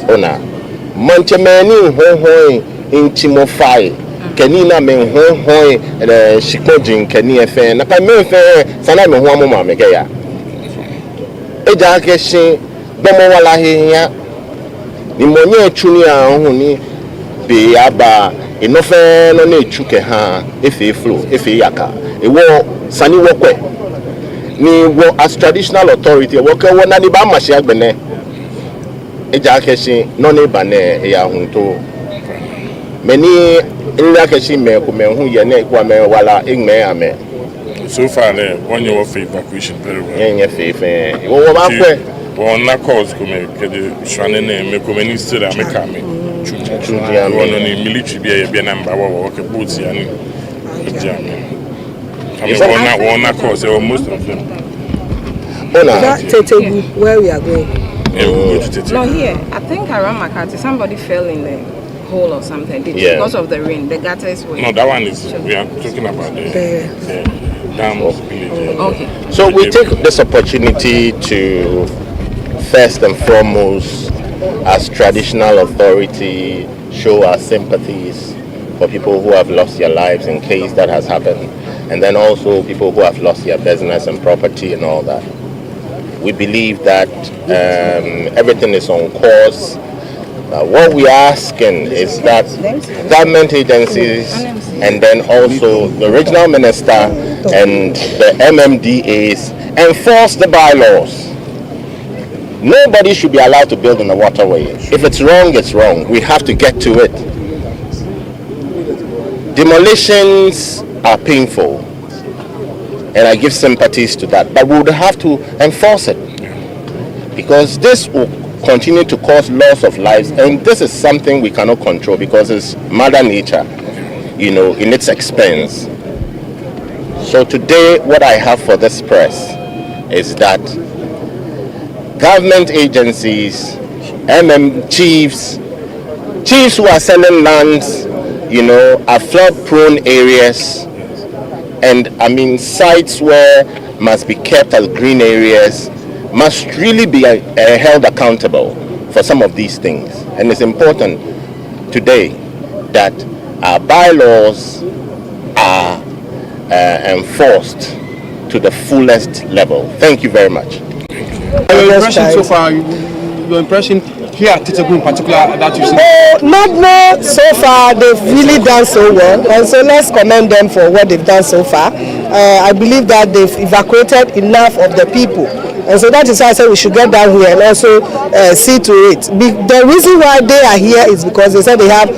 Ona, manchemeni ho intimofy. Kenina men hoi shikojin keni efe na pa me fe sana me ho amoma me ya eja keshin bomo wala hia ni monye etuni ahun ni be aba enofe no na echuke ha efe flow efe yaka ewo sani wokwe ni wo as traditional authority wo ke wona ni ba mashi agbene eja keshin no ne ba ne ya hun to many so far, one year of evacuation very well. Well, na cause come shane me come minister amekame. One on military be number work boots yani. I mean one cause most of them. Where we are going? No, here. I think around Makati somebody fell in there. Hole or something because of the rain. The gutters were. No, that one is. We are talking about the dam village. Okay. So we take this opportunity to first and foremost, as traditional authority, show our sympathies for people who have lost their lives in case that has happened, and then also people who have lost their business and property and all that. We believe that everything is on course. What we are asking is that government agencies and then also the regional minister and the MMDAs enforce the bylaws. Nobody should be allowed to build in the waterway. If it's wrong, it's wrong. We have to get to it. Demolitions are painful, and I give sympathies to that, but we would have to enforce it because this will continue to cause loss of lives, and this is something we cannot control because it's Mother Nature, in its expense. So today, what I have for this press is that government agencies, chiefs who are selling lands, are flood-prone areas, and sites where must be kept as green areas, must really be held accountable for some of these things. And it's important today that our bylaws are enforced to the fullest level. Thank you very much. Your impression so far, your impression here at Titegu in particular that you've seen? Not so far, they've really done so well, and so let's commend them for what they've done so far. I believe that they've evacuated enough of the people. And so that is why I said we should get down here and also see to it. The reason why they are here is because they said they have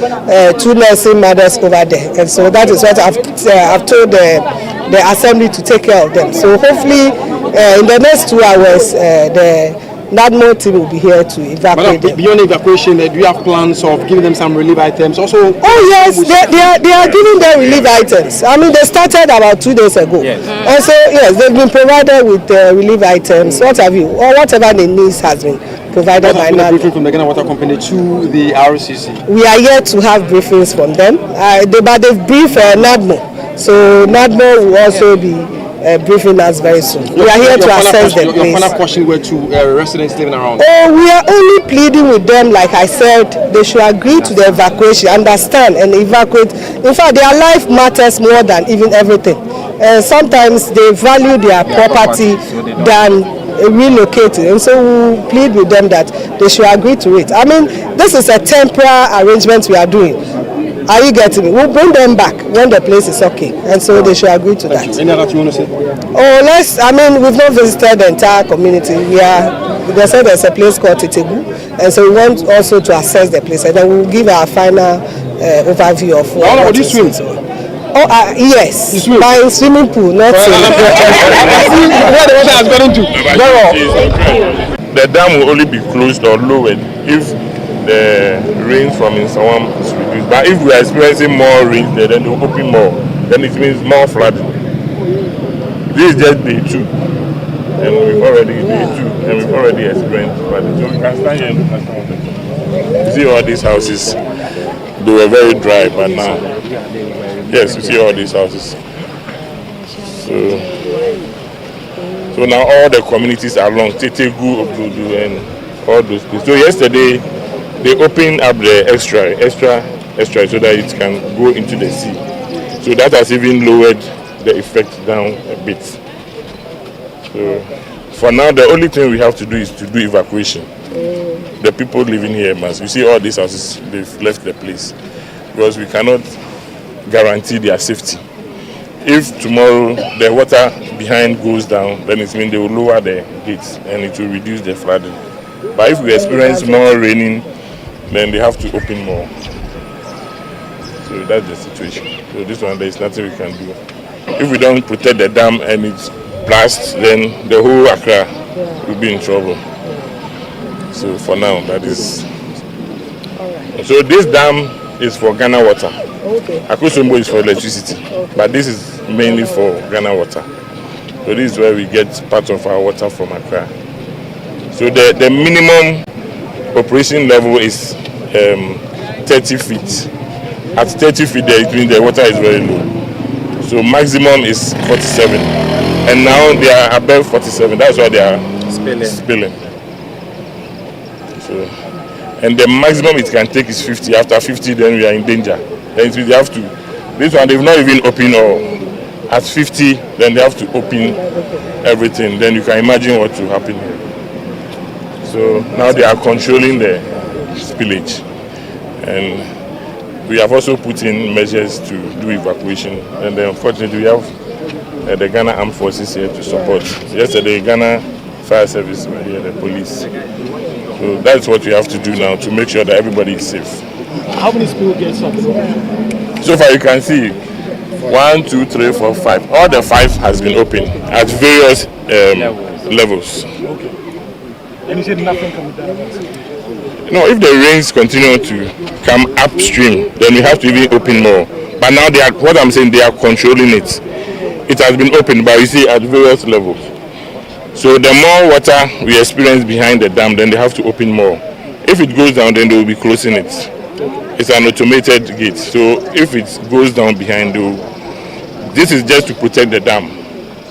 2 nursing mothers over there. And so that is what I've told the assembly to take care of them. So hopefully in the next 2 hours, the NADMO team will be here to evacuate them. Beyond evacuation, do you have plans of giving them some relief items? Also, yes, they are giving them relief items. They started about 2 days ago. Yes. And so, yes, they've been provided with relief items. What have you? Or whatever they need has been provided by NADMO. Briefing from the Ghana Water Company to the RCC? We are yet to have briefings from them. But they've briefed NADMO. So NADMO will also be briefing us very soon. We are here to assess the place. Your final question were to residents living around? We are only pleading with them, like I said, they should agree to the evacuation, understand and evacuate. In fact, their life matters more than even everything. Sometimes they value their property than relocating, and so we plead with them that they should agree to it. This is a temporary arrangement we are doing. Are you getting me? We'll bring them back when the place is okay, and so they should agree to that. Any other you want to say? Oh, we've not visited the entire community. They said there's a place called Tetegu, and so we want also to assess the place, and then we'll give our final overview of what do you swim? Yes, by swimming pool, not swimming. Where the water has gone into? The dam will only be closed or lowered if the rain from Insawam is reduced. But if we are experiencing more rain, then they will open more. Then it means more flooding. This is just day 2, and we've already experienced flooding. So we can stand here and look at you see all these houses. They were very dry, but now, yes, you see all these houses. So now all the communities along Tetegu, Obudu, and all those places. So yesterday they opened up the extra so that it can go into the sea. So that has even lowered the effect down a bit. So for now, the only thing we have to do is to do evacuation. The people living here must. You see all these houses, they've left the place because we cannot guarantee their safety. If tomorrow the water behind goes down, then it means they will lower the gates and it will reduce the flooding. But if we experience more raining, then they have to open more. So that's the situation. So this one, there is nothing we can do. If we don't protect the dam and it blasts, then the whole Accra will be in trouble. So for now, that is. So this dam is for Ghana water. Okay. Akosombo is for electricity, but this is mainly for Ghana water. So this is where we get part of our water from Accra. So the minimum operation level is 30 feet. At 30 feet there, it means the water is very low. So maximum is 47. And now they are above 47. That's why they are spilling. So, and the maximum it can take is 50. After 50, then we are in danger. Then we have to. This one they've not even opened all. At 50, then they have to open everything. Then you can imagine what will happen here. So now they are controlling the spillage, and we have also put in measures to do evacuation. And then unfortunately we have the Ghana Armed Forces here to support. Yesterday Ghana Fire Service were here, the police. So that's what we have to do now to make sure that everybody is safe. How many spill gates are there? So far you can see 1, 2, 3, 4, 5. All the 5 has been opened at various levels. Okay. And you said nothing coming down? No, if the rains continue to come upstream, then we have to even open more. But now they are, what I'm saying, they are controlling it. It has been opened, but you see at various levels. So the more water we experience behind the dam, then they have to open more. If it goes down, then they will be closing it. It's an automated gate. So if it goes down behind, this is just to protect the dam,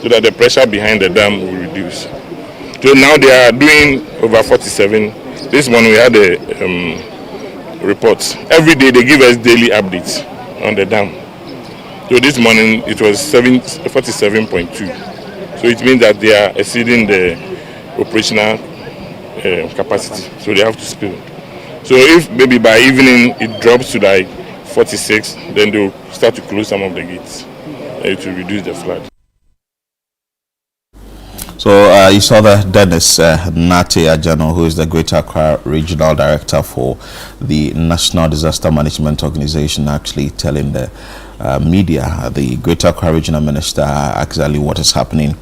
so that the pressure behind the dam will reduce. So now they are doing over 47. This morning we had a report. Every day they give us daily updates on the dam. So this morning it was 47.2. So it means that they are exceeding the operational capacity. So they have to spill. So if maybe by evening it drops to like 46, then they will start to close some of the gates to reduce the flood. So you saw that Dennis Nate Ajano, who is the Greater Accra Regional Director for the National Disaster Management Organization, actually telling the media, the Greater Accra Regional Minister, actually what is happening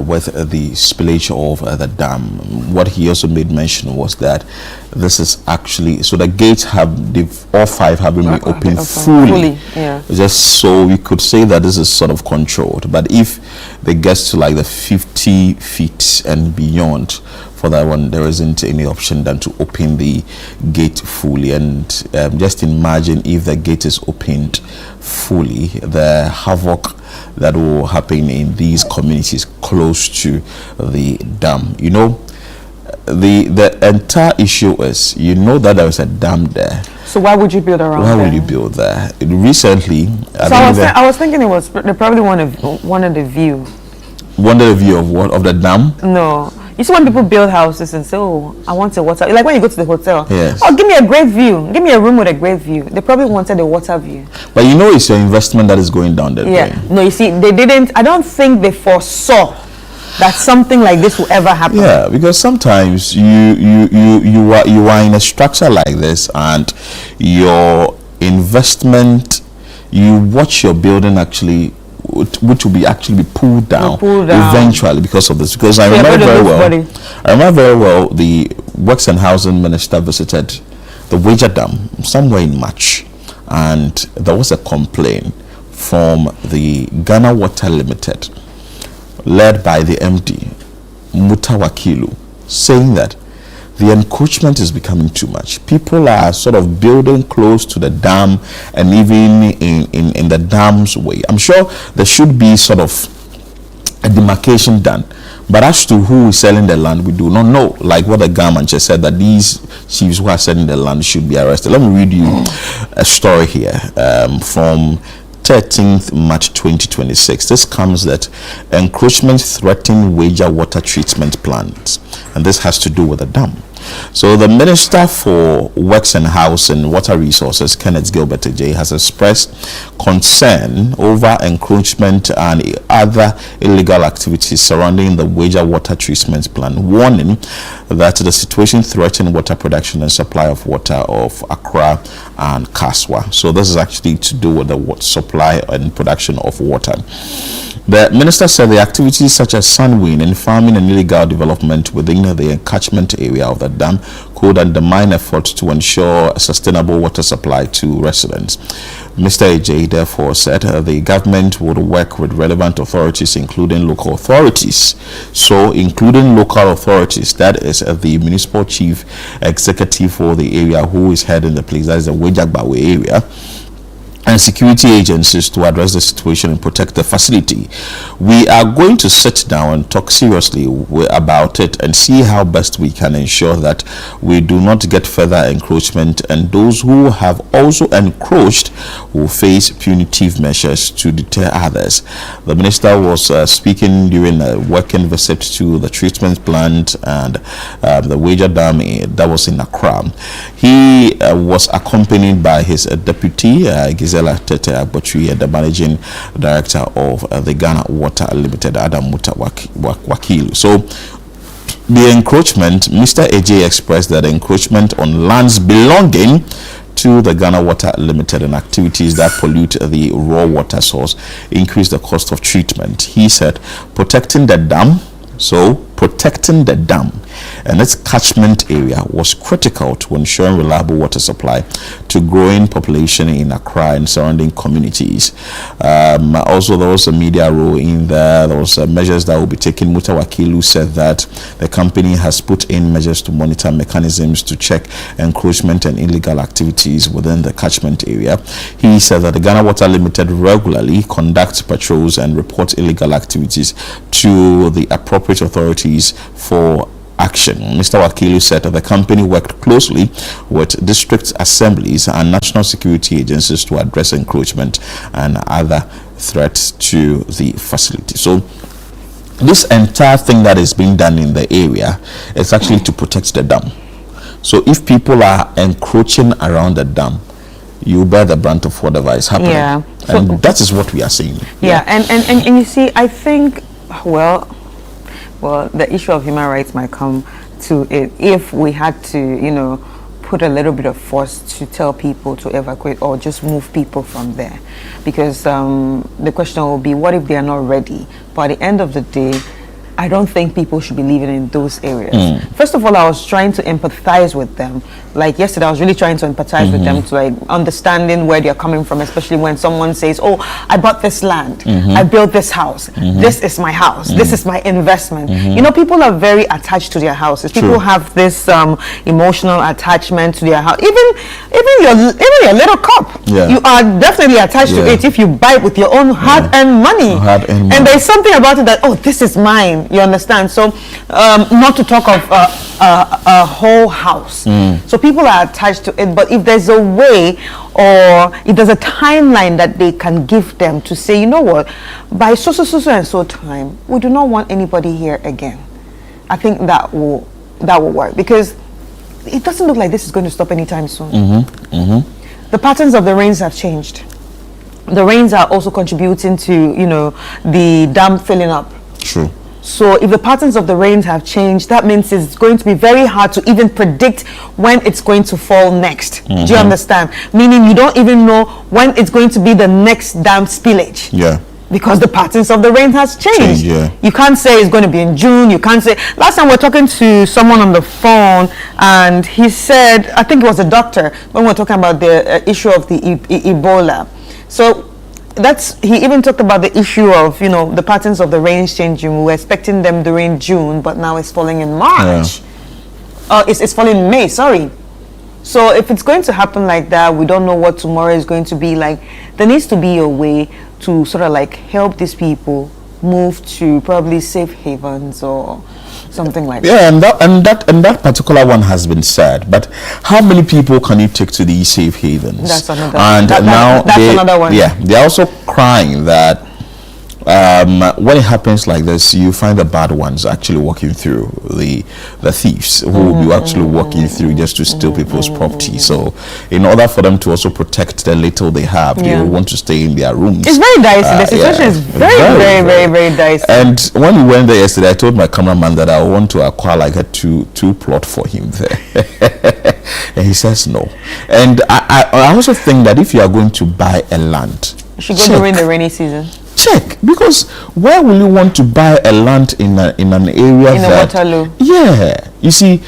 with the spillage of the dam. What he also made mention was that this is actually, so the gates have, all 5 have been opened fully. Yeah. Just so we could say that this is sort of controlled. But if they get to like the 50 feet and beyond, for that one, there isn't any option than to open the gate fully. And just imagine if the gate is opened fully, the havoc that will happen in these communities close to the dam. You know, the entire issue is, you know that there is a dam there. So why would you build around Why there? would you build there? Recently, I was thinking it was they probably wanted the view. Wanted a view of what? Of the dam? No. You see when people build houses and say, oh, I want a water, like when you go to the hotel, Yes. oh, give me a great view, give me a room with a great view. They probably wanted a water view. But you know it's your investment that is going down the drain. No, you see, they didn't, I don't think they foresaw that something like this will ever happen. Yeah, because sometimes you are in a structure like this, and your investment, you watch your building actually, which will be actually be pulled down eventually because of this. Because I remember very well the Works and Housing Minister visited the Wager Dam somewhere in March, and there was a complaint from the Ghana Water Limited, led by the MD Mutawakilu, saying that the encroachment is becoming too much. People are sort of building close to the dam, and even in the dam's way. I'm sure there should be sort of a demarcation done, but as to who is selling the land, we do not know. Like what the government just said, that these chiefs who are selling the land should be arrested. Let me read you a story here from 13th March 2026. This comes that encroachment threatening Wager water treatment plants, and this has to do with the dam. So the Minister for Works and Housing and Water Resources, Kenneth Gilbert J, has expressed concern over encroachment and other illegal activities surrounding the Wager water treatment plant, warning that the situation threatens water production and supply of water of Accra and Kaswa. So this is actually to do with the supply and production of water. The minister said the activities such as sandweighing and farming and illegal development within the catchment area of the dam could undermine efforts to ensure a sustainable water supply to residents. Mr. AJ therefore said the government would work with relevant authorities, including local authorities. So, including local authorities, that is the municipal chief executive for the area who is heading the place, that is the Wejagbawe area, and security agencies to address the situation and protect the facility. We are going to sit down and talk seriously about it and see how best we can ensure that we do not get further encroachment, and those who have also encroached will face punitive measures to deter others. The minister was speaking during a working visit to the treatment plant and the Wager Dam that was in Accra. He was accompanied by his deputy, Gisela Tete Agbotri, the managing director of the Ghana Water Limited, Adam Mutawakilu. So the encroachment, Mr. AJ expressed that encroachment on lands belonging to the Ghana Water Limited and activities that pollute the raw water source increase the cost of treatment. He said protecting the dam and its catchment area was critical to ensuring reliable water supply to growing population in Accra and surrounding communities. Also, there was a media role in there. There was measures that will be taken. Mutawakilu said that the company has put in measures to monitor mechanisms to check encroachment and illegal activities within the catchment area. He said that the Ghana Water Limited regularly conducts patrols and reports illegal activities to the appropriate authorities for action. Mr. Wakilu said that the company worked closely with district assemblies and national security agencies to address encroachment and other threats to the facility. So this entire thing that is being done in the area is actually to protect the dam. So if people are encroaching around the dam, you bear the brunt of whatever is happening. Yeah. And that is what we are seeing. Yeah, and you see, I think, well, the issue of human rights might come to it if we had to, put a little bit of force to tell people to evacuate or just move people from there. Because the question will be, what if they are not ready? But at the end of the day, I don't think people should be living in those areas. First of all, I was trying to empathize with them. Like yesterday, I was really trying to empathize with them, to like understanding where they're coming from, especially when someone says, oh, I bought this land, I built this house, this is my house, this is my investment. People are very attached to their houses. People have this emotional attachment to their house. Even your little cup, you are definitely attached to it if you buy it with your own hard-earned money. And there's something about it that, oh, this is mine. You understand? So not to talk of a whole house. So people are attached to it, but if there's a way or if there's a timeline that they can give them to say, you know what, by so and so time, we do not want anybody here again. I think that will work, because it doesn't look like this is going to stop anytime soon. The patterns of the rains have changed. The rains are also contributing to, you know, the dam filling up. True. So if the patterns of the rains have changed, that means it's going to be very hard to even predict when it's going to fall next. Do you understand? Meaning you don't even know when it's going to be the next dam spillage. Yeah. Because the patterns of the rain has changed. Yeah. You can't say it's going to be in June. You can't say. Last time we were talking to someone on the phone, and he said, I think it was a doctor, when we were talking about the issue of the Ebola. So he even talked about the issue of, you know, the patterns of the rains changing. We were expecting them during June, but now it's falling in March. It's falling in May, sorry. So if it's going to happen like that, we don't know what tomorrow is going to be like. There needs to be a way to sort of like help these people move to probably safe havens or something like that. Yeah, and that particular one has been said. But how many people can you take to these safe havens? That's another. And that's another one. Yeah, they're also crying that when it happens like this, you find the bad ones actually walking through, the thieves who will be actually walking through just to steal people's property. So in order for them to also protect the little they have, they will want to stay in their rooms. It's very dicey. The situation is very dicey. And when we went there yesterday, I told my cameraman that I want to acquire like a two plot for him there. And he says no. And I also think that if you are going to buy a land, you should go during the rainy season. Check, because why will you want to buy a land in an area in that Waterloo? Yeah, you see,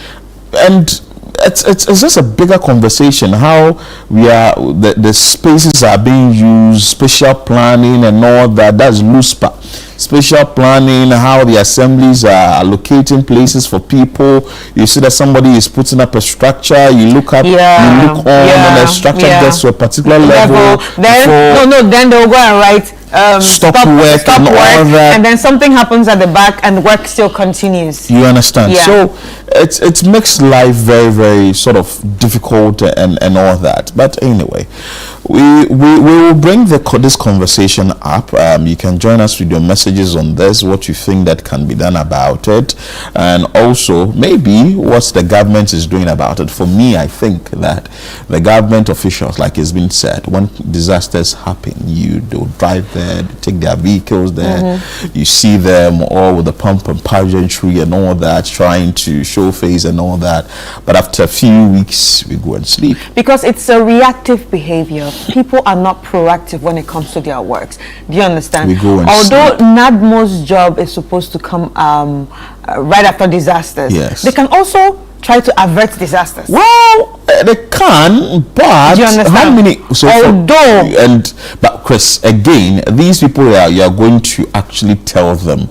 and it's just a bigger conversation how the spaces are being used, spatial planning and all that. That's LUSPA. Spatial planning, how the assemblies are allocating places for people. You see that somebody is putting up a structure, you look up, you look on, and the structure gets to a particular level. Then they'll go and write stop work and all that, and then something happens at the back and work still continues. You understand? Yeah. So it makes life very sort of difficult and all that. But anyway, we will bring this conversation up. You can join us with your messages on this, what you think that can be done about it, and also maybe what the government is doing about it. For me, I think that the government officials, like it's been said, when disasters happen, they'll drive there, they take their vehicles there, you see them all with the pomp and pageantry and all that, trying to show face and all that, but after a few weeks we go and sleep. Because it's a reactive behavior. People are not proactive when it comes to their works. Do you understand? We go and although sleep. NADMO's job is supposed to come right after disasters, yes, they can also try to avert disasters. Well, they can, but do you understand? how many? But Chris, again, these people you are going to actually tell them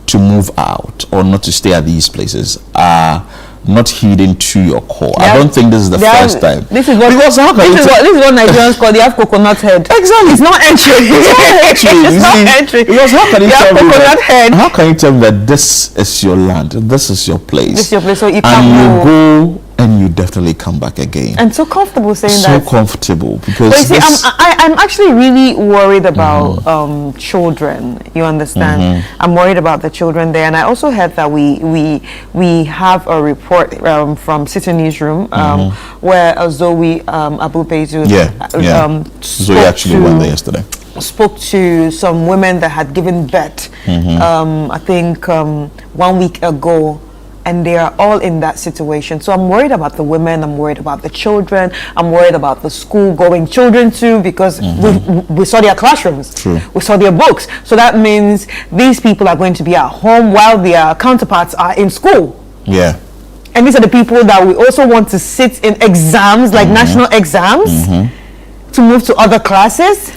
to move out or not to stay at these places are not heeding to your call. I don't think this is the first time. This is what Nigerians call, they have coconut head. Exactly. It's not entry. It's not entry. Because how can you tell me coconut head? How can you tell me that this is your land, this is your place? This is your place, so you and can't you go and you definitely come back again. And so comfortable saying that. So comfortable because. But you see, I'm actually really worried about children. You understand? I'm worried about the children there, and I also heard that we have a report from City Newsroom where Zoe Abubezu Zoe actually went there yesterday. Spoke to some women that had given birth. I think 1 week ago. And they are all in that situation. So I'm worried about the women, I'm worried about the children, I'm worried about the school-going children too, because we saw their classrooms, we saw their books. So that means these people are going to be at home while their counterparts are in school. Yeah. And these are the people that we also want to sit in exams, like national exams, to move to other classes.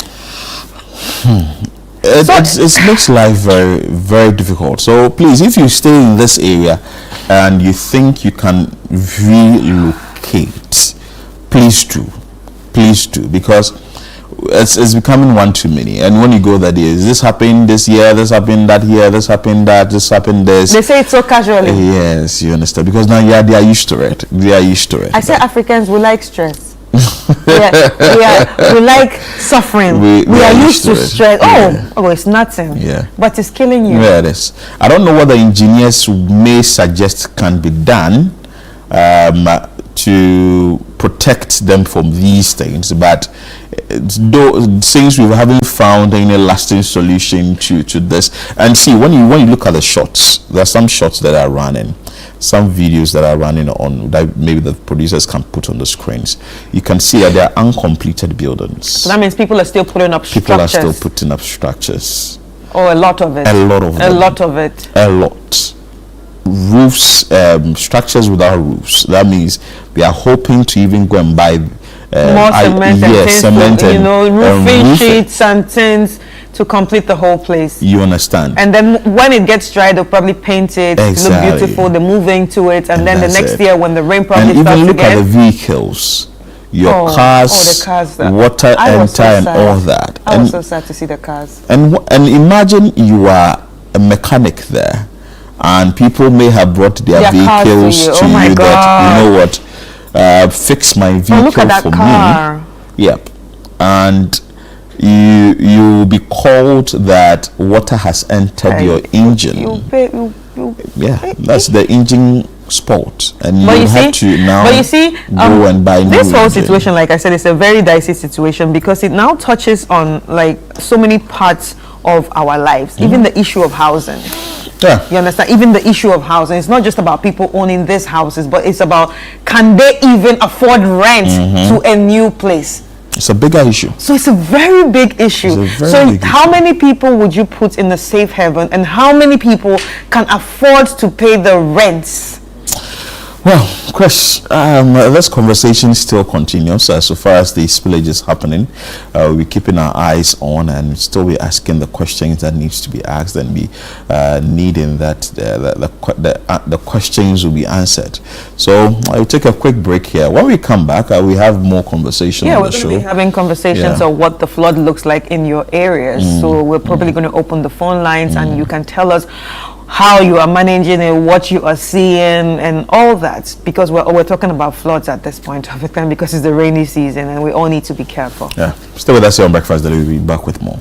It makes life very, very difficult. So please, if you stay in this area and you think you can relocate, please do, because it's becoming one too many. And when you go there, this happened this year, this happened that year, this happened that, this happened this. They say it so casually. Yes, you understand, because now they are used to it. I say Africans, we like stress. we like suffering. We are used to stress. Oh, it's nothing. Yeah. But it's killing you. Yeah, it is. I don't know what the engineers may suggest can be done to protect them from these things, but since we haven't found any lasting solution to this. And see, when you look at the shots, there are some shots that are running, some videos that are running on that maybe the producers can put on the screens. You can see that there are uncompleted buildings. So that means people are still putting up structures. People are still putting up structures. Oh, a lot of it. A lot of them. A lot of it. A lot. Roofs, structures without roofs. That means we are hoping to even go and buy more cement and things, roofing sheets and things to complete the whole place. You understand? And then when it gets dry, they'll probably paint it, exactly. Look beautiful, they move into it, and then the next year when the rain probably and starts even look again, at the vehicles, your cars, the cars water enter and all that. I was so sad to see the cars. And imagine you are a mechanic there, and people may have brought their vehicles to you that, you know what, fix my vehicle look at that for car. me. Yep. And you will be called that water has entered your engine. That's the engine sport, and you have to now go and buy new this whole engine. situation, like I said, is a very dicey situation because it now touches on like so many parts of our lives, even the issue of housing. Yeah. You understand? Even the issue of housing. It's not just about people owning these houses, but it's about, can they even afford rent to a new place? It's a bigger issue. So it's a very big issue. How many people would you put in the safe haven, and how many people can afford to pay the rents? Well, Chris, this conversation still continues so far as the spillage is happening. We're keeping our eyes on and still be asking the questions that needs to be asked and be needing that the questions will be answered. So I'll take a quick break here. When we come back, we have more conversation on the show. We're going to be having conversations on what the flood looks like in your areas. So we're probably going to open the phone lines and you can tell us how you are managing it, what you are seeing, and all that, because we're talking about floods at this point of the time because it's the rainy season and we all need to be careful. Yeah, stay with us here on Breakfast Daily. We'll be back with more.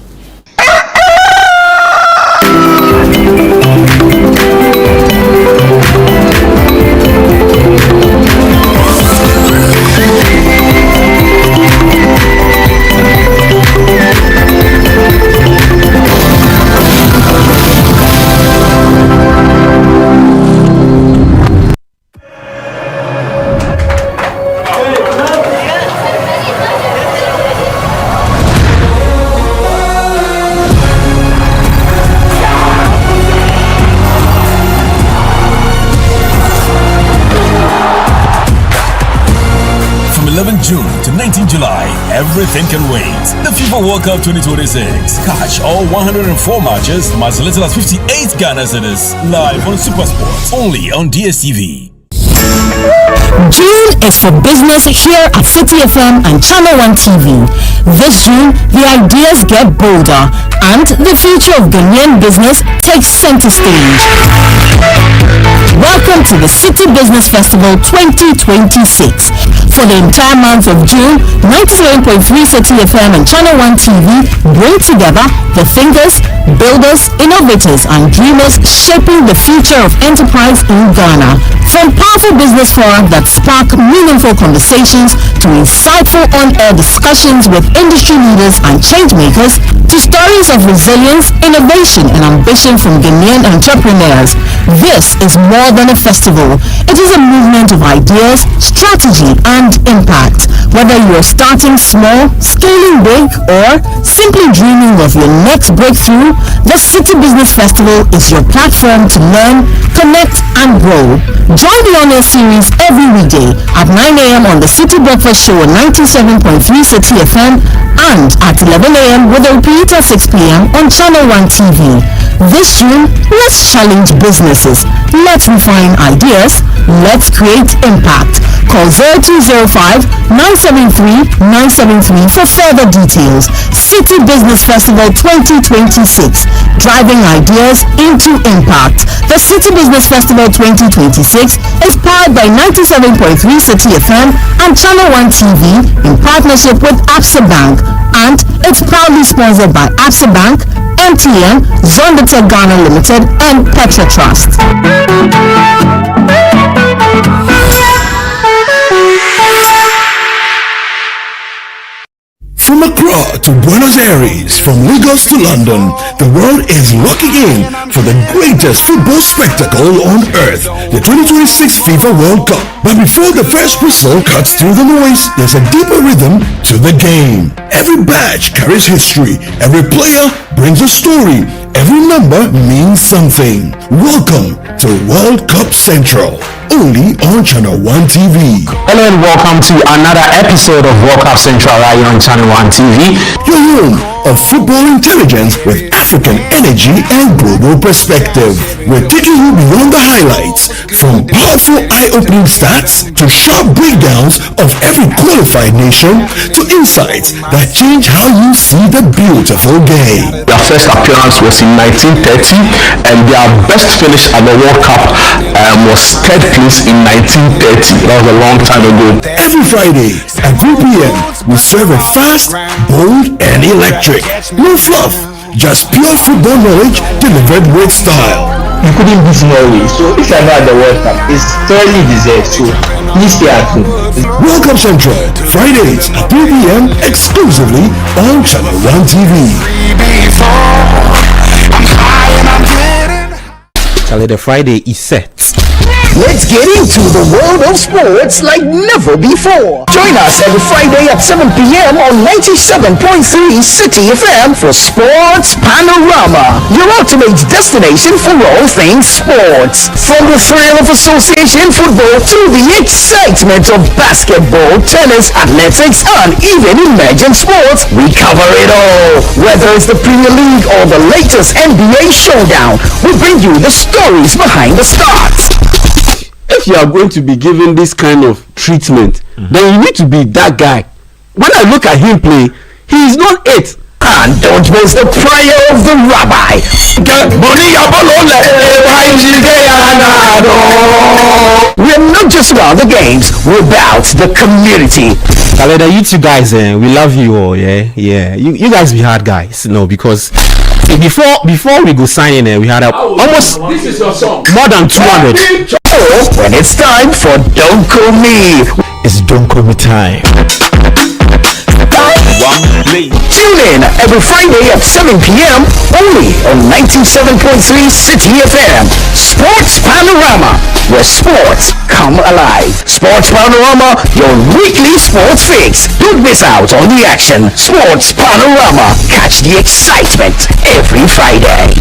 June to 19 July, everything can wait. The FIFA World Cup 2026. Catch all 104 matches, as little as 58 Ghana cedis, live on SuperSport, only on DSTV. June is for business here at City FM and Channel One TV. This June, the ideas get bolder and the future of Ghanaian business takes center stage. Welcome to the City Business Festival 2026. For the entire month of June, 97.3 City FM and Channel One TV bring together the thinkers, builders, innovators, and dreamers shaping the future of enterprise in Ghana. From powerful business forums that spark meaningful conversations to insightful on-air discussions with industry leaders and change makers, to stories of resilience, innovation, and ambition from Ghanaian entrepreneurs. This is more than a festival. It is a movement of ideas, strategy, and impact. Whether you are starting small, scaling big, or simply dreaming of your next breakthrough, the City Business Festival is your platform to learn, connect, and grow. Join the on-air series every weekday at 9 a.m. on the City Breakfast Show on 97.3 City FM and at 11 a.m. with a repeat at 6 p.m. on Channel One TV. This June, let's challenge businesses. Let's refine ideas. Let's create impact. Call 0205-973-973 for further details. City Business Festival 2026, driving ideas into impact. The City Business Festival 2026 is powered powered by 97.3 City FM and Channel 1 TV in partnership with Absa Bank, and it's proudly sponsored by Absa Bank, MTN, Zondatech Ghana Limited, and Petra Trust. From Accra to Buenos Aires, from Lagos to London, the world is locking in for the greatest football spectacle on earth, the 2026 FIFA World Cup. But before the first whistle cuts through the noise, there's a deeper rhythm to the game. Every badge carries history, every player brings a story, every number means something. Welcome to World Cup Central, only on Channel 1 TV. Hello and welcome to another episode of World Cup Central right here on Channel 1 TV. Your home of football intelligence with African energy and global perspective. We're taking you beyond the highlights, from powerful eye-opening stats to sharp breakdowns of every qualified nation to insights that change how you see the beautiful game. Their first appearance was in 1930 and their best finish at the World Cup was third place in 1930. That was a long time ago. Every Friday at 3 p.m. we serve it fast, bold, and electric. No fluff, just pure football knowledge delivered with style. You couldn't beat Norway, so if you're not at the World Cup, it's thoroughly deserved, so please stay at home. World Cup Central, Fridays at 3 p.m. exclusively on Channel 1 TV. Charlie, the Friday is set. Let's get into the world of sports like never before. Join us every Friday at 7 p.m. on 97.3 City FM for Sports Panorama, your ultimate destination for all things sports. From the thrill of association football to the excitement of basketball, tennis, athletics, and even emerging sports, we cover it all. Whether it's the Premier League or the latest NBA showdown, we bring you the stories behind the stars. If you are going to be given this kind of treatment, then you need to be that guy. When I look at him play, he is not it. And don't miss the prayer of the rabbi. We're not just about the games, we're about the community. Kaleda, you two guys, we love you all, yeah. You guys be hard guys, because before we go sign in, we had almost This is your song. more than 200. When it's time for Don't Call Me, It's Don't Call Me time. tune in every Friday at 7 p.m. only on 97.3 City FM. Sports Panorama, where sports come alive. Sports Panorama, your weekly sports fix. Don't miss out on the action. Sports Panorama, catch the excitement every Friday.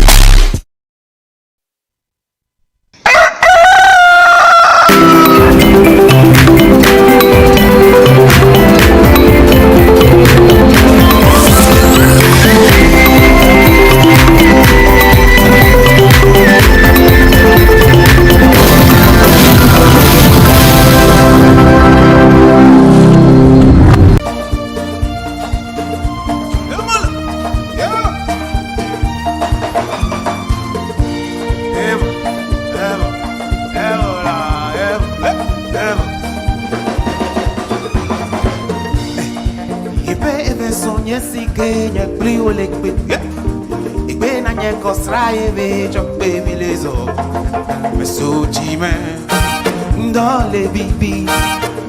Ndole bibi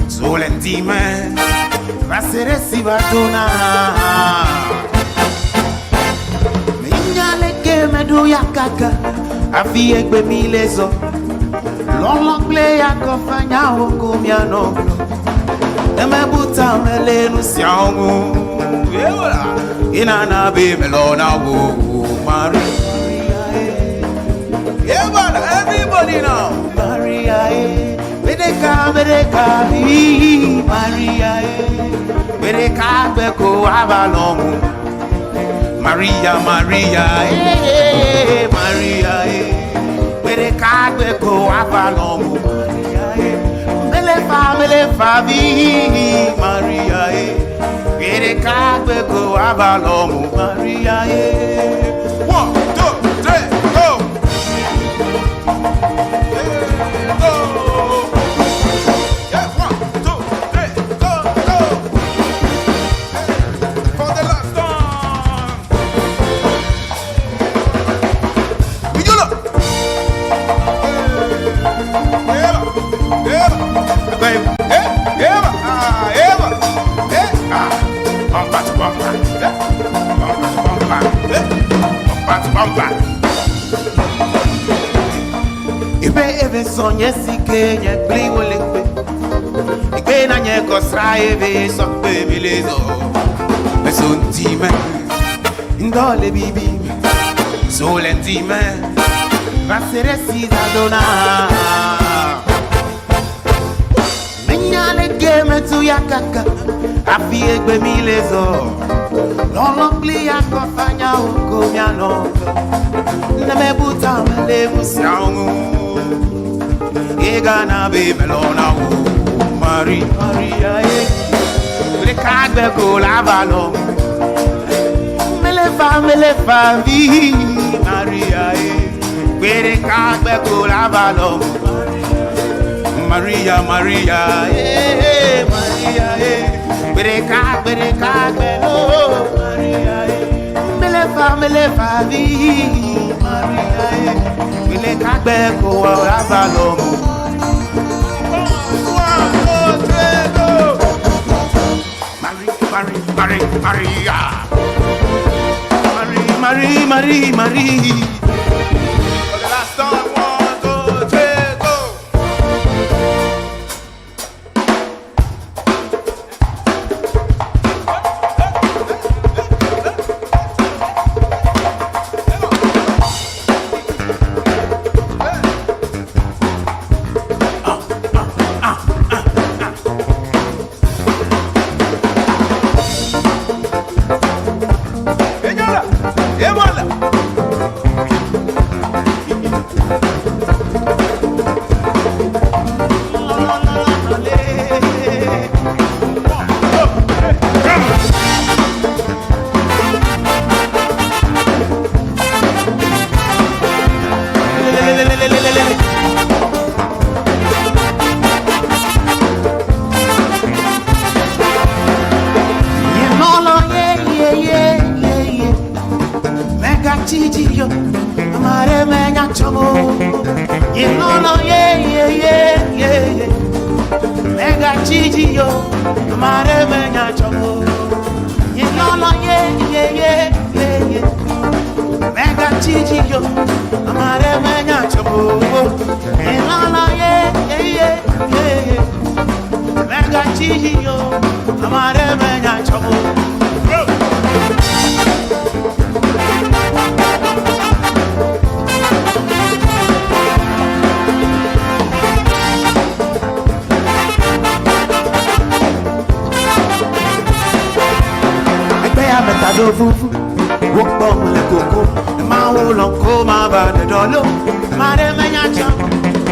solentime vasere sibatuna minyale ke medu yakaka afi egbe milezo lolo play akofanya wokumiano emebuta melenu siamu yeola inana be melona wo Maria everybody now Maria Medeka Maria Medeka beko abalongu Maria Maria Medeka beko abalongu Melefa vi Maria Medeka beko abalongu Maria 1, 2, 3, go. Bamba. Ebe sonye sike nye bli wolekwe. Ike na nye kosra ebe sokpe bilezo. Meso ntime, ndole bibi. Sole ntime, vasere siza dona. Menyale game tu yakaka, afi egbe milezo. Lolongli yakofanya uko miano. Nemebuta melebu siangu. Egana be melona u. Maria le cagbe con la valo me le fa vi Maria le cagbe con la valo Maria Maria le cagbe oh Maria me le fa vi Maria le cagbe con la valo Marie. For the last time, 1, 2, 3, go.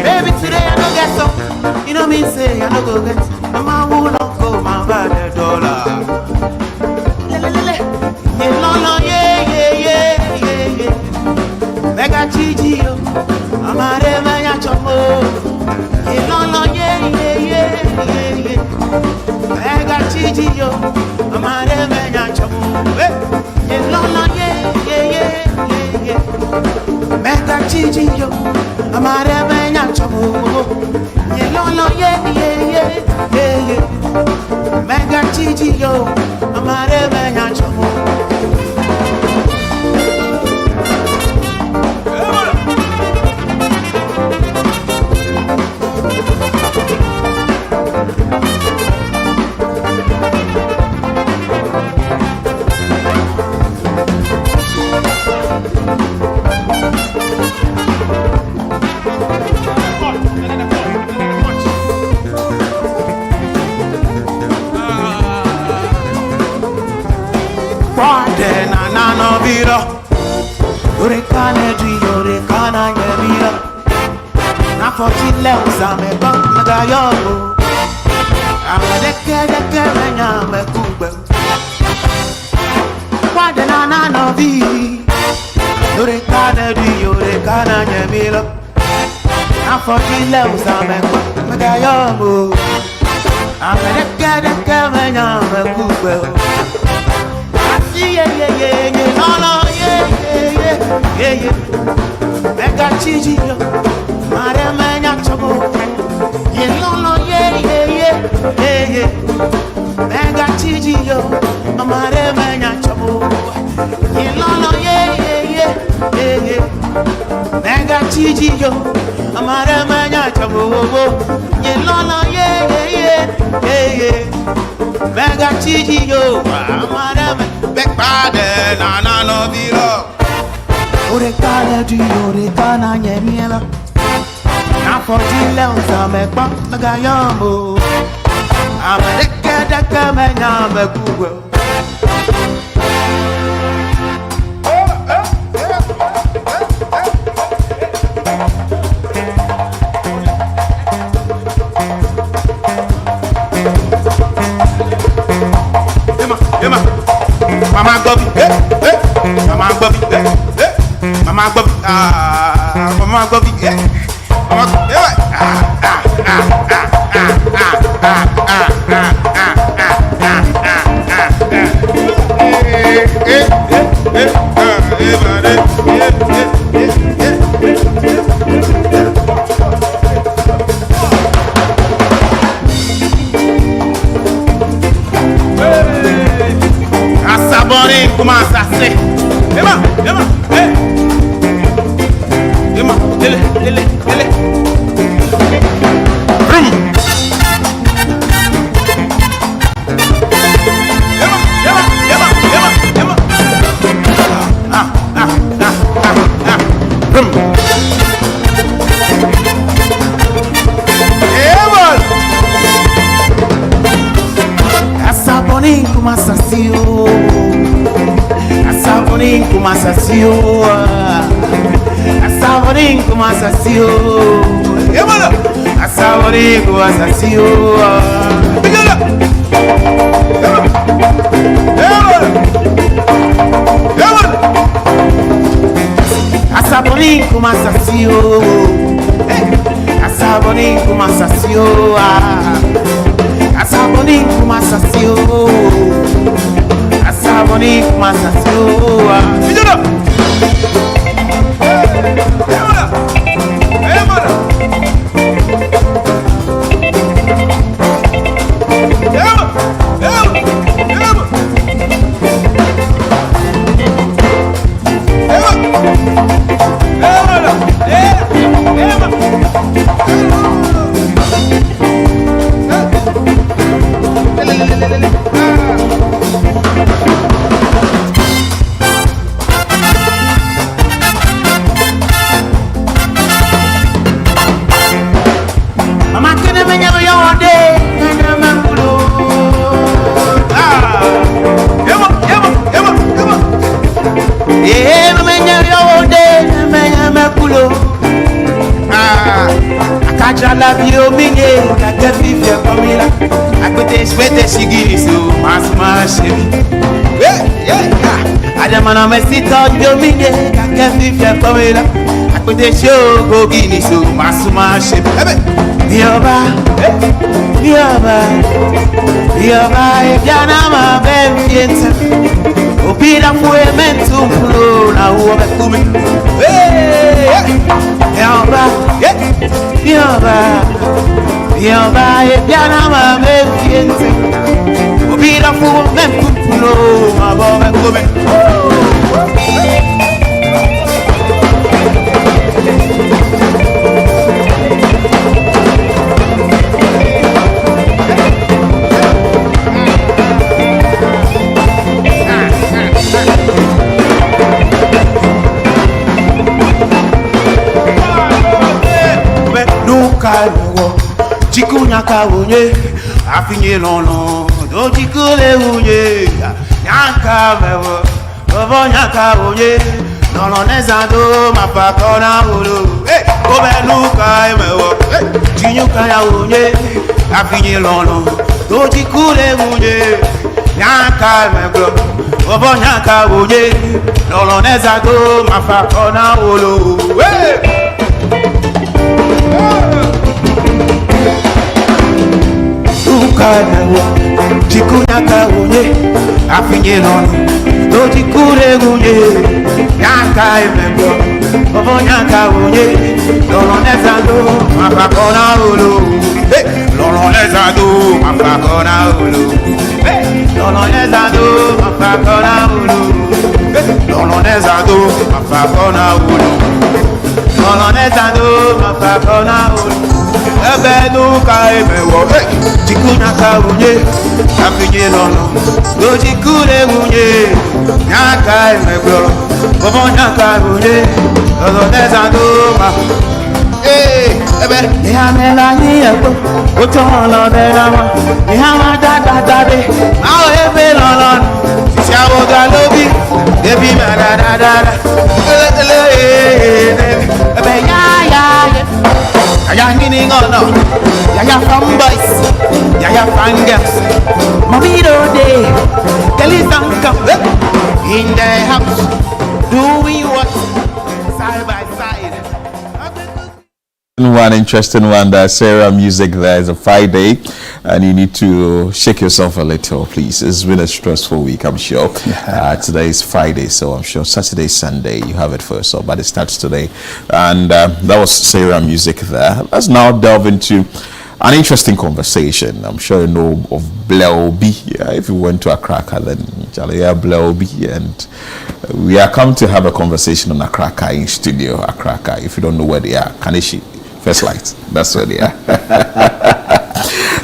Baby, today I don't get some. You know me say I don't go get. My wool don't go my bad dollar. Mega Gigi yo, amare manya chomo. Mega Gigi yo, amare manya chomo. Mega Gigi yo, amare menya chomo. Mega Gigi yo, amare menya chomo. Urekane drio rekana nyemira na fotile usame banga yo amadeke menya mekugbe kwade na no vi urekane drio rekana nyemira na fotile usame banga yo amadeke menya mekugbe Mega Gigi yo, mare menya chomo. Ye lolo ye. Mega Gigi yo, mare menya chomo. Ye lolo ye. chiji yo, amara manya chabo, ye lolo ye. Mega chiji yo, amara back bad, na no vilo. Ore kala di ore kana nyemiela. Na fortile usa mekpa mega yambo. Amadeke deke menya mekugo. Mama Bobby, Mama Bobby, Mama Bobby, Mama Bobby, Asabori commence à se. Dema, Dema, dele. Brum. Dema. Brum. Asabori commence à se. Assabonin kumasasio, assabonin kumasasio, yamala, assabonin kumasasio, yamala, assabonin kumasasio, assabonin kumasasio, assabonin kumasasio. Assabonin kumasasio. Bijana. La bio minye, kaka vivre comme il a. À côté, je vais te chiguer so, ma chérie. Adamana me si ton bio minye, kaka vivre comme il a. À côté, je go guini so, ma chérie. Dioba, e bien ama ben fienta. Opira fue mentum pro na uobe kume. Dioba, e bien ama ben fienta. Opira fue mentum pro na uobe kume. Kalwo chikunya kawunye afinye lono do chikule unye yanka mewo bobo nyaka unye lono nezando mapakona ulu obeluka mewo chinyuka ya unye afinye lono do chikule unye yanka mewo bobo nyaka unye lono nezando mapakona ulu Chikunya kaunye afinye lono do chikure gunye yanka emembo bobo yanka unye lono nezando mapakona ulu lono nezando mapakona ulu lono nezando mapakona ulu lono nezando mapakona ulu Olonezano mafakona Ebenu kaemewo Chikuna kaunye Kafinye lono Dojikune unye Nyaka emebro Bobo nyaka unye Olonezano mafakona ebe ihamela ni ebo otono derama ihama dadade mawo ebe lolon siawo galobi ebi madadada ebe ya ngini ngono ya from boys ya fangers mommy do day kelly don't come in the house doing what side by side. One interesting one, that Sarah music there is a Friday and you need to shake yourself a little, please. It's been a stressful week, I'm sure. Today is Friday, so I'm sure Saturday, Sunday you have it first, so but it starts today. And that was Sarah music there. Let's now delve into an interesting conversation. I'm sure you know of Bleobi. If you went to Accra, then Bleobi, and we are come to have a conversation on Accra in studio. Accra, if you don't know where they are, Kaneshi First Light, that's where they are.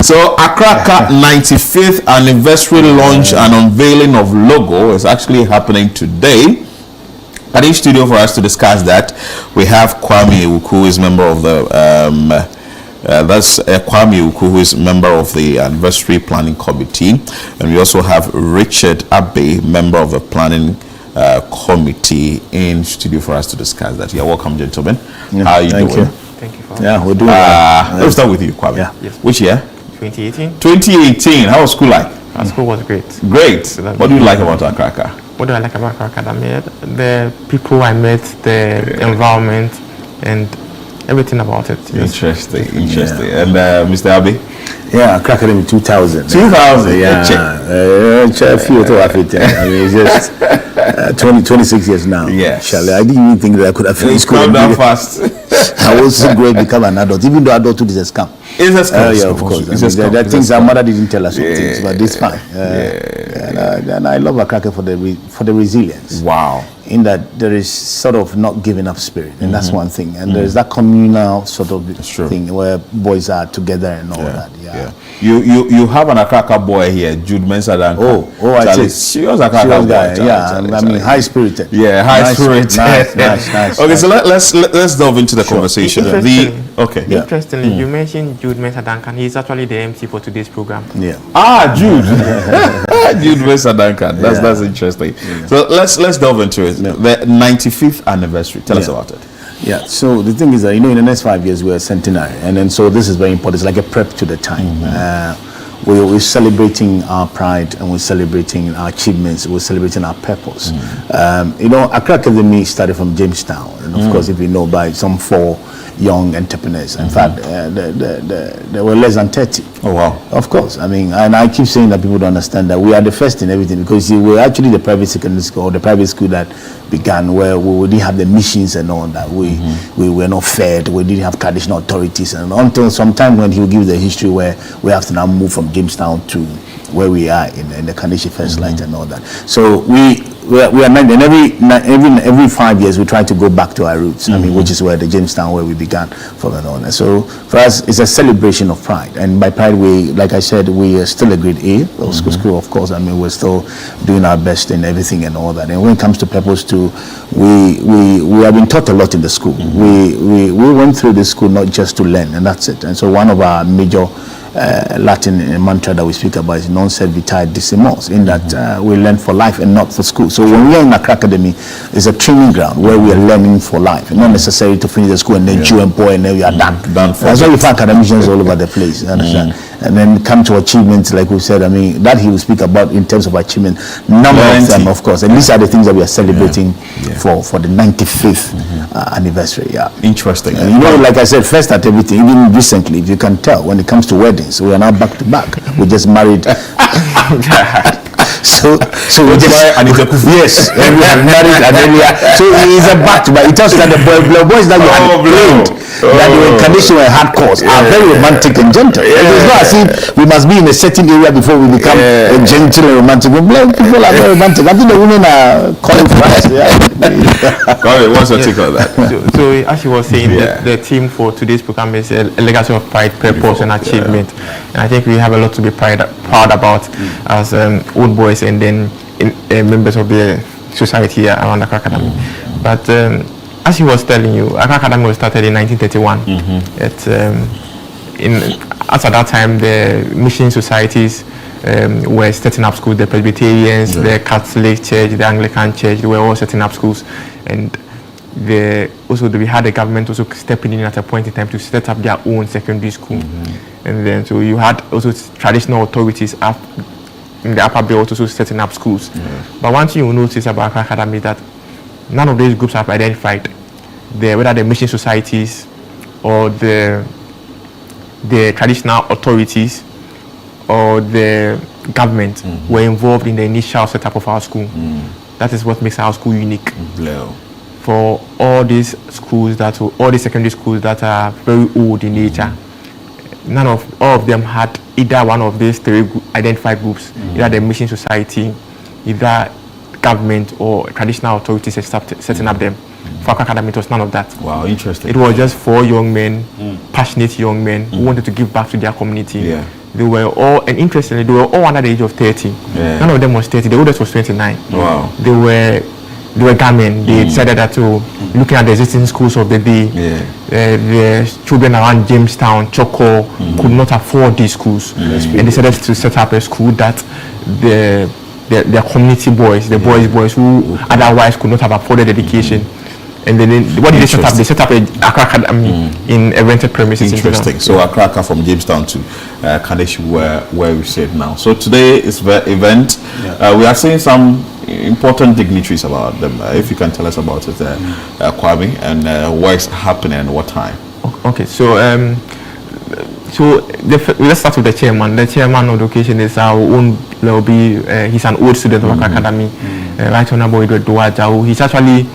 So Accra 95th anniversary launch and unveiling of logo is actually happening today. At the studio for us to discuss that, we have Kwame Ewuku, who is member of the Kwame Ewuku, who is member of the anniversary planning committee, and we also have Richard Abbey, member of the planning committee, in studio for us to discuss that. Yeah, welcome, gentlemen. How are you doing? Thank you for we're doing let's start with you, Kwame. Yes. Which year? 2018. 2018. How was school like? Our school was great. Great. What do you like about Accra? What do I like about Accra? The people I met, the environment, and everything about it. Interesting. And Mr. Abbey? Yeah, Accra Academy 2000. 2000. Yeah. I mean, it's just 26 years now. Yes. I didn't even think that I could have finished school. Down fast. I was so great to become an adult, even though adulthood is a scam. It's a scam. Yeah, of course. There are things our mother didn't tell us, things, but it's fine. And I love Accra for the resilience. Wow. In that there is sort of not giving up spirit, and that's one thing. And there's that communal sort of thing where boys are together and all that. Yeah. You have an Accra boy here, Jude Mensadan. Oh, I see. She was a Accra guy. I mean, high spirited. Yeah, high spirited. Nice. Okay, so let's delve into the conversation. Interestingly, you mentioned Jude Mensadan. He's actually the MC for today's program. Yeah. Jude. Jude Mensadan. That's interesting. Yeah. So let's delve into it. The 95th anniversary. Tell us about it. Yeah, so the thing is that, in the next 5 years we're centenary, and then so this is very important. It's like a prep to the time. We're celebrating our pride, and we're celebrating our achievements, we're celebrating our purpose. Accra Academy started from Jamestown, and of course, if you know, by some 4 young entrepreneurs. In fact, there were less than 30. Oh, wow. Of course. I mean, and I keep saying that people don't understand that we are the first in everything, because we're actually the private secondary school, or the private school that began where we didn't have the missions and all that. We were not fed, we didn't have traditional authorities, and until sometime when he will give the history where we have to now move from Jamestown to where we are in the Kaneshi First Light and all that. So we are not, and every 5 years we try to go back to our roots. I mean, which is where the Jamestown, where we began from and on. And so for us, it's a celebration of pride, and by pride, we, like I said, we are still a grade A school, of course. I mean, we're still doing our best in everything and all that. And when it comes to purpose too, we have been taught a lot in the school. We went through the school not just to learn, and that's it. And so one of our major Latin mantra that we speak about is non servitae dissimos, in that we learn for life and not for school. So when we are in Accra Academy, it's a training ground where we are learning for life, and not necessarily to finish the school and then chew and pour and then we are done. That's why we find academicians all over the place. You understand? And then come to achievements, like we said. I mean, that he will speak about in terms of achievement, number of them, of course. And these are the things that we are celebrating for the 95th anniversary. Yeah, interesting. And like I said, first at everything. Even recently, if you can tell, when it comes to weddings, we are now back to back. We just married. So we just yes, and we have married and then so he's a bat, but it tells you that the boys that we had played, that the incarnation were hardcore, are very romantic and gentle. It's not as if we must be in a certain area before we become gentle and romantic. But black people are very romantic. I think the women are calling for us. What's your take on that? So as you were saying, the theme for today's program is a legacy of pride, purpose, and achievement. And I think we have a lot to be proud about as old boys and then members of the society around Accra Academy. But as he was telling you, Accra Academy was started in 1931. At that time, the mission societies were setting up schools. The Presbyterians, the Catholic Church, the Anglican Church, they were all setting up schools. And we had the government also stepping in at a point in time to set up their own secondary school. And then so you had also traditional authorities up in the upper belt also setting up schools. But one thing you notice about Accra Academy is that none of these groups have identified whether the mission societies or the traditional authorities or the government were involved in the initial setup of our school. That is what makes our school unique. For all these schools all the secondary schools that are very old in nature, all of them had either one of these three identified groups, either the mission society, either government or traditional authorities setting up them. For Accra Academy, it was none of that. Wow, interesting. It was just 4 young men, passionate young men who wanted to give back to their community. They were all, and interestingly, they were all under the age of 30. None of them was 30. The oldest was 29. Wow. They were gaming. They decided that looking at the existing schools of the day, the children around Jamestown, Choco could not afford these schools, and they decided to set up a school that their community boys, the boys who otherwise could not have afforded education. And then what did they set up? They set up a Accra Academy in a rented premises. Interesting. So Accra from Jamestown to Kadesh, where we sit now. So today is the event. We are seeing some important dignitaries about them. If you can tell us about it, Kwame, and what's happening and what time. Okay. So let's start with the chairman. The chairman of the occasion is our own he's an old student of Accra Academy, Right Honorable Edward Duwajau. He's actually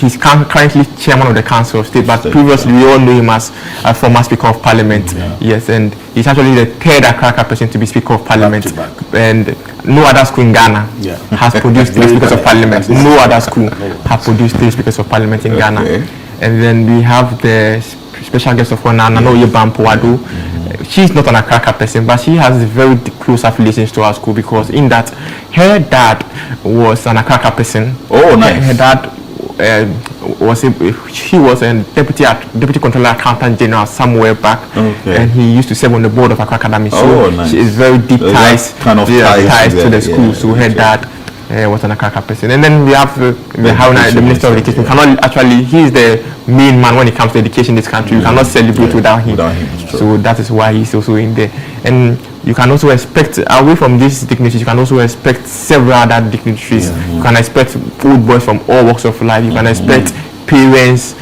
he's currently chairman of the Council of State, but previously we all knew him as a former Speaker of Parliament. Yes, and he's actually the third Accra person to be Speaker of Parliament. And no other school in Ghana has produced 3 Speakers of Parliament. No other school has produced 3 Speakers of Parliament in Ghana. And then we have the special guest of honor, Nanoye Bampoado. She's not an Accra person, but she has very close affiliations to our school because in that her dad was an Accra person. Oh, nice. Her dad was a deputy controller accountant general somewhere back, and he used to serve on the board of Accra Academy. So she is very deep ties to the school. So her dad was an Accra person. And then we have the Minister of Education. He is the main man when it comes to education in this country. You cannot celebrate without him. So that is why he's also in there. And you can also expect, away from these dignitaries, you can also expect several other dignitaries. You can expect old boys from all walks of life. You can expect parents,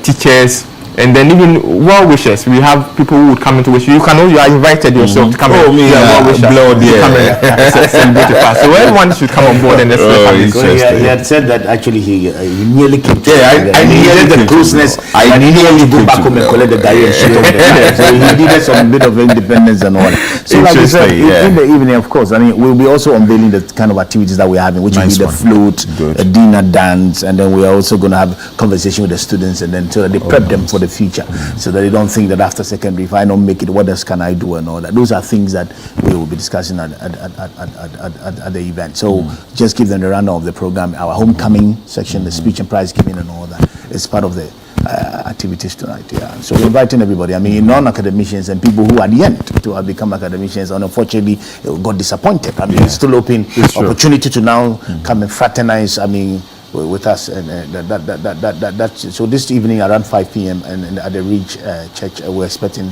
teachers, and then even well wishers. We have people who would come into wish you. You are invited yourself to come well wisher. Celebrate the past. So everyone should come on board and let's he had said that actually he nearly came to I needed the closeness and he nearly go back home and collect the diary and shit on the so he needed some bit of independence and all that. So like you said, in the evening, of course, I mean, we'll be also unveiling the kind of activities that we're having, which will be the float, a dinner dance, and then we are also going to have conversation with the students and then so that they prep them for the future, so that they don't think that after secondary, if I don't make it, what else can I do and all that. Those are things that we will be discussing at the event. So just give them the rundown of the program. Our homecoming section, the speech and prize giving and all that is part of the activities tonight. So we're inviting everybody. I mean, non-academicians and people who at the end to have become academicians and unfortunately got disappointed. I mean, it's still open opportunity to now come and fraternize. I mean, with us, and so this evening around 5 p.m. and at the Ridge Church, we're expecting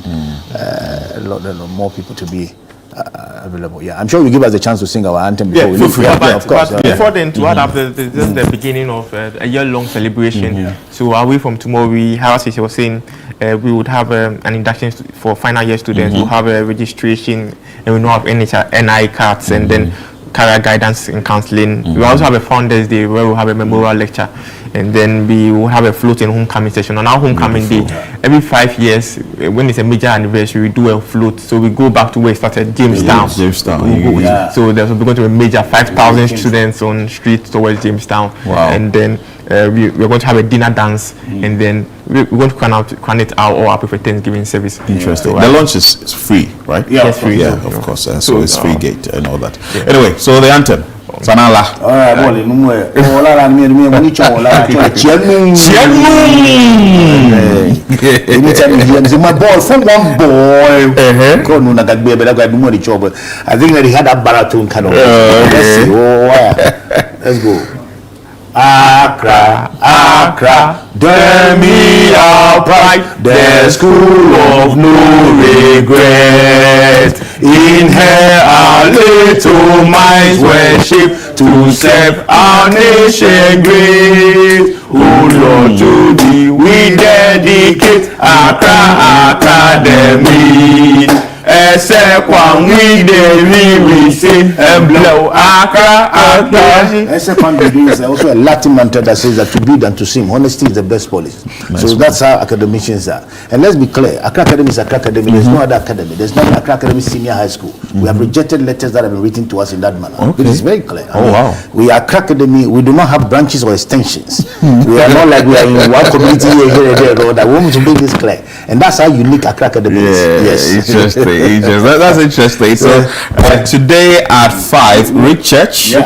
a lot more people to be available. I'm sure you give us a chance to sing our anthem before we leave. Of course. Before then, to add up, this is the beginning of a year-long celebration. So away from tomorrow, as he was saying, we would have an induction for final year students. We'll have a registration, and we will have NI cards, and then career guidance and counseling. We also have a Founders Day where we'll have a memorial lecture, and then we will have a floating homecoming session. On our homecoming day, every 5 years, when it's a major anniversary, we do a float. So we go back to where it started, Jamestown. So there's going to be a major 5,000 students on street towards Jamestown. Wow. And then we're going to have a dinner dance, and then we're going to crown it out all up with a Thanksgiving service. Interesting. So, the lunch is free, right? Yeah, it's free. Yeah, of course. So it's free gate and all that. Anyway, so the anthem. Sanala. All right, well, no more. My ball from one boy. I think that he had a baritone kind of. Let's go. Accra, Accra, Demi our pride, the school of no regret. In her our little minds were shaped to serve our nation great. Oh Lord, to thee we dedicate Accra Academy. Ese kwang we say and blow Accra. Ese kwang is also a Latin mantra that says that to build and to sing, honesty is the best policy. Nice. So that's how academicians are. And let's be clear, Accra Academy is Accra Academy. There's no other academy. There's not Accra Academy Senior High School. We have rejected letters that have been written to us in that manner. It is very clear. Wow. We are Accra Academy. We do not have branches or extensions. We are not like we are in one community here, that we want to make this clear. And that's how unique Accra Academy is. Yes. Interesting. That's interesting. So today at 5, Rick Church. So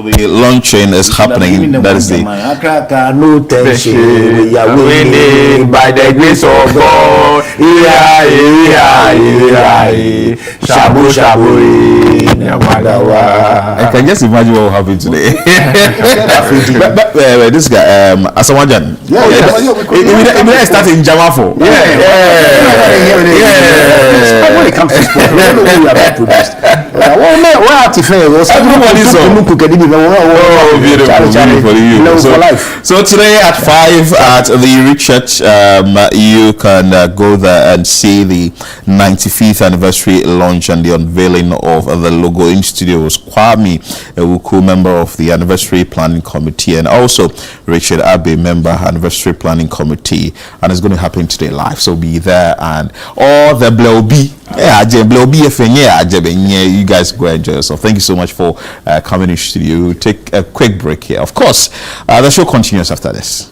the launching is happening. That is the no tension. We are winning by the grace of God. Shabu shabu. I can just imagine what will happen today. but this guy, Asawajan. It started in Jamafo. When it comes to sport, we don't know who we are about to best. So today at 5 at the Rick Church, you can go there and see the 95th anniversary launch and the unveiling of the logo. In studio was Kwame Ewuku, member of the anniversary planning committee, and also Richard Abbey, member anniversary planning committee, and it's going to happen today live. So be there, and all the blow be. You guys go enjoy yourself. Thank you so much for coming in studio. We'll take a quick break here. Of course, the show continues after this.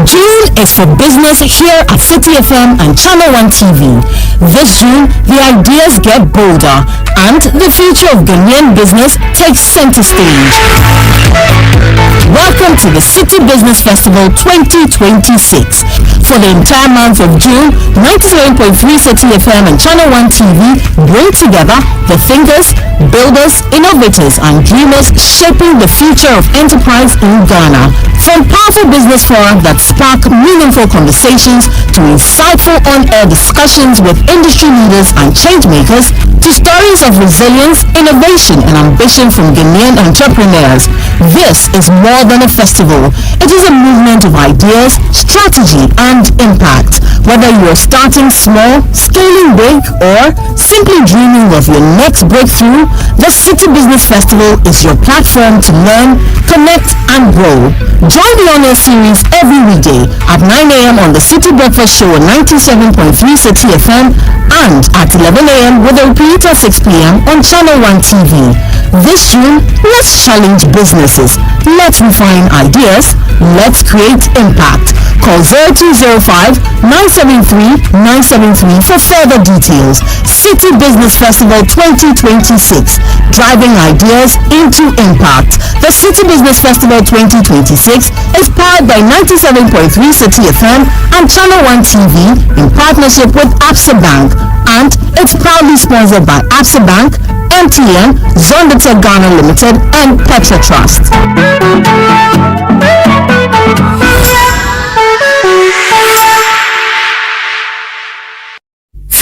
June is for business here at City FM and Channel 1 TV. This June, the ideas get bolder and the future of Ghanaian business takes center stage. Welcome to the City Business Festival 2026. For the entire month of June, 97.3 City FM and Channel 1 TV bring together the thinkers, builders, innovators, and dreamers shaping the future of enterprise in Ghana. From powerful business forums that spark meaningful conversations to insightful on-air discussions with industry leaders and change makers, to stories of resilience, innovation, and ambition from Ghanaian entrepreneurs. This is more than a festival. It is a movement of ideas, strategy, and impact. Whether you are starting small, scaling big, or simply dreaming of your next breakthrough, the City Business Festival is your platform to learn, connect, and grow. Join the honor series every weekday at 9 a.m. on the City Breakfast Show on 97.3 City FM and at 11 a.m. with a repeat at 6 p.m. on Channel 1 TV. This June, let's challenge businesses. Let's refine ideas. Let's create impact. Call 0205-973-973 for further details. City Business Festival 2026. Driving ideas into impact. The City Business Festival 2026 is powered by 97.3 City FM and Channel 1 TV in partnership with Absa Bank, and it's proudly sponsored by Absa Bank, MTN, Zondatech Ghana Limited, and Petra Trust.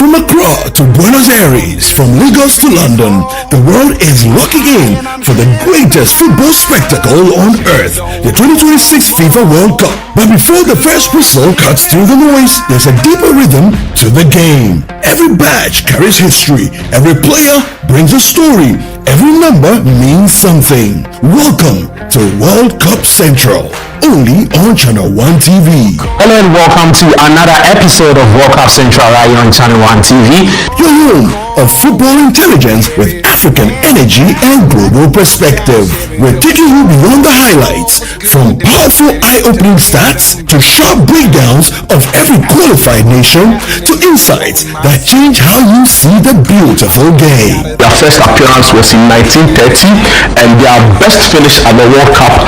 From Accra to Buenos Aires, from Lagos to London, the world is locking in for the greatest football spectacle on earth, the 2026 FIFA World Cup. But before the first whistle cuts through the noise, there's a deeper rhythm to the game. Every badge carries history, every player brings a story, every number means something. Welcome to World Cup Central, only on Channel 1 TV. Hello and welcome to another episode of World Cup Central right here on Channel 1 TV. Your home of football intelligence with African energy and global perspective. We're taking you beyond the highlights, from powerful eye-opening stats to sharp breakdowns of every qualified nation to insights that change how you see the beautiful game. Their first appearance was in 1930 and their best finish at the World Cup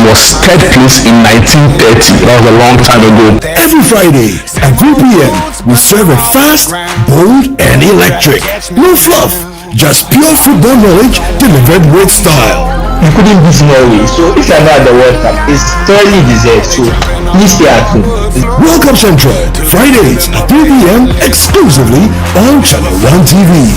was third place in 1930. That was a long time ago. Every Friday at 3 p.m. we serve it fast, bold and electric. No fluff, just pure football knowledge delivered with style. You couldn't beat Norway, so if you're not at the World Cup, it's thoroughly deserved, so please stay at home. World Cup Central, Fridays at 3 p.m. exclusively on Channel 1 TV.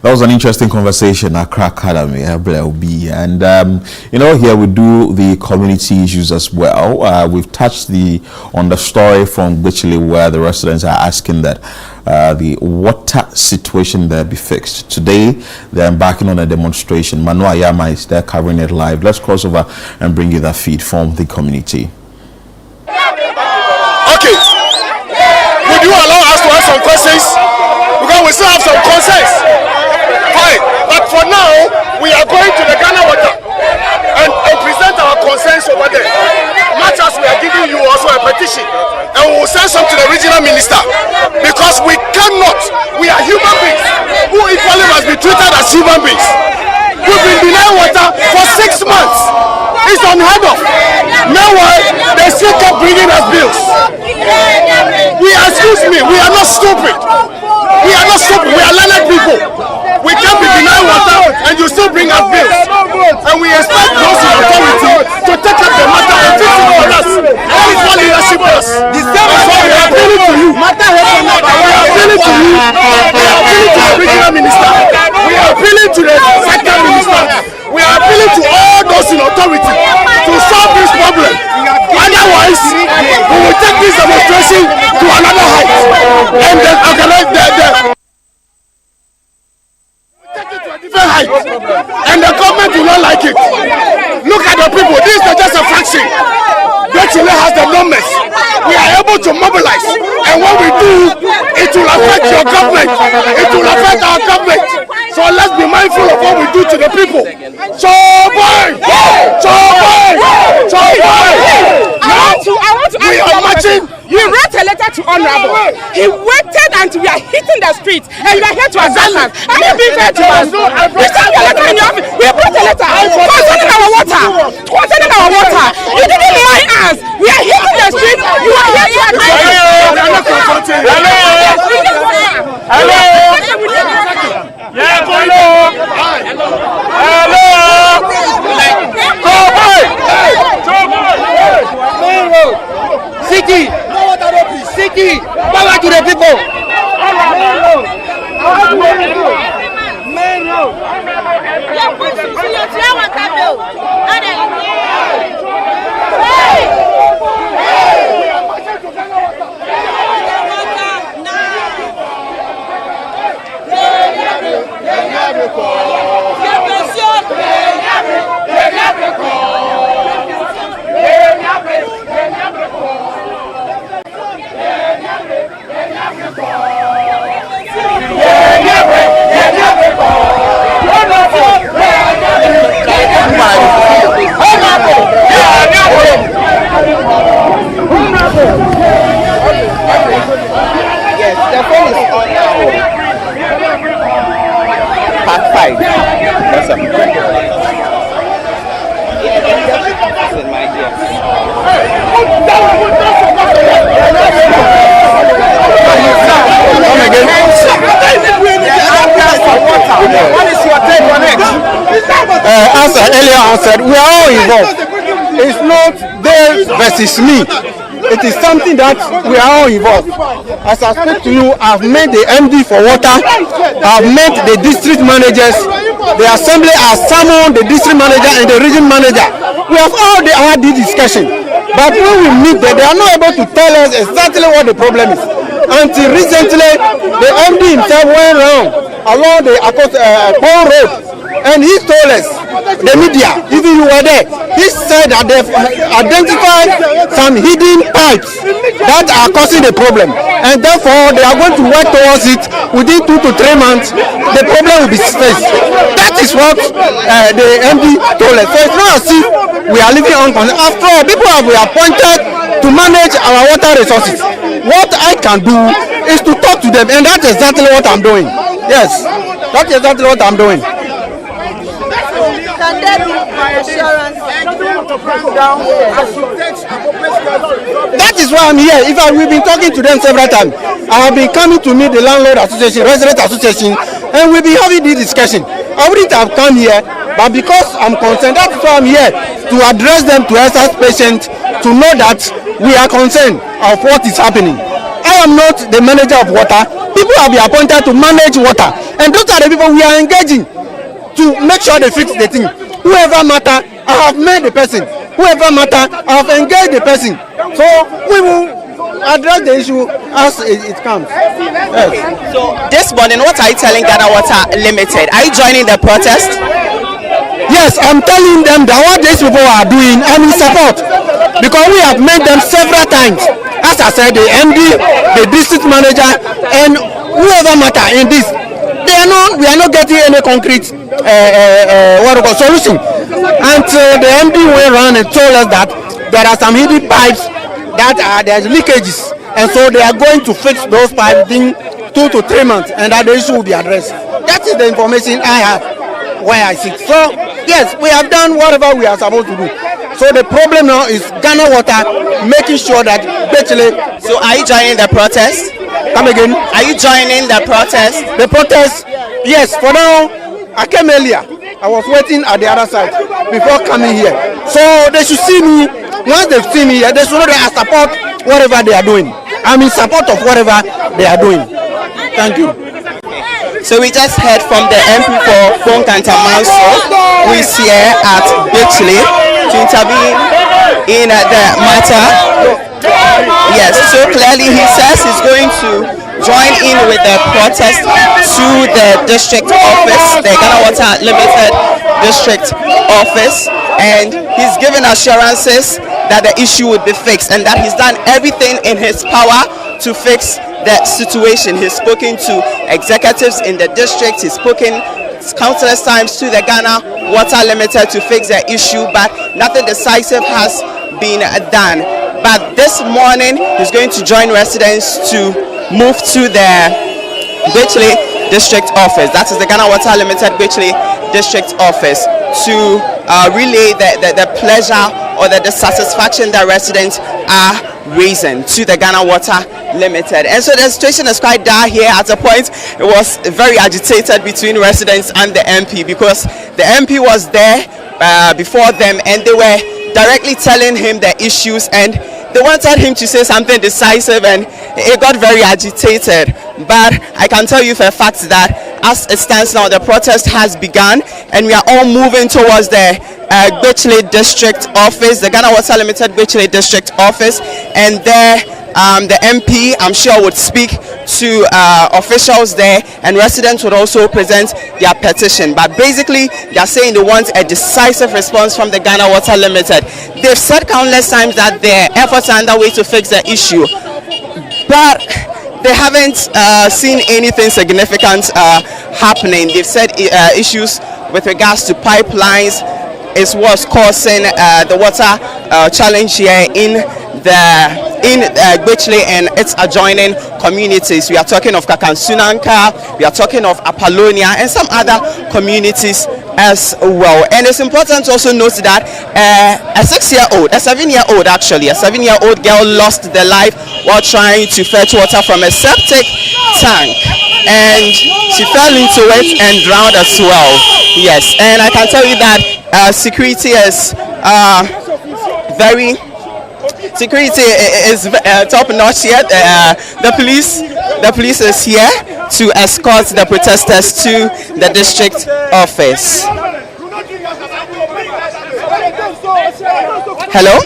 That was an interesting conversation at Accra Academy, and here we do the community issues as well. We've touched on the story from Bichile where the residents are asking that the water situation there be fixed. Today they're embarking on a demonstration. Manu Ayama is there covering it live. Let's cross over and bring you that feed from the community. Okay, would you allow us to ask some questions? Because we still have some concerns. Fine, but for now, we are going to the Ghana Water and present our concerns over there. Much as we are giving you also a petition, and we will send some to the regional minister, because we cannot, we are human beings who equally must be treated as human beings. We've been denying water for 6 months. It's unheard of. Meanwhile, they still keep bringing us bills. We are not stupid. We are not stupid. We are learned people. We can't be denying water and you still bring us bills. And we expect those in authority to take up the matter and fix it for us. That is what leadership does. That's why we are appealing to you. We are appealing to you. We are appealing to the regional minister. We are appealing to the sector minister. We are appealing to all those in authority to solve this problem. Otherwise, we will take this demonstration to another height. And then organize different height, and the government will not like it. Look at the people. This is just a fraction. Chile has the numbers. We are able to mobilize, and what we do, it will affect your government. It will affect our government. So let's be mindful of what we do to the people. I want to we are marching. You wrote a letter to Honorable. He waited until we are hitting the streets, and you are here to address us. Are you being fair to us? We sent a letter in your office. We brought a letter concerning our water. Concerning our water. You didn't mind us. We are hitting the streets. You are here to address us. Hello. Yeah, hello. Siki, power to the people. Yes, the phone is on now. Part 5. Yes, sir. What is your take on it? As I earlier answered, we are all involved. It's not they versus me. It is something that we are all involved. As I speak to you, I've met the MD for water. I've met the district managers. The assembly has summoned the district manager and the region manager. We have all had this discussion. But when we meet them, they are not able to tell us exactly what the problem is. Until recently, the MD himself went around along the Paul Road, and he told us, the media, even you were there, he said that they've identified some hidden pipes that are causing the problem, and therefore they are going to work towards it. Within 2 to 3 months, the problem will be fixed. That is what the MD told us. So it's not as if we are living on. After all, people have been appointed to manage our water resources. What I can do is to talk to them, and that's exactly what I'm doing. Yes, that's exactly what I'm doing. Can there be assurance? That is why I'm here. In fact, we've been talking to them several times. I have been coming to meet the landlord association, resident association, and we've been having this discussion. I wouldn't have come here, but because I'm concerned, that's why I'm here, to address them, to assess patients, to know that we are concerned of what is happening. I am not the manager of water. People have been appointed to manage water, and those are the people we are engaging to make sure they fix the thing. Whoever matter, I have met the person. Whoever matter, I have engaged the person. So we will address the issue as it comes. Yes. So this morning, what are you telling Ghana Water Limited? Are you joining the protest? Yes, I'm telling them that what these people are doing, I'm in support, because we have met them several times. As I said, the MD, the district manager, and whoever matter in this, we are not getting any concrete solution. Until the MD went around and told us that there are some hidden pipes that there's leakages, and so they are going to fix those pipes in 2 to 3 months, and that the issue will be addressed. That is the information I have where I sit. So yes, we have done whatever we are supposed to do. So the problem now is Ghana Water making sure that basically. So are you joining the protest? Come again? Are you joining the protest? The protest, yes. For now, I came earlier. I was waiting at the other side before coming here. So they should see me. Once they see me here, they should know that I support whatever they are doing. I'm in support of whatever they are doing. Thank you. So we just heard from the MP for Fonkantamanso, who is here at Bichley to intervene in the matter. Yes, so clearly he says he's going to join in with the protest to the district office, the Ghana Water Limited district office, and he's given assurances that the issue would be fixed and that he's done everything in his power to fix the situation. He's spoken to executives in the district, he's spoken countless times to the Ghana Water Limited to fix the issue, but nothing decisive has been done. But this morning he's going to join residents to move to the Bichley district office. That is the Ghana Water Limited Bichley district office, to relay the pleasure or the dissatisfaction that residents are raising to the Ghana Water Limited. And so the situation is quite dire here. At a point it was very agitated between residents and the MP, because the MP was there before them and they were directly telling him the issues, and they wanted him to say something decisive, and it got very agitated. But I can tell you for a fact that as it stands now, the protest has begun and we are all moving towards the Bichley district office, the Ghana Water Limited Bichley district office, and there the MP, I'm sure, would speak to officials there, and residents would also present their petition. But basically they are saying they want a decisive response from the Ghana Water Limited. They've said countless times that their efforts are underway to fix the issue, but they haven't seen anything significant happening. They've said issues with regards to pipelines is what's causing the water challenge here in the in Gbechile and its adjoining communities. We are talking of Kakansunanka, we are talking of Apollonia, and some other communities as well. And it's important to also note that a 7-year-old girl lost their life while trying to fetch water from a septic tank, and she fell into it and drowned as well. Yes, and I can tell you that security is top notch here. The police is here to escort the protesters to the district office. Hello?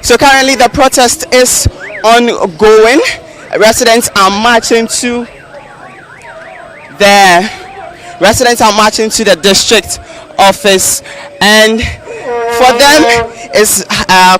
So currently the protest is ongoing. Residents are marching to the district office, and for them it's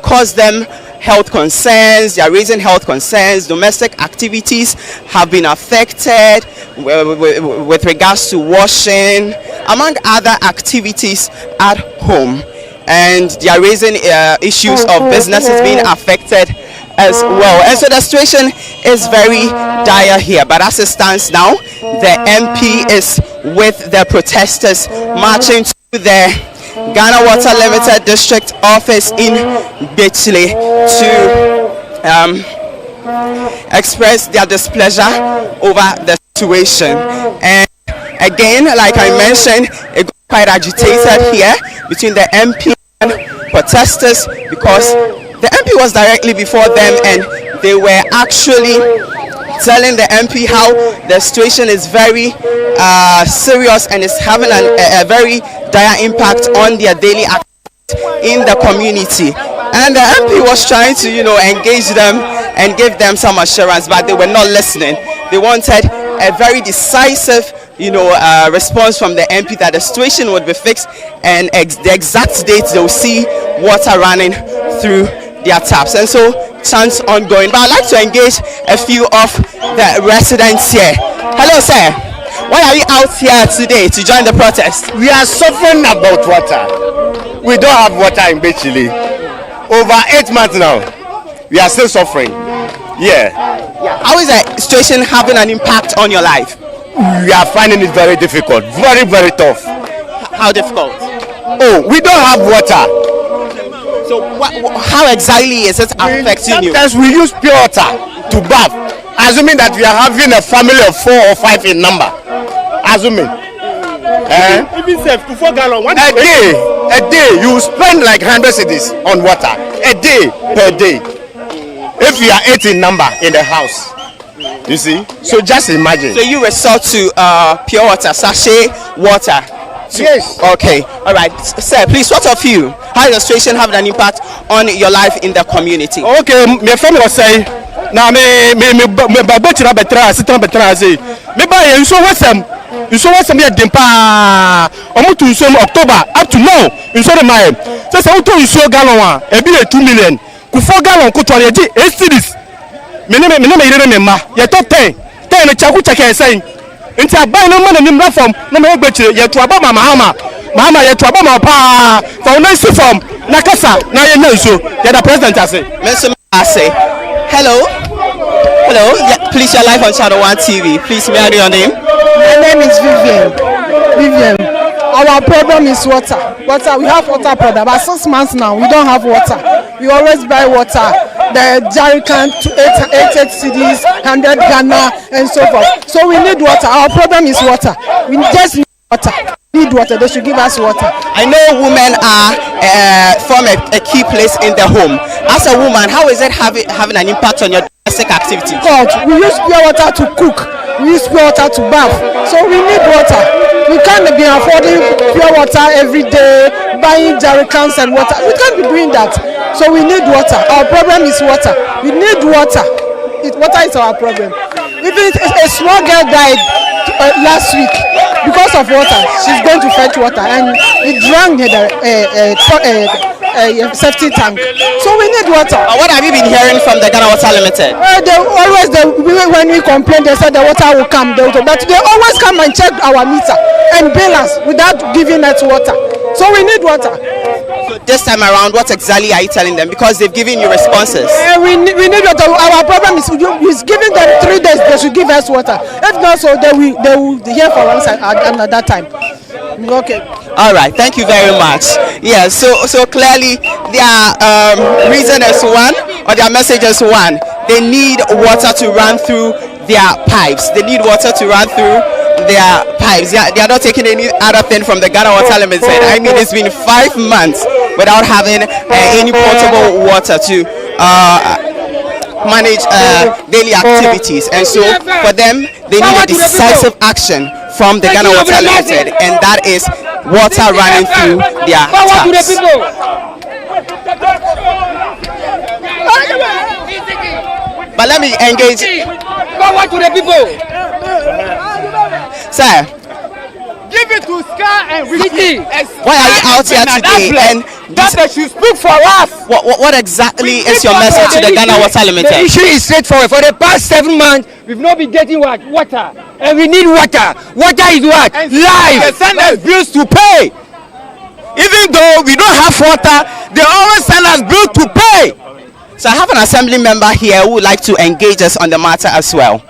caused them health concerns. They are raising health concerns. Domestic activities have been affected with regards to washing, among other activities at home. And they are raising issues of businesses being affected as well. And so the situation is very dire here. But as it stands now, the MP is with the protesters marching to the Ghana Water Limited District Office in Gbechile to express their displeasure over the situation. And again, like I mentioned, it got quite agitated here between the MP and protesters, because the MP was directly before them and they were actually telling the MP how the situation is very serious and is having a very dire impact on their daily activities in the community. And the MP was trying to, engage them and give them some assurance, but they were not listening. They wanted a very decisive response from the MP that the situation would be fixed, and the exact dates they'll see water running through their taps. And so chants ongoing, but I'd like to engage a few of the residents here. Hello, sir. Why are you out here today to join the protest? We are suffering about water. We don't have water in Gbechile. Over 8 months now. We are still suffering. Yeah. How is the situation having an impact on your life? We are finding it very difficult. Very, very tough. How difficult? Oh, we don't have water. So how exactly is it affecting you? Sometimes we use pure water to bath, assuming that we are having a family of 4 or 5 in number. Assuming. Even safe to 4 gallons. A day you spend like 100 cedis on water. A day per day. If we are 8 in number in the house. You see? So just imagine. So you resort to pure water, sachet water? Yes. Okay. All right. Sir, please, what of you? How does the situation have an impact on your life in the community? Okay, my family was saying, now me better say, me buy you so what's me dempa almost to some October up to now in so my so say you so gallon e be 2 million ku 4 gallon ku 8 cities me ma ye to 10 no chaku chake say nti abai no man nim reform na me Gbechile ye to aba mama ye to aba ma pa for no see form na kasa na ye na so ye the president say hello. Yeah, please, you're live on Channel 1 TV. Please, may I know your name? My name is Vivian. Our problem is water. We have water problem. About 6 months now, we don't have water. We always buy water. The jerry can to 8 cedis, 100 Ghana, and so forth. So we need water. Our problem is water. We just need water. Need water, they should give us water. I know women are form a key place in the home. As a woman, how is it having an impact on your domestic activity? God, we use pure water to cook, we use pure water to bath, so we need water. We can't be affording pure water every day, buying jerry cans and water. We can't be doing that. So we need water. Our problem is water. We need water. Water is our problem. Even a small girl died last week because of water. She's going to fetch water and it drank the safety tank. So we need water. What have you been hearing from the Ghana Water Limited? When we complain, they said the water will come. But they always come and check our meter and bill us without giving us water. So we need water. So this time around, what exactly are you telling them? Because they've given you responses. We need water. Our problem is giving them 3 days. They should give us water. If not, so they will hear for us another time. Okay. All right. Thank you very much. Yeah. So clearly, their reason is one, or their message is one. They need water to run through their pipes. They need water to run through their pipes. They are not taking any other thing from the Ghana Water Limited. I mean, it's been 5 months without having any potable water to manage daily activities, and so for them they need a decisive action from the Ghana Water Limited, and that is water running through their taps. But let me engage. Forward to the people. Sir, give it to Sky and Ricky. Why are you out here today? And that they should speak for us. What exactly is your message to the Ghana Water Limited? The issue is straightforward. For the past 7 months, we've not been getting what? Water. And we need water. Water is what? Life. They send us bills to pay. Even though we don't have water, they always send us bills to pay. So I have an assembly member here who would like to engage us on the matter as well.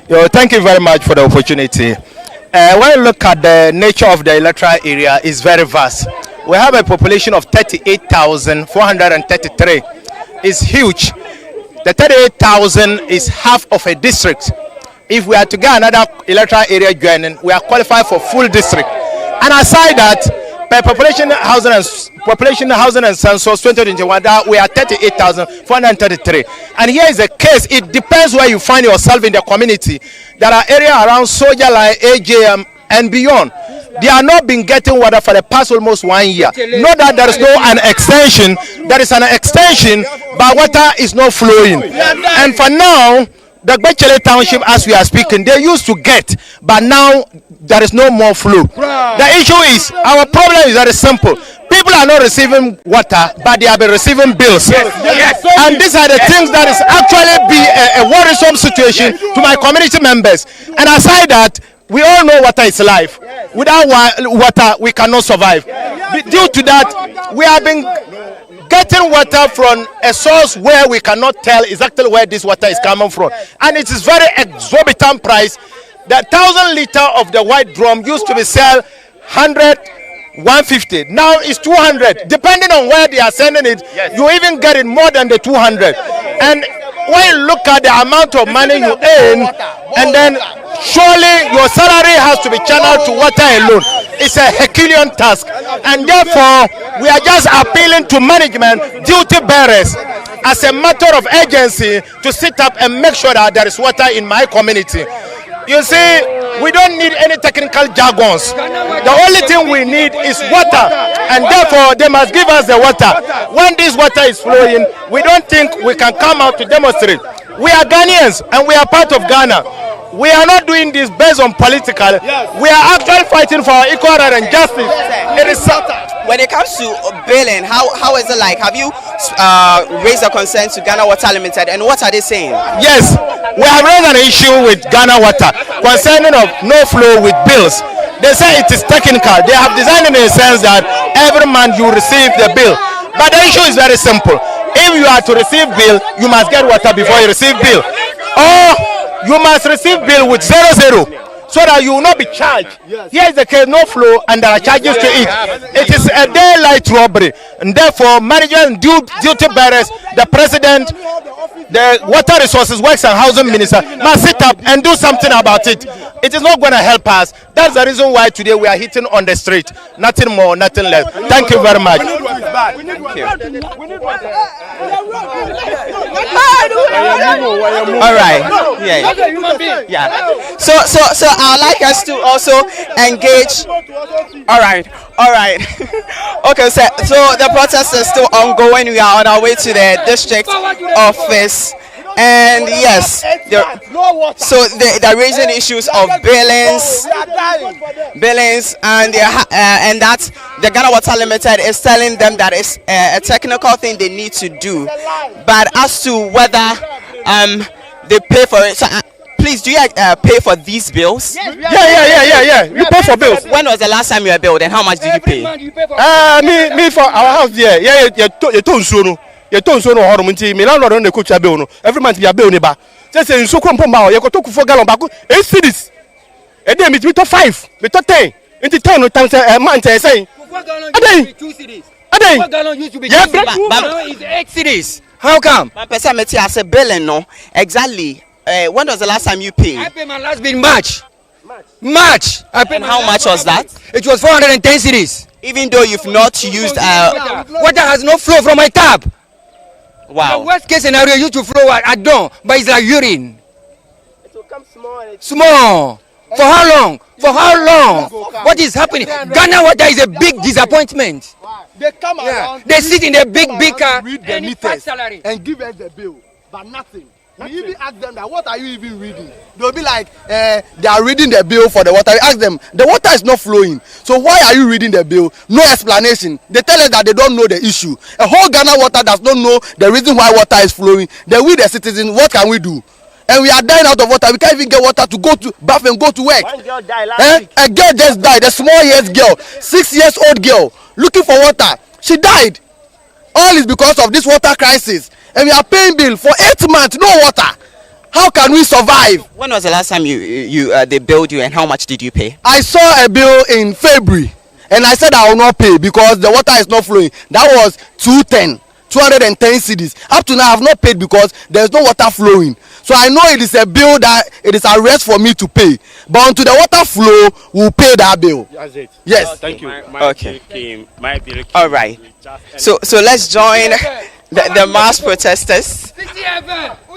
Thank you very much for the opportunity. When you look at the nature of the electoral area, it's very vast. We have a population of 38,433. It's huge. The 38,000 is half of a district. If we are to get another electoral area joining, we are qualified for full district. And aside that, per population housing and census 2021, we are 38,433. And here is the case. It depends where you find yourself in the community. There are areas around Soldier Line, AJM, and beyond. They are not been getting water for the past almost 1 year. Not that there is no an extension. There is an extension, but water is not flowing. And for now, the Bechele Township, as we are speaking, they used to get, but now there is no more flow. The issue is, our problem is very simple. People are not receiving water, but they have been receiving bills. And these are the things that is actually be a worrisome situation to my community members. And aside that, we all know water is life. Without water, we cannot survive. Due to that, we have been getting water from a source where we cannot tell exactly where this water is coming from, and it is very exorbitant price. The 1,000 liter of the white drum used to be sell 100, 150. Now it's 200. Depending on where they are sending it, you even get it more than the 200. And when you look at the amount of money you earn, and then surely your salary has to be channeled to water alone. It's a Herculean task, and therefore we are just appealing to management, duty bearers, as a matter of urgency, to sit up and make sure that there is water in my community. You see, we don't need any technical jargons. The only thing we need is water, and therefore they must give us the water. When this water is flowing, we don't think we can come out to demonstrate. We are Ghanaians, and we are part of Ghana. We are not doing this based on political. We are actually fighting for our equal right and justice. It is when it comes to billing, how is it like? Have you raised a concern to Ghana Water Limited, and what are they saying? Yes, we have raised an issue with Ghana Water concerning of no flow with bills. They say it is technical. They have designed it in a sense that every month you receive the bill. But the issue is very simple. If you are to receive bill, you must get water before you receive bill. Or you must receive bill with 00, so that you will not be charged. Here is the case, no flow, and there are charges to it. It is a daylight robbery, and therefore management and duty bearers, the president, the Water Resources, Works and Housing Minister must sit up and do something about it. It is not going to help us. That's the reason why today we are hitting on the street. Nothing more, nothing less. Thank you very much. All right. Yeah. So I'd like us to also engage. All right. Okay. So the protest is still ongoing. We are on our way to the district office. And yes, they're raising issues of billings, and that the Ghana Water Limited is telling them that it's a technical thing they need to do. But as to whether they pay for it, so, please, do you pay for these bills? Yeah. You pay for bills. When was the last time you were billed, and how much did you pay? Me for our house. Yeah. You told so. You told so no harm until me landlord on the coach bill no. Every month you bill niba. Just say so come pound. You go to 4 gallon back. 8 cedis. And then me to 5, me to 10. Into 10 times a month. Say. 4 gallon 2 cedis. 4 gallon used to be 2 cedis. It's 8 cedis. How come? My person I say billing no. Exactly. When was the last time you paid? I paid my last bill in March. I paid. And how much was that? It was 410 cedis. Even though you've not used water has no flow from my tap. Wow. The worst case scenario used to flow at dawn, but it's like urine. It will come small. Small. For how long? What is happening? Ghana Water is a big disappointment. They come around. They sit in a big car read the meters and give us the bill, but nothing. We even ask them that, what are you even reading? They'll be like, they are reading the bill for the water. We ask them, the water is not flowing. So why are you reading the bill? No explanation. They tell us that they don't know the issue. A whole Ghana Water does not know the reason why water is flowing. Then we the citizens, what can we do? And we are dying out of water. We can't even get water to go to bath and go to work. One girl died last week. A girl just died, a small years girl, 6 years old girl, looking for water. She died. All is because of this water crisis. And we are paying bill for 8 months, no water. How can we survive? When was the last time they billed you, and how much did you pay? I saw a bill in February, and I said I will not pay because the water is not flowing. That was 210 cedis. Up to now I have not paid because there is no water flowing. So I know it is a bill that it is a rest for me to pay. But until the water flow, we'll pay that bill. That's it. Yes. Thank you. Okay. All right. So let's join the mass protesters.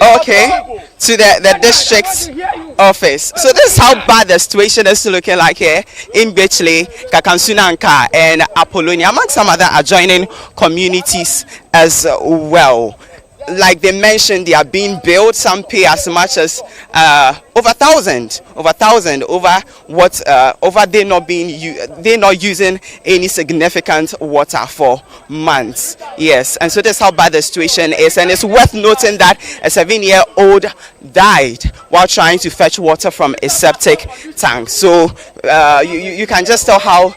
Okay, to the district office. So this is how bad the situation is looking like here in Bechley, Kakansunanka, and Apollonia, among some other adjoining communities as well. Like they mentioned, they are being billed. Some pay as much as over 1,000 over what over they're not using any significant water for months. Yes, and so that's how bad the situation is. And it's worth noting that a 7-year-old died while trying to fetch water from a septic tank. So you can just tell how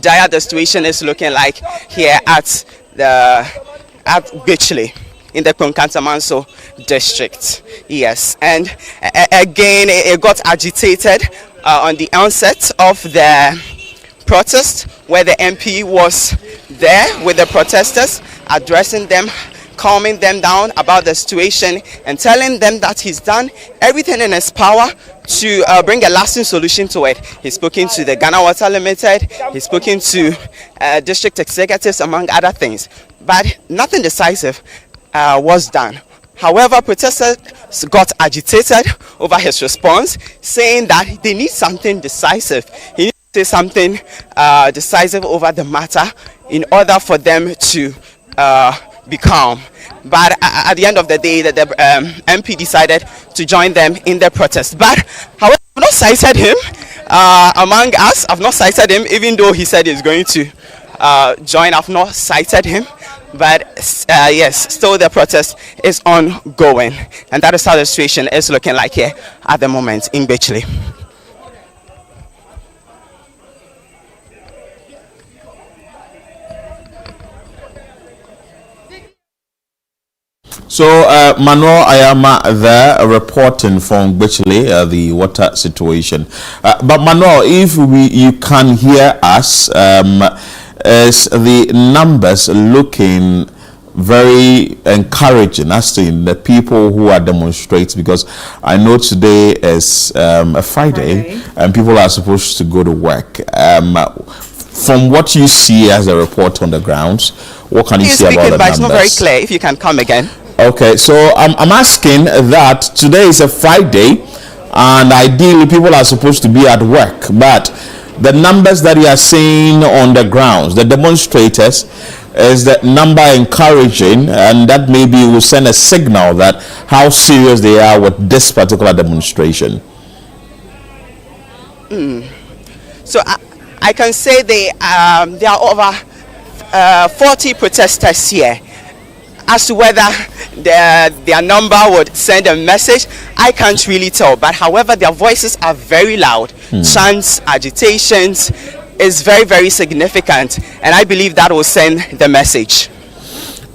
dire the situation is looking like here at Bechley in the Konkantamanso district. Yes, and again it got agitated on the onset of the protest, where the MP was there with the protesters, addressing them, calming them down about the situation and telling them that he's done everything in his power to bring a lasting solution to it. He's spoken to the Ghana Water Limited, he's spoken to district executives, among other things, but nothing decisive was done. However, protesters got agitated over his response, saying that they need something decisive. He needs to say something decisive over the matter in order for them to be calm. But at the end of the day, the MP decided to join them in the protest. But however, I've not cited him among us. I've not cited him, even though he said he's going to join. I've not cited him. But yes, still the protest is ongoing, and that is how the situation is looking like here at the moment in Bechley. So, Manuel Ayama there reporting from Bechley, the water situation. But Manuel, if you can hear us, is the numbers looking very encouraging as to the people who are demonstrating, because I know today is a Friday and people are supposed to go to work. From what you see as a report on the grounds, what can you say about the numbers? It's not very clear. If you can come again. Okay, so I'm asking that today is a Friday and ideally people are supposed to be at work, but the numbers that you are seeing on the grounds, the demonstrators, is the number encouraging, and that maybe will send a signal that how serious they are with this particular demonstration? So I can say there are over 40 protesters here. As to whether their number would send a message, I can't really tell. But however, their voices are very loud. Chants, agitations is very, very significant. And I believe that will send the message.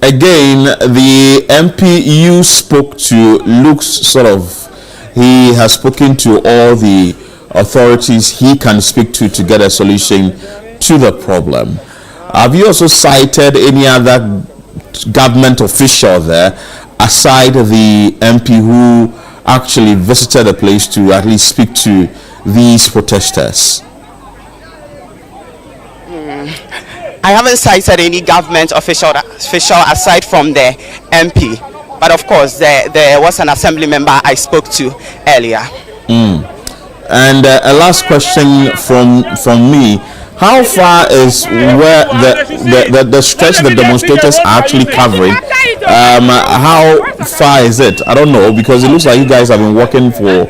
Again, the MP you spoke to looks sort of, he has spoken to all the authorities he can speak to get a solution to the problem. Have you also cited any other government official there aside the MP who actually visited the place to at least speak to these protesters? I haven't cited any government official aside from the MP, but of course there was an assembly member I spoke to earlier. And a last question from me. How far is where the stretch the demonstrators are actually covering? How far is it? I don't know, because it looks like you guys have been working for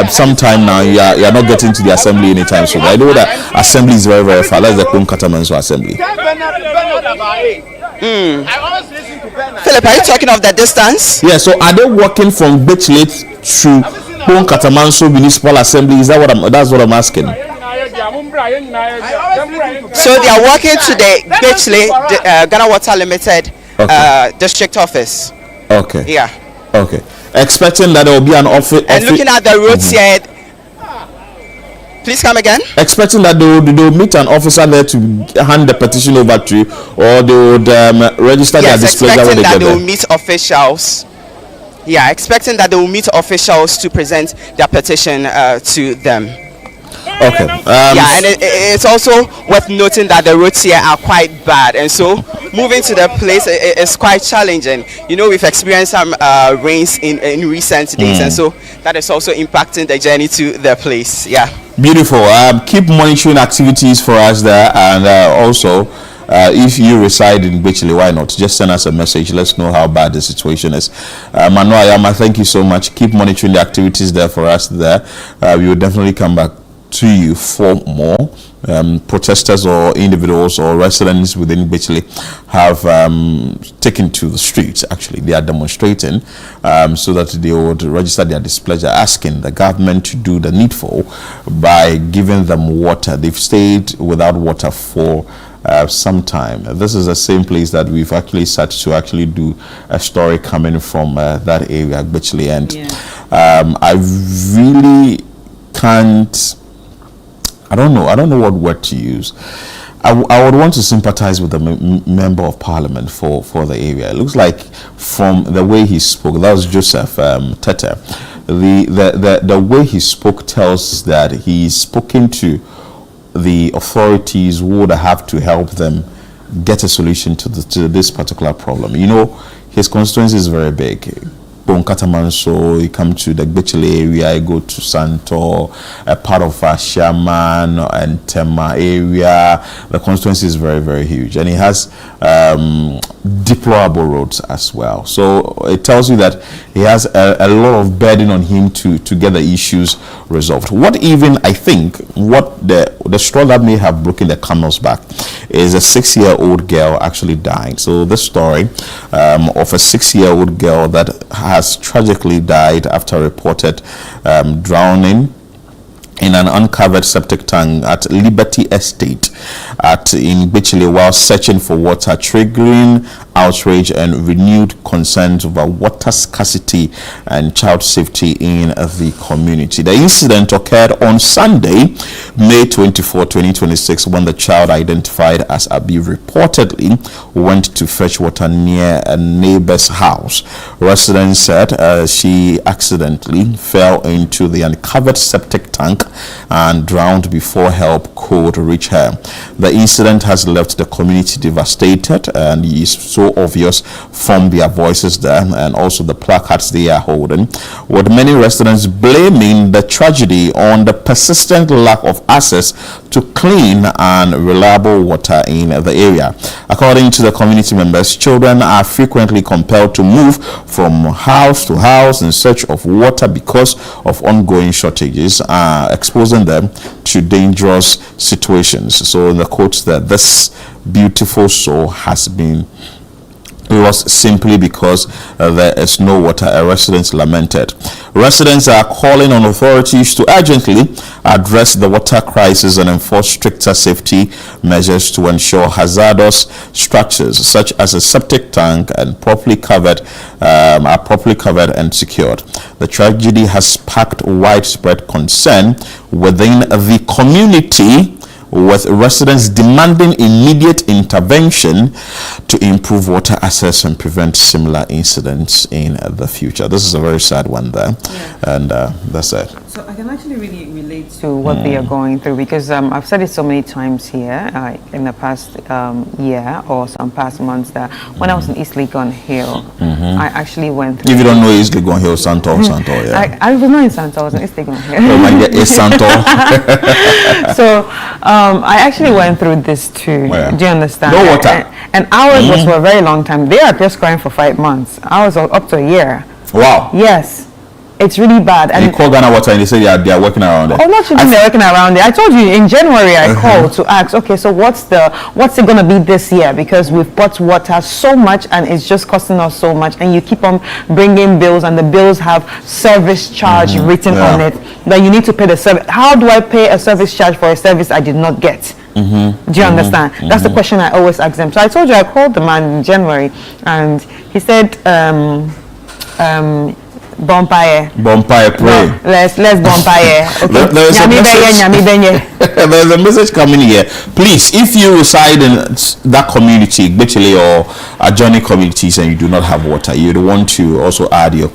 some time now. You are not getting to the assembly anytime soon. I know that assembly is very, very far. That's the Katamanso assembly. Philip, are you talking of the distance? Yeah, so are they working from Bitchlet to Katamanso Municipal Assembly? Is that that's what I'm asking? So they are working to the Bitchley Ghana Water Limited district office. Okay. Yeah. Okay. Expecting that there will be an office. And looking at the roads here. Please come again. Expecting that they will meet an officer there to hand the petition over to, or they would register their displeasure when they get there. Expecting that they will meet officials. Yeah, expecting that they will meet officials to present their petition to them. Okay. Yeah, and it's also worth noting that the roads here are quite bad, and so moving to the place is quite challenging. You know, we've experienced some rains in recent days, and so that is also impacting the journey to the place. Yeah. Beautiful. Keep monitoring activities for us there, and also if you reside in Bitchley, why not just send us a message? Let's know how bad the situation is. Manu Ayama, thank you so much. Keep monitoring the activities there for us there. We will definitely come back to you for more. Protesters or individuals or residents within Bitchley have taken to the streets. Actually, they are demonstrating so that they would register their displeasure, asking the government to do the needful by giving them water. They've stayed without water for some time. This is the same place that we've actually set to actually do a story coming from that area, Bitchley, and I really can't. I don't know what word to use. I would want to sympathize with the member of parliament for the area. It looks like from the way he spoke, that was Joseph Tete. The way he spoke tells us that he's spoken to the authorities who would have to help them get a solution to this particular problem. You know, his constituency is very big. Katamanso, you come to the Bitchley area, you go to Santo, a part of Shaman and Tema area. The constituency is very, very huge, and it has deplorable roads as well. So it tells you that he has a lot of burden on him to get the issues resolved. What even I think, what the straw that may have broken the camel's back is a 6-year-old girl actually dying. So this story of a 6-year-old girl that has tragically died after reported drowning in an uncovered septic tank at Liberty Estate in Bichile while searching for water, triggering outrage and renewed concerns over water scarcity and child safety in the community. The incident occurred on Sunday, May 24, 2026, when the child identified as Abi reportedly went to fetch water near a neighbor's house. Residents said she accidentally fell into the uncovered septic tank and drowned before help could reach her. The incident has left the community devastated, and it is so obvious from their voices there and also the placards they are holding, with many residents blaming the tragedy on the persistent lack of access to clean and reliable water in the area. According to the community members, children are frequently compelled to move from house to house in search of water because of ongoing shortages, exposing them to dangerous situations. So in the quotes that this beautiful soul has been lost simply because there is no water, a resident lamented. Residents are calling on authorities to urgently address the water crisis and enforce stricter safety measures to ensure hazardous structures such as a septic tank and are properly covered and secured. The tragedy has sparked widespread concern within the community, with residents demanding immediate intervention to improve water access and prevent similar incidents in the future. This is a very sad one there, and that's it. So I can actually really relate to what they are going through, because I've said it so many times here in the past year or some past months that when I was in East Legon Hill, I actually went through... If you don't know East Legon Hill, Santor, yeah. I was not in Santor, I was in East Legon Hill. Oh my God, it's Santor. So I actually went through this too. Do you understand? No water. And ours was for a very long time. They are just crying for 5 months. Ours was up to a year. Wow. Yes. It's really bad. And you call Ghana Water and they say they are working around it. Oh, not even they're working around it. I told you in January I called to ask, okay, so what's it going to be this year? Because we've bought water so much and it's just costing us so much, and you keep on bringing bills, and the bills have service charge written on it that you need to pay the service. How do I pay a service charge for a service I did not get? Do you understand? That's the question I always ask them. So I told you I called the man in January, and he said Bonfire, pray. No, let's bonfire. Okay. There's a message coming here. Please, if you reside in that community, Bichile or adjoining communities, and you do not have water, you'd want to also add your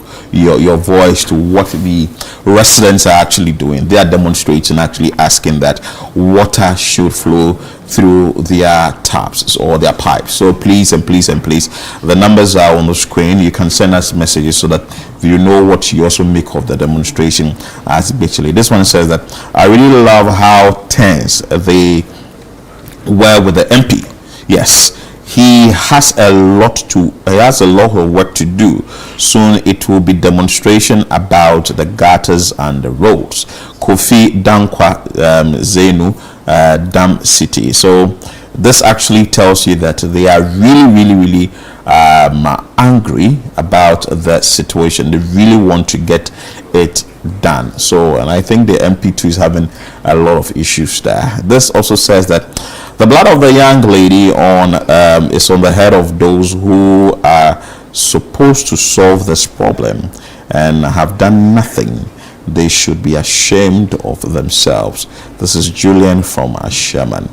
voice to what the residents are actually doing. They are demonstrating, actually asking that water should flow through their taps or their pipes. So please and please and please, the numbers are on the screen. You can send us messages so that you know what you also make of the demonstration as Bichile. This one says that I really love how tense they were with the MP. Yes, he has a lot of work to do. Soon it will be demonstration about the gutters and the roads. Kofi Dankwa Zenu Dam City. So this actually tells you that they are really angry about the situation. They really want to get it done. So, and I think the MP2 is having a lot of issues there. This also says that the blood of the young lady is on the head of those who are supposed to solve this problem and have done nothing. They should be ashamed of themselves. This is Julian from Asherman.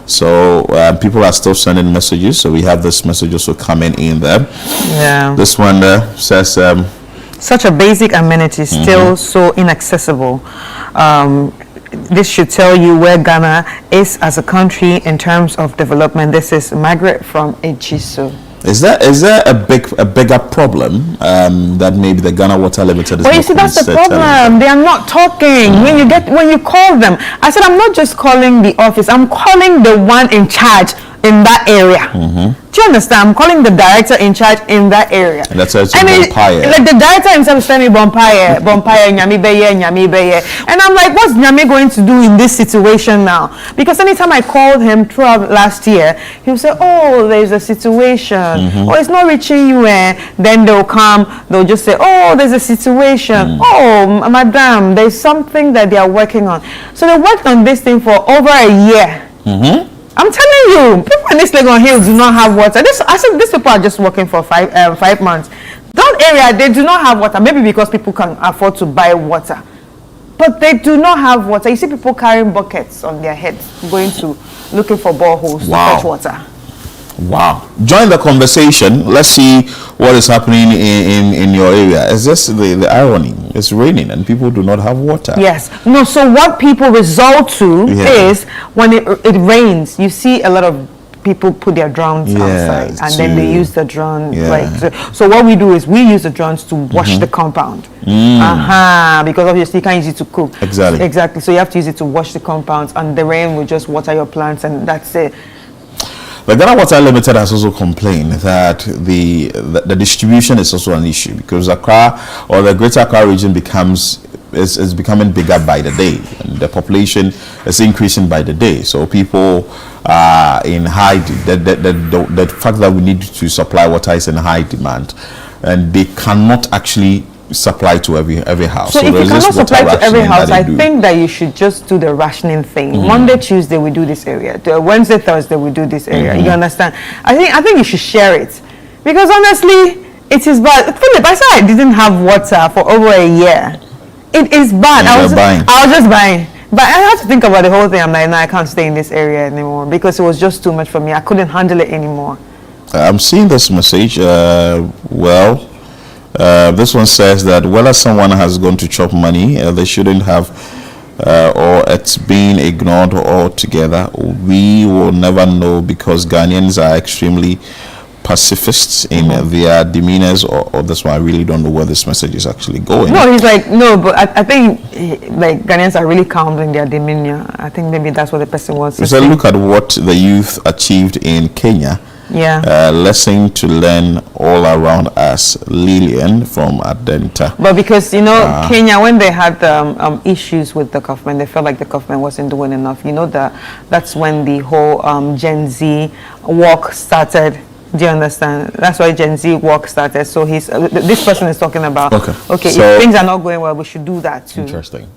So people are still sending messages. So we have this message also coming in there. Yeah. This one says... such a basic amenity still so inaccessible. This should tell you where Ghana is as a country in terms of development. This is Margaret from Ejiso. Is there a bigger problem that maybe the Ghana Water Limited is? Well, you see, that's the problem. They are not talking. When you call them, I said I'm not just calling the office. I'm calling the one in charge. in that area. Do you understand? I'm calling the director in charge in that area. And that's also like the director himself is telling me Bompire, Nyami Beye. And I'm like, what's Nyami going to do in this situation now? Because anytime I called him throughout last year, he would say, oh, there's a situation. Oh, it's not reaching you. Then they'll come, they'll just say, oh, there's a situation. Oh, madam, there's something that they are working on. So they worked on this thing for over a year. I'm telling you, people in this Legon Hills do not have water. I said these people are just working for 5 months. That area, they do not have water. Maybe because people can afford to buy water. But they do not have water. You see people carrying buckets on their heads, going to looking for boreholes to fetch water. Wow. Join the conversation. Let's see what is happening in your area. It's just the irony. It's raining and people do not have water. Yes. No, so what people resort to is when it rains, you see a lot of people put their drones outside and then they use the drone. So what we do is we use the drones to wash the compound. Because obviously you can't use it to cook. Exactly. So you have to use it to wash the compounds and the rain will just water your plants and that's it. The Ghana Water Limited has also complained that the distribution is also an issue because Accra or the Greater Accra region is becoming bigger by the day, and the population is increasing by the day. So people are in high. The fact that we need to supply water is in high demand, and they cannot actually supply to every house. So if you cannot supply to every house, I think that you should just do the rationing thing. Monday, Tuesday we do this area. Wednesday, Thursday we do this area. You understand? I think you should share it because honestly, it is bad. Philip, I said I didn't have water for over a year. It is bad. I was just buying. But I had to think about the whole thing. I'm like, no, I can't stay in this area anymore because it was just too much for me. I couldn't handle it anymore. I'm seeing this message. This one says that whether someone has gone to chop money, they shouldn't have, or it's being ignored altogether. We will never know because Ghanaians are extremely pacifists in their demeanors. Or this one, I really don't know where this message is actually going. No, he's like, no, but I think like Ghanaians are really calm in their demeanor. I think maybe that's what the person wants to say. Look at what the youth achieved in Kenya. Lesson to learn all around us. Lillian from Adenta. But because Kenya, when they had issues with the government, they felt like the government wasn't doing enough. That's when the whole Gen Z walk started. Do you understand? That's why Gen Z walk started. So this person is talking about okay, so if things are not going well, we should do that too. Interesting.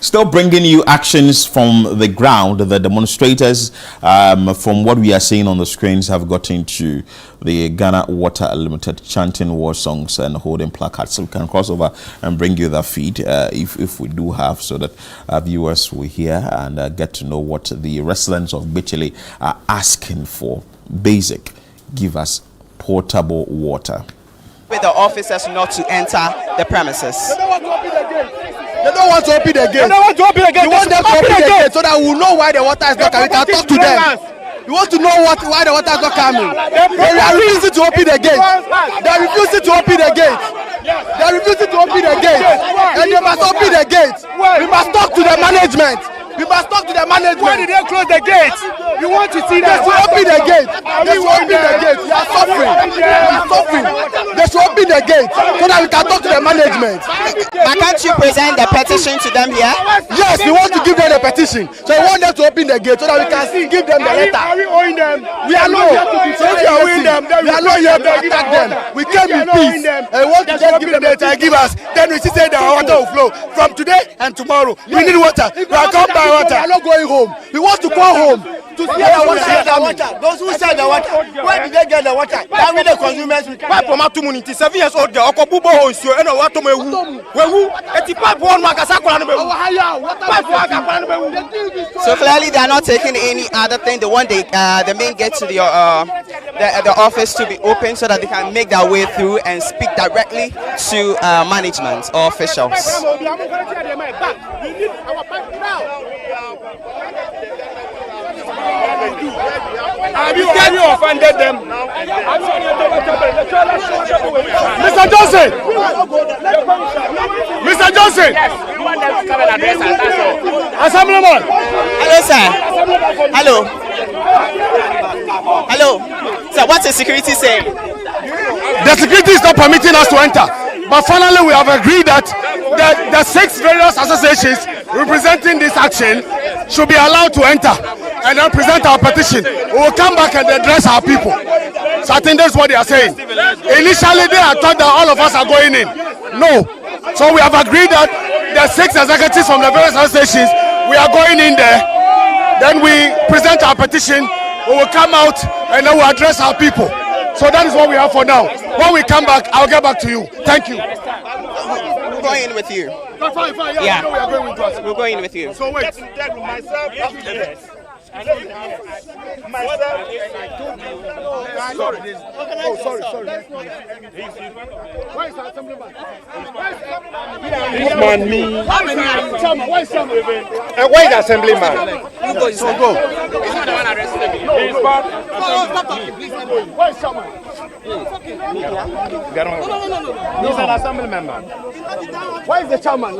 Still bringing you actions from the ground. The demonstrators, from what we are seeing on the screens, have gotten to the Ghana Water Limited, chanting war songs and holding placards. So we can cross over and bring you that feed if we do have, so that our viewers will hear and get to know what the residents of Bichile are asking for. Basic. Give us potable water. With the officers not to enter the premises. They don't want to open the gate. You want them to open the gate so that we will know why the water is not coming. We can talk to them. You want to know why the water is not coming. They are refusing to open the gate. They are refusing to open the gate. They are refusing to open the gate. And they must open the gate. We must talk to the management. We must talk to the management. Why did they close the gate? You want to see that? They should open the gate. They should open the gate. We are suffering. We are suffering. They should open the gate so that we can talk to the management. But can't you present the petition to them here? Yes, we want to give them the petition. So we want them to open the gate so that we can give them the letter. Are we owing them? We are not. So if we are owing them, we are not here to attack them. We came in peace. And we want to just give them the letter and give us. Then we see that our water will flow from today and tomorrow. We need water. We are come by water. We are not going home. We want to go home. To see the water. Those who sell the water, where did they get the water? That way the consumers will come. Pipe from 7 years old girl. Okobubo hoisio eno wato mewu. Wewu. Eti pipe one makasa kwa mewu. So clearly they are not taking any other thing. They want the main gate to the office to be open so that they can make their way through and speak directly to management or officials. Have you offended them? Mr. Johnson! Mr. Johnson! Yes. You want them to come and address us, that's all. Assemblyman! Hello, sir. Hello. Hello. So what's the security saying? The security is not permitting us to enter. But finally, we have agreed that the 6 various associations representing this action should be allowed to enter and then present our petition. We will come back and address our people. So I think that's what they are saying. Initially, they had thought that all of us are going in. No. So we have agreed that the 6 executives from the various associations, we are going in there. Then we present our petition. We will come out and then we'll address our people. So that is what we have for now. When we come back, I'll get back to you. Thank you. We're going in with you. Fine. Yeah. We are going with us. We're going in with you. So wait. Myself, sorry. Where is the assemblyman? This man, me. Where is Chairman? Where is the assemblyman? So go. He's not the one arrested me. Where is Chairman? He's an assembly member. Where is the chairman?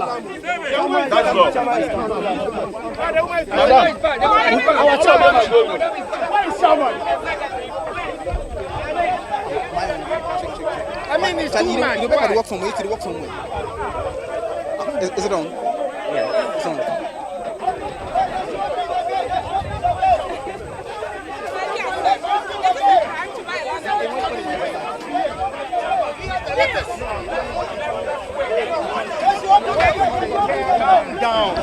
Our chairman. Where is chairman? I mean, it's too much. You better work from where to work from where. Is it on? Yeah, it's on. Down.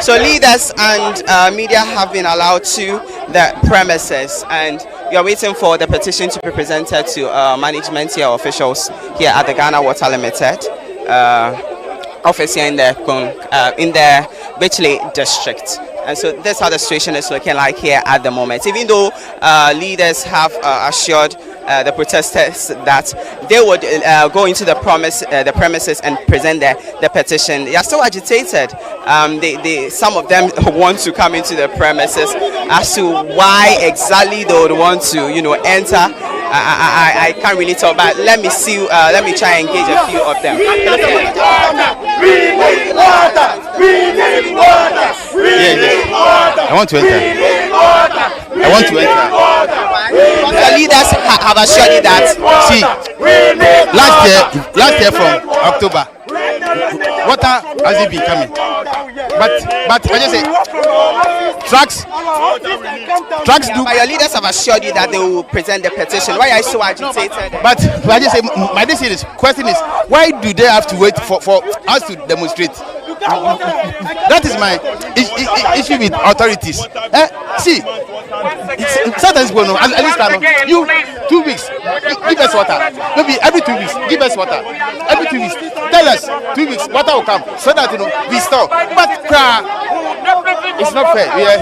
So leaders and media have been allowed to the premises, and we are waiting for the petition to be presented to management here, officials here at the Ghana Water Limited office here in the Bechley district. And so that's how the situation is looking like here at the moment. Even though leaders have assured the protesters that they would go into the premises and present the petition, they are still agitated. Some of them want to come into the premises. As to why exactly they would want to, enter, I can't really tell. But let me see. Let me try and engage a few of them. We need water. We need water. I want to enter. The leaders have assured you that. See, last year from October, water hasn't been coming. But I just say, trucks do. But your leaders have assured you that they will present the petition. Why are you so agitated? But I just say, my question is, why do they have to wait for us to demonstrate? That is my issue with authorities. See, sometimes at least you 2 weeks, give us water. Maybe every 2 weeks, give us water. Every 2 weeks, tell us 2 weeks, water will come so that we store. But it's not fair. Yeah.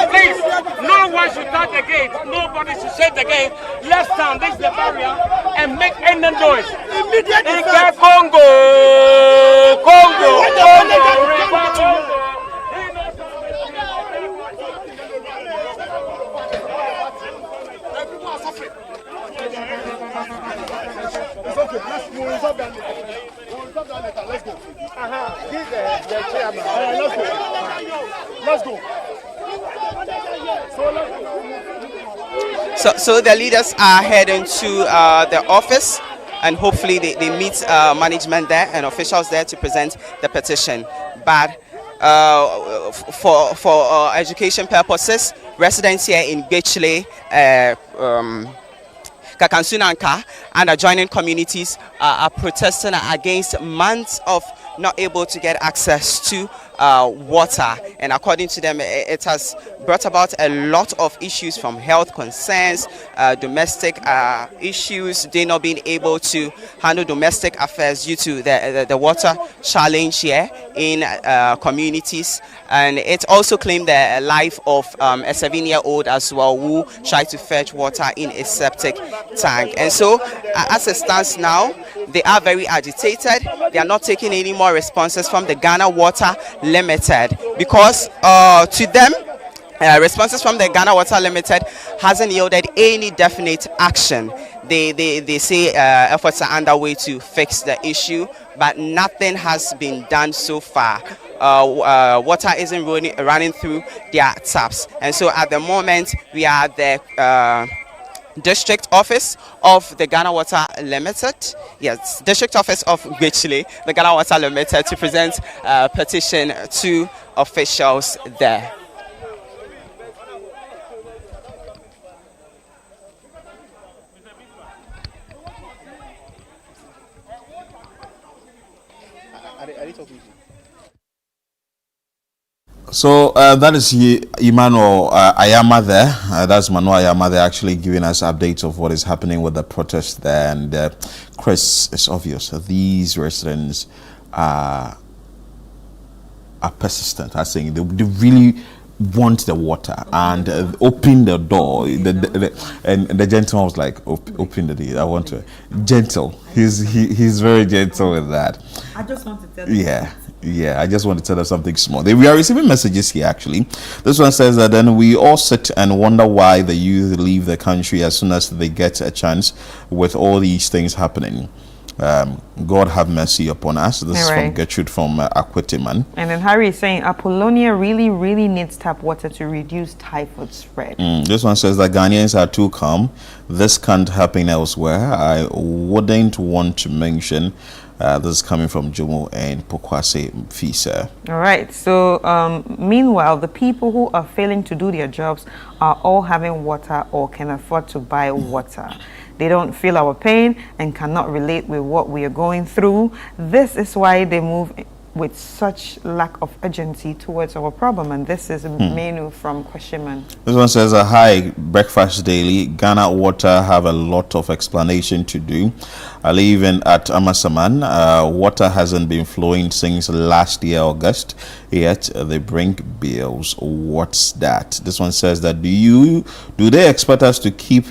Please, no one should touch the gate. Nobody should shut the gate. Let's stand this the barrier and make any noise. Immediately, Congo. It's okay. We'll resolve that later. Let's go. Give the chairman. Let's go. So the leaders are heading to the office, and hopefully they meet management there and officials there to present the petition. But for education purposes, residents here in Bechley, Kakansunanka and adjoining communities are protesting against months of not able to get access to water, and according to them, it has brought about a lot of issues from health concerns, domestic issues, they not being able to handle domestic affairs due to the water challenge here in communities, and it also claimed the life of a 7-year-old as well who tried to fetch water in a septic tank. And so as it stands now, they are very agitated. They are not taking any more responses from the Ghana Water Limited because to them, responses from the Ghana Water Limited hasn't yielded any definite action. They say efforts are underway to fix the issue, but nothing has been done so far. Water isn't running through their taps. And so at the moment, we are at the district office of the Ghana Water Limited. Yes, district office of Gwichile, the Ghana Water Limited, to present a petition to officials there. So that is Emmanuel Ayama there. That's Manuel Ayama there, actually giving us updates of what is happening with the protest there. And Chris, it's obvious these residents are persistent. I think they really want the water and open the door. And the gentleman was like, "Open the door. I want to." Gentle. He's very gentle with that. I just want to tell you. Yeah, I just want to tell us something small. We are receiving messages here, actually. This one says that then we all sit and wonder why the youth leave the country as soon as they get a chance with all these things happening. God have mercy upon us. This is from Gertrude from Akwetiman. And then Harry is saying Apollonia really needs tap water to reduce typhoid spread. This one says that Ghanaians are too calm. This can't happen elsewhere. I wouldn't want to mention. This is coming from Jomo and Pokwase Fisa. All right. So, meanwhile, the people who are failing to do their jobs are all having water or can afford to buy water. They don't feel our pain and cannot relate with what we are going through. This is why they move with such lack of urgency towards our problem. And this is a menu from Kwashiman. This one says, hi, Breakfast Daily. Ghana Water have a lot of explanation to do. I live at Amasaman. Water hasn't been flowing since last year, August. Yet they bring bills. What's that? This one says that do they expect us to keep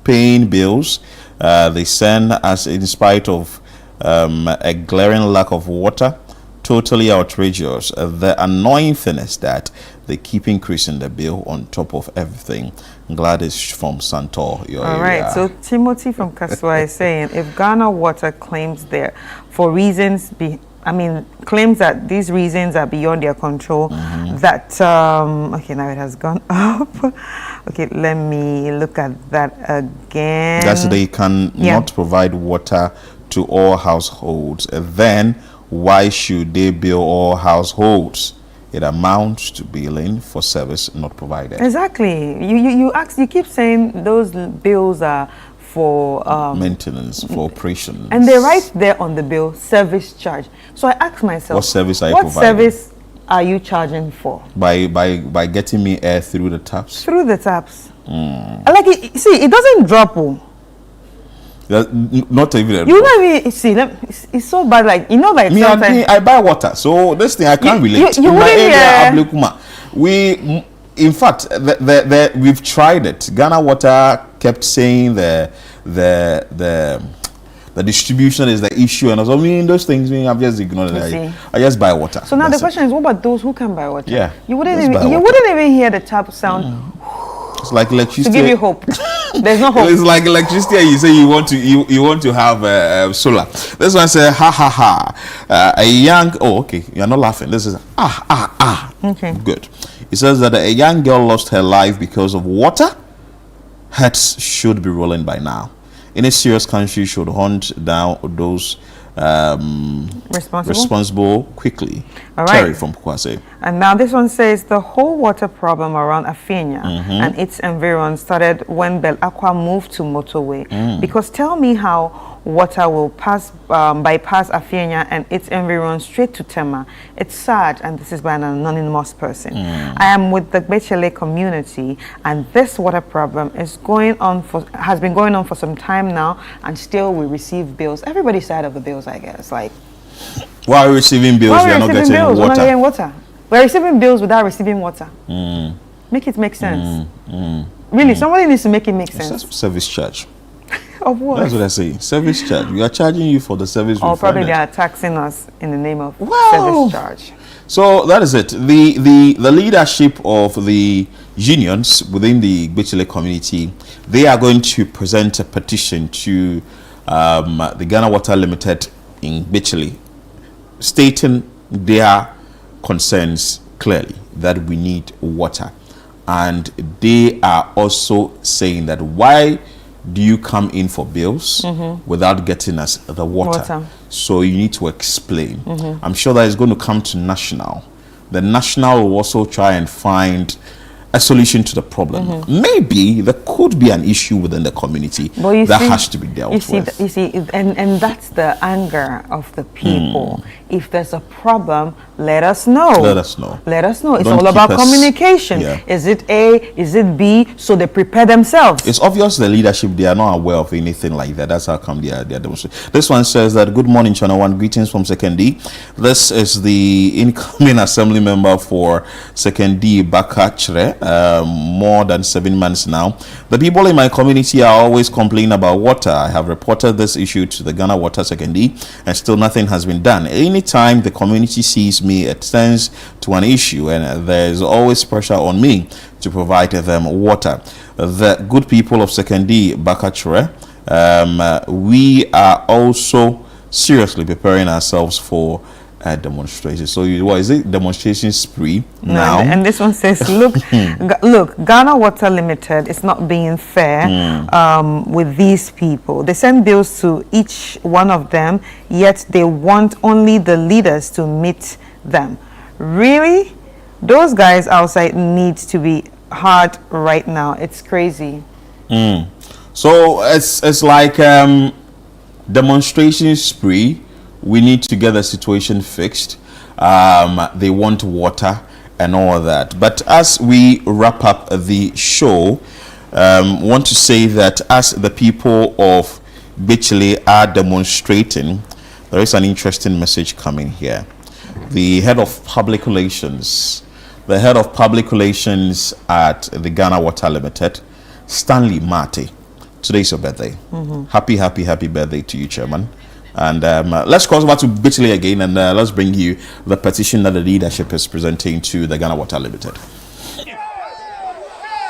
paying bills they send us in spite of a glaring lack of water? Totally outrageous. The annoying thing is that they keep increasing the bill on top of everything. Gladys from Santor, your area. All right, so Timothy from Kaswa is saying if Ghana Water claims claims that these reasons are beyond their control, that okay, now it has gone up. Okay, let me look at that again. That's they can not provide water to all households. Then why should they bill all households? It amounts to billing for service not provided. Exactly. You keep saying those bills are for maintenance, for operations. And they write there on the bill, service charge. So I ask myself, what service are you providing? What service are you charging for? By getting me air through the taps? Through the taps. Like, it doesn't drop. Not even. You know, it's so bad. Like, you know, like me, I buy water, so this thing I can't relate. You wouldn't. We, in fact, we've tried it. Ghana Water kept saying the distribution is the issue, and I mean those things. I've just ignored it. I just buy water. So now the question is, what about those who can buy water? Yeah, you wouldn't even hear the tap sound. It's like electricity. To give you hope. There's no hope. It's like electricity. You say you want to have solar. This one says ha ha ha. A young you're not laughing. This is Okay. Good. It says that a young girl lost her life because of water. Heads should be rolling by now. Any serious country should hunt down those responsible quickly. All right. Terry from Kwase. And now this one says the whole water problem around Afenia and its environs started when Bel Aqua moved to motorway. Because tell me how water will bypass Afenia and its environs straight to Tema. It's sad, and this is by an anonymous person. I am with the Bechele community, and this water problem has been going on for some time now, and still we receive bills. Everybody's tired of the bills, I guess. Like, While we're receiving bills, we are not getting water. We're not getting water. We're receiving bills without receiving water. Make it make sense. Really, somebody needs to make it make sense. Service charge. Of what? That's what I say. Service charge. We are charging you for the service. Or probably they are taxing us in the name of service charge. So that is it. The leadership of the unions within the Gbechile community, they are going to present a petition to the Ghana Water Limited in Gbechile, stating their concerns clearly that we need water. And they are also saying that why do you come in for bills without getting us the water? So you need to explain. I'm sure that is going to come to national. The national will also try and find a solution to the problem. Maybe there could be an issue within the community that has to be dealt with. You see, and that's the anger of the people. If there's a problem, let us know. Let us know. Let us know. It's Don't all about keep us- communication. Yeah. Is it A? Is it B? So they prepare themselves. It's obvious the leadership, they are not aware of anything like that. That's how come they are demonstrating. This one says that, good morning, Channel 1. Greetings from Second D. This is the incoming assembly member for Second D, Bakachre. More than 7 months now. The people in my community are always complaining about water. I have reported this issue to the Ghana Water Second D, and still nothing has been done. Anytime the community sees me, it turns to an issue, and there's always pressure on me to provide them water. The good people of Second D, Bakachere, we are also seriously preparing ourselves for demonstration. So what is it? Demonstration spree now. And this one says, look, look, Ghana Water Limited is not being fair with these people. They send bills to each one of them, yet they want only the leaders to meet them. Really? Those guys outside need to be hard right now. It's crazy. So it's like demonstration spree. We need to get the situation fixed. They want water and all that. But as we wrap up the show, want to say that as the people of Gbechile are demonstrating, there is an interesting message coming here. The head of public relations, at the Ghana Water Limited, Stanley Mate. Today's your birthday. Happy birthday to you, Chairman. And let's cross over to Gbechile again, and let's bring you the petition that the leadership is presenting to the Ghana Water Limited.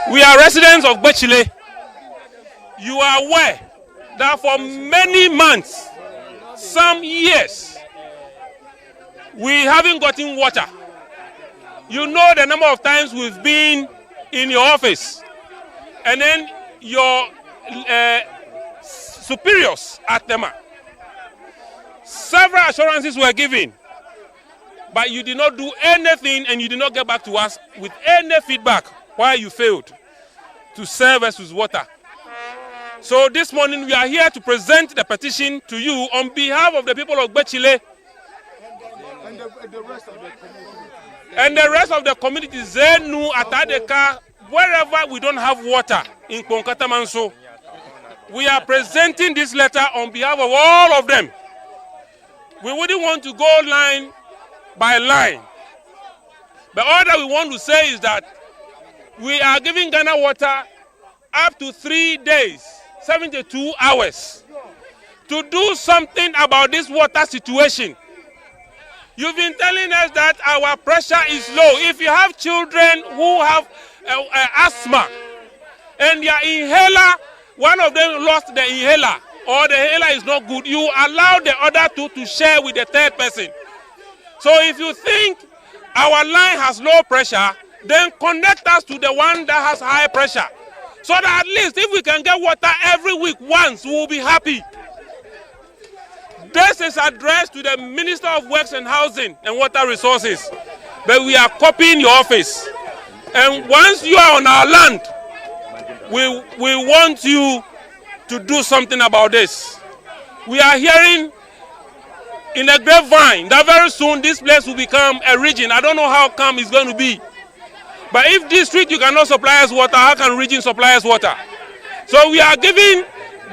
We are residents of Gbechile. You are aware that for many months, some years, we haven't gotten water. You know the number of times we've been in your office, and then your superiors at TEMA. Several assurances were given, but you did not do anything, and you did not get back to us with any feedback why you failed to serve us with water. So this morning we are here to present the petition to you on behalf of the people of Gbechile and the rest of the community, Zenu, Atadeka, wherever we don't have water in Konkatamanso. We are presenting this letter on behalf of all of them. We wouldn't want to go line by line. But all that we want to say is that we are giving Ghana Water up to 3 days, 72 hours, to do something about this water situation. You've been telling us that our pressure is low. If you have children who have asthma and their inhaler, one of them lost the inhaler, or the inhaler is not good, you allow the other two to share with the third person. So if you think our line has low pressure, then connect us to the one that has high pressure. So that at least if we can get water every week once, we will be happy. This is addressed to the Minister of Works and Housing and Water Resources. But we are copying your office. And once you are on our land, we want you to do something about this. We are hearing in a grapevine that very soon this place will become a region. I don't know how come it's going to be. But if district you cannot supply us water, how can region supply us water? So we are giving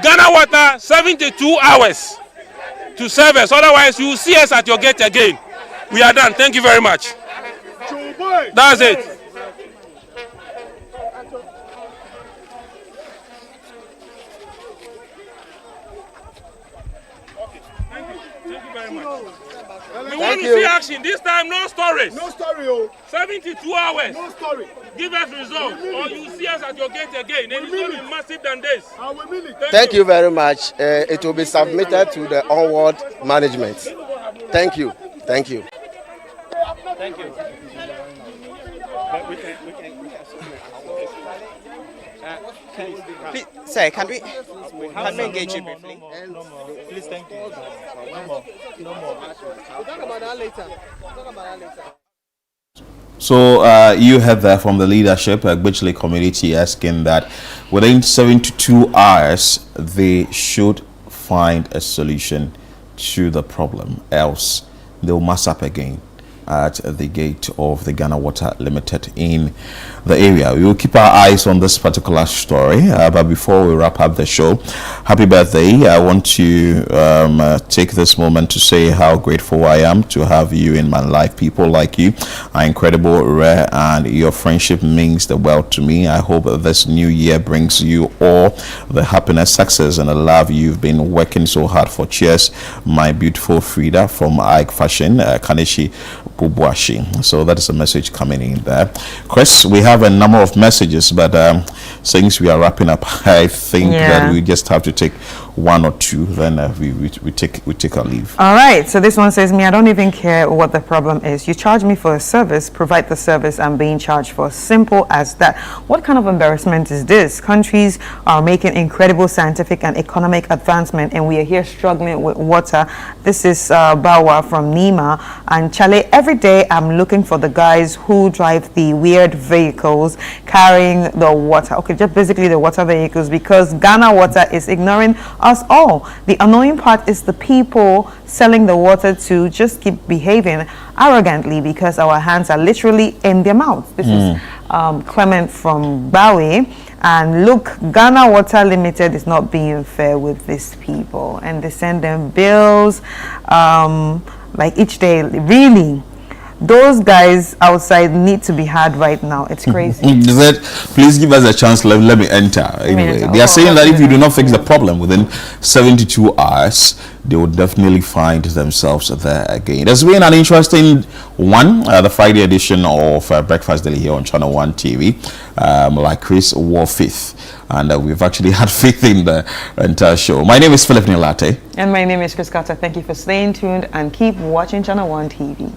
Ghana Water 72 hours to serve us. Otherwise, you will see us at your gate again. We are done. Thank you very much. That's it. We want to see action. This time, no stories. No story, oh. 72 hours. No story. Give us results, or you see us at your gate again. And it's going to be massive than this. Thank you very much. It will be submitted to the onward management. Thank you. Thank you. Thank you. Please, sir, can we engage you briefly? Please, thank you. No more. We'll talk about that later. So you heard that from the leadership, Bitchley community, asking that within 72 hours they should find a solution to the problem, else they'll mass up again at the gate of the Ghana Water Limited in the area. We will keep our eyes on this particular story, but before we wrap up the show, happy birthday. I want to take this moment to say how grateful I am to have you in my life. People like you are incredible, rare, and your friendship means the world to me. I hope that this new year brings you all the happiness, success, and the love you've been working so hard for. Cheers, my beautiful Frida from Ike Fashion, Kaneshi Bubuashi. So that is a message coming in there. Chris, we have a number of messages, but since we are wrapping up, I think that we just have to take one or two, then we take our leave. All right, so this one says, me, I don't even care what the problem is. You charge me for a service, provide the service I'm being charged for. Simple as that. What kind of embarrassment is this? Countries are making incredible scientific and economic advancement, and we are here struggling with water. This is Bawa from Nima. And Chale, every day I'm looking for the guys who drive the weird vehicles carrying the water. Okay, just basically the water vehicles, because Ghana Water is ignoring us all. The annoying part is the people selling the water to just keep behaving arrogantly because our hands are literally in their mouths. This is Clement from Bowie. And look, Ghana Water Limited is not being fair with these people, and they send them bills like each day. Really, those guys outside need to be had right now. It's crazy. Please give us a chance. Let me enter. Anyway, they are saying that if you do not fix the problem within 72 hours, they will definitely find themselves there again. There's been an interesting one, the Friday edition of Breakfast Daily here on Channel 1 TV. Like Chris wore faith, and we've actually had faith in the entire show. My name is Philip Nilate. And my name is Chris Carter. Thank you for staying tuned and keep watching Channel 1 TV.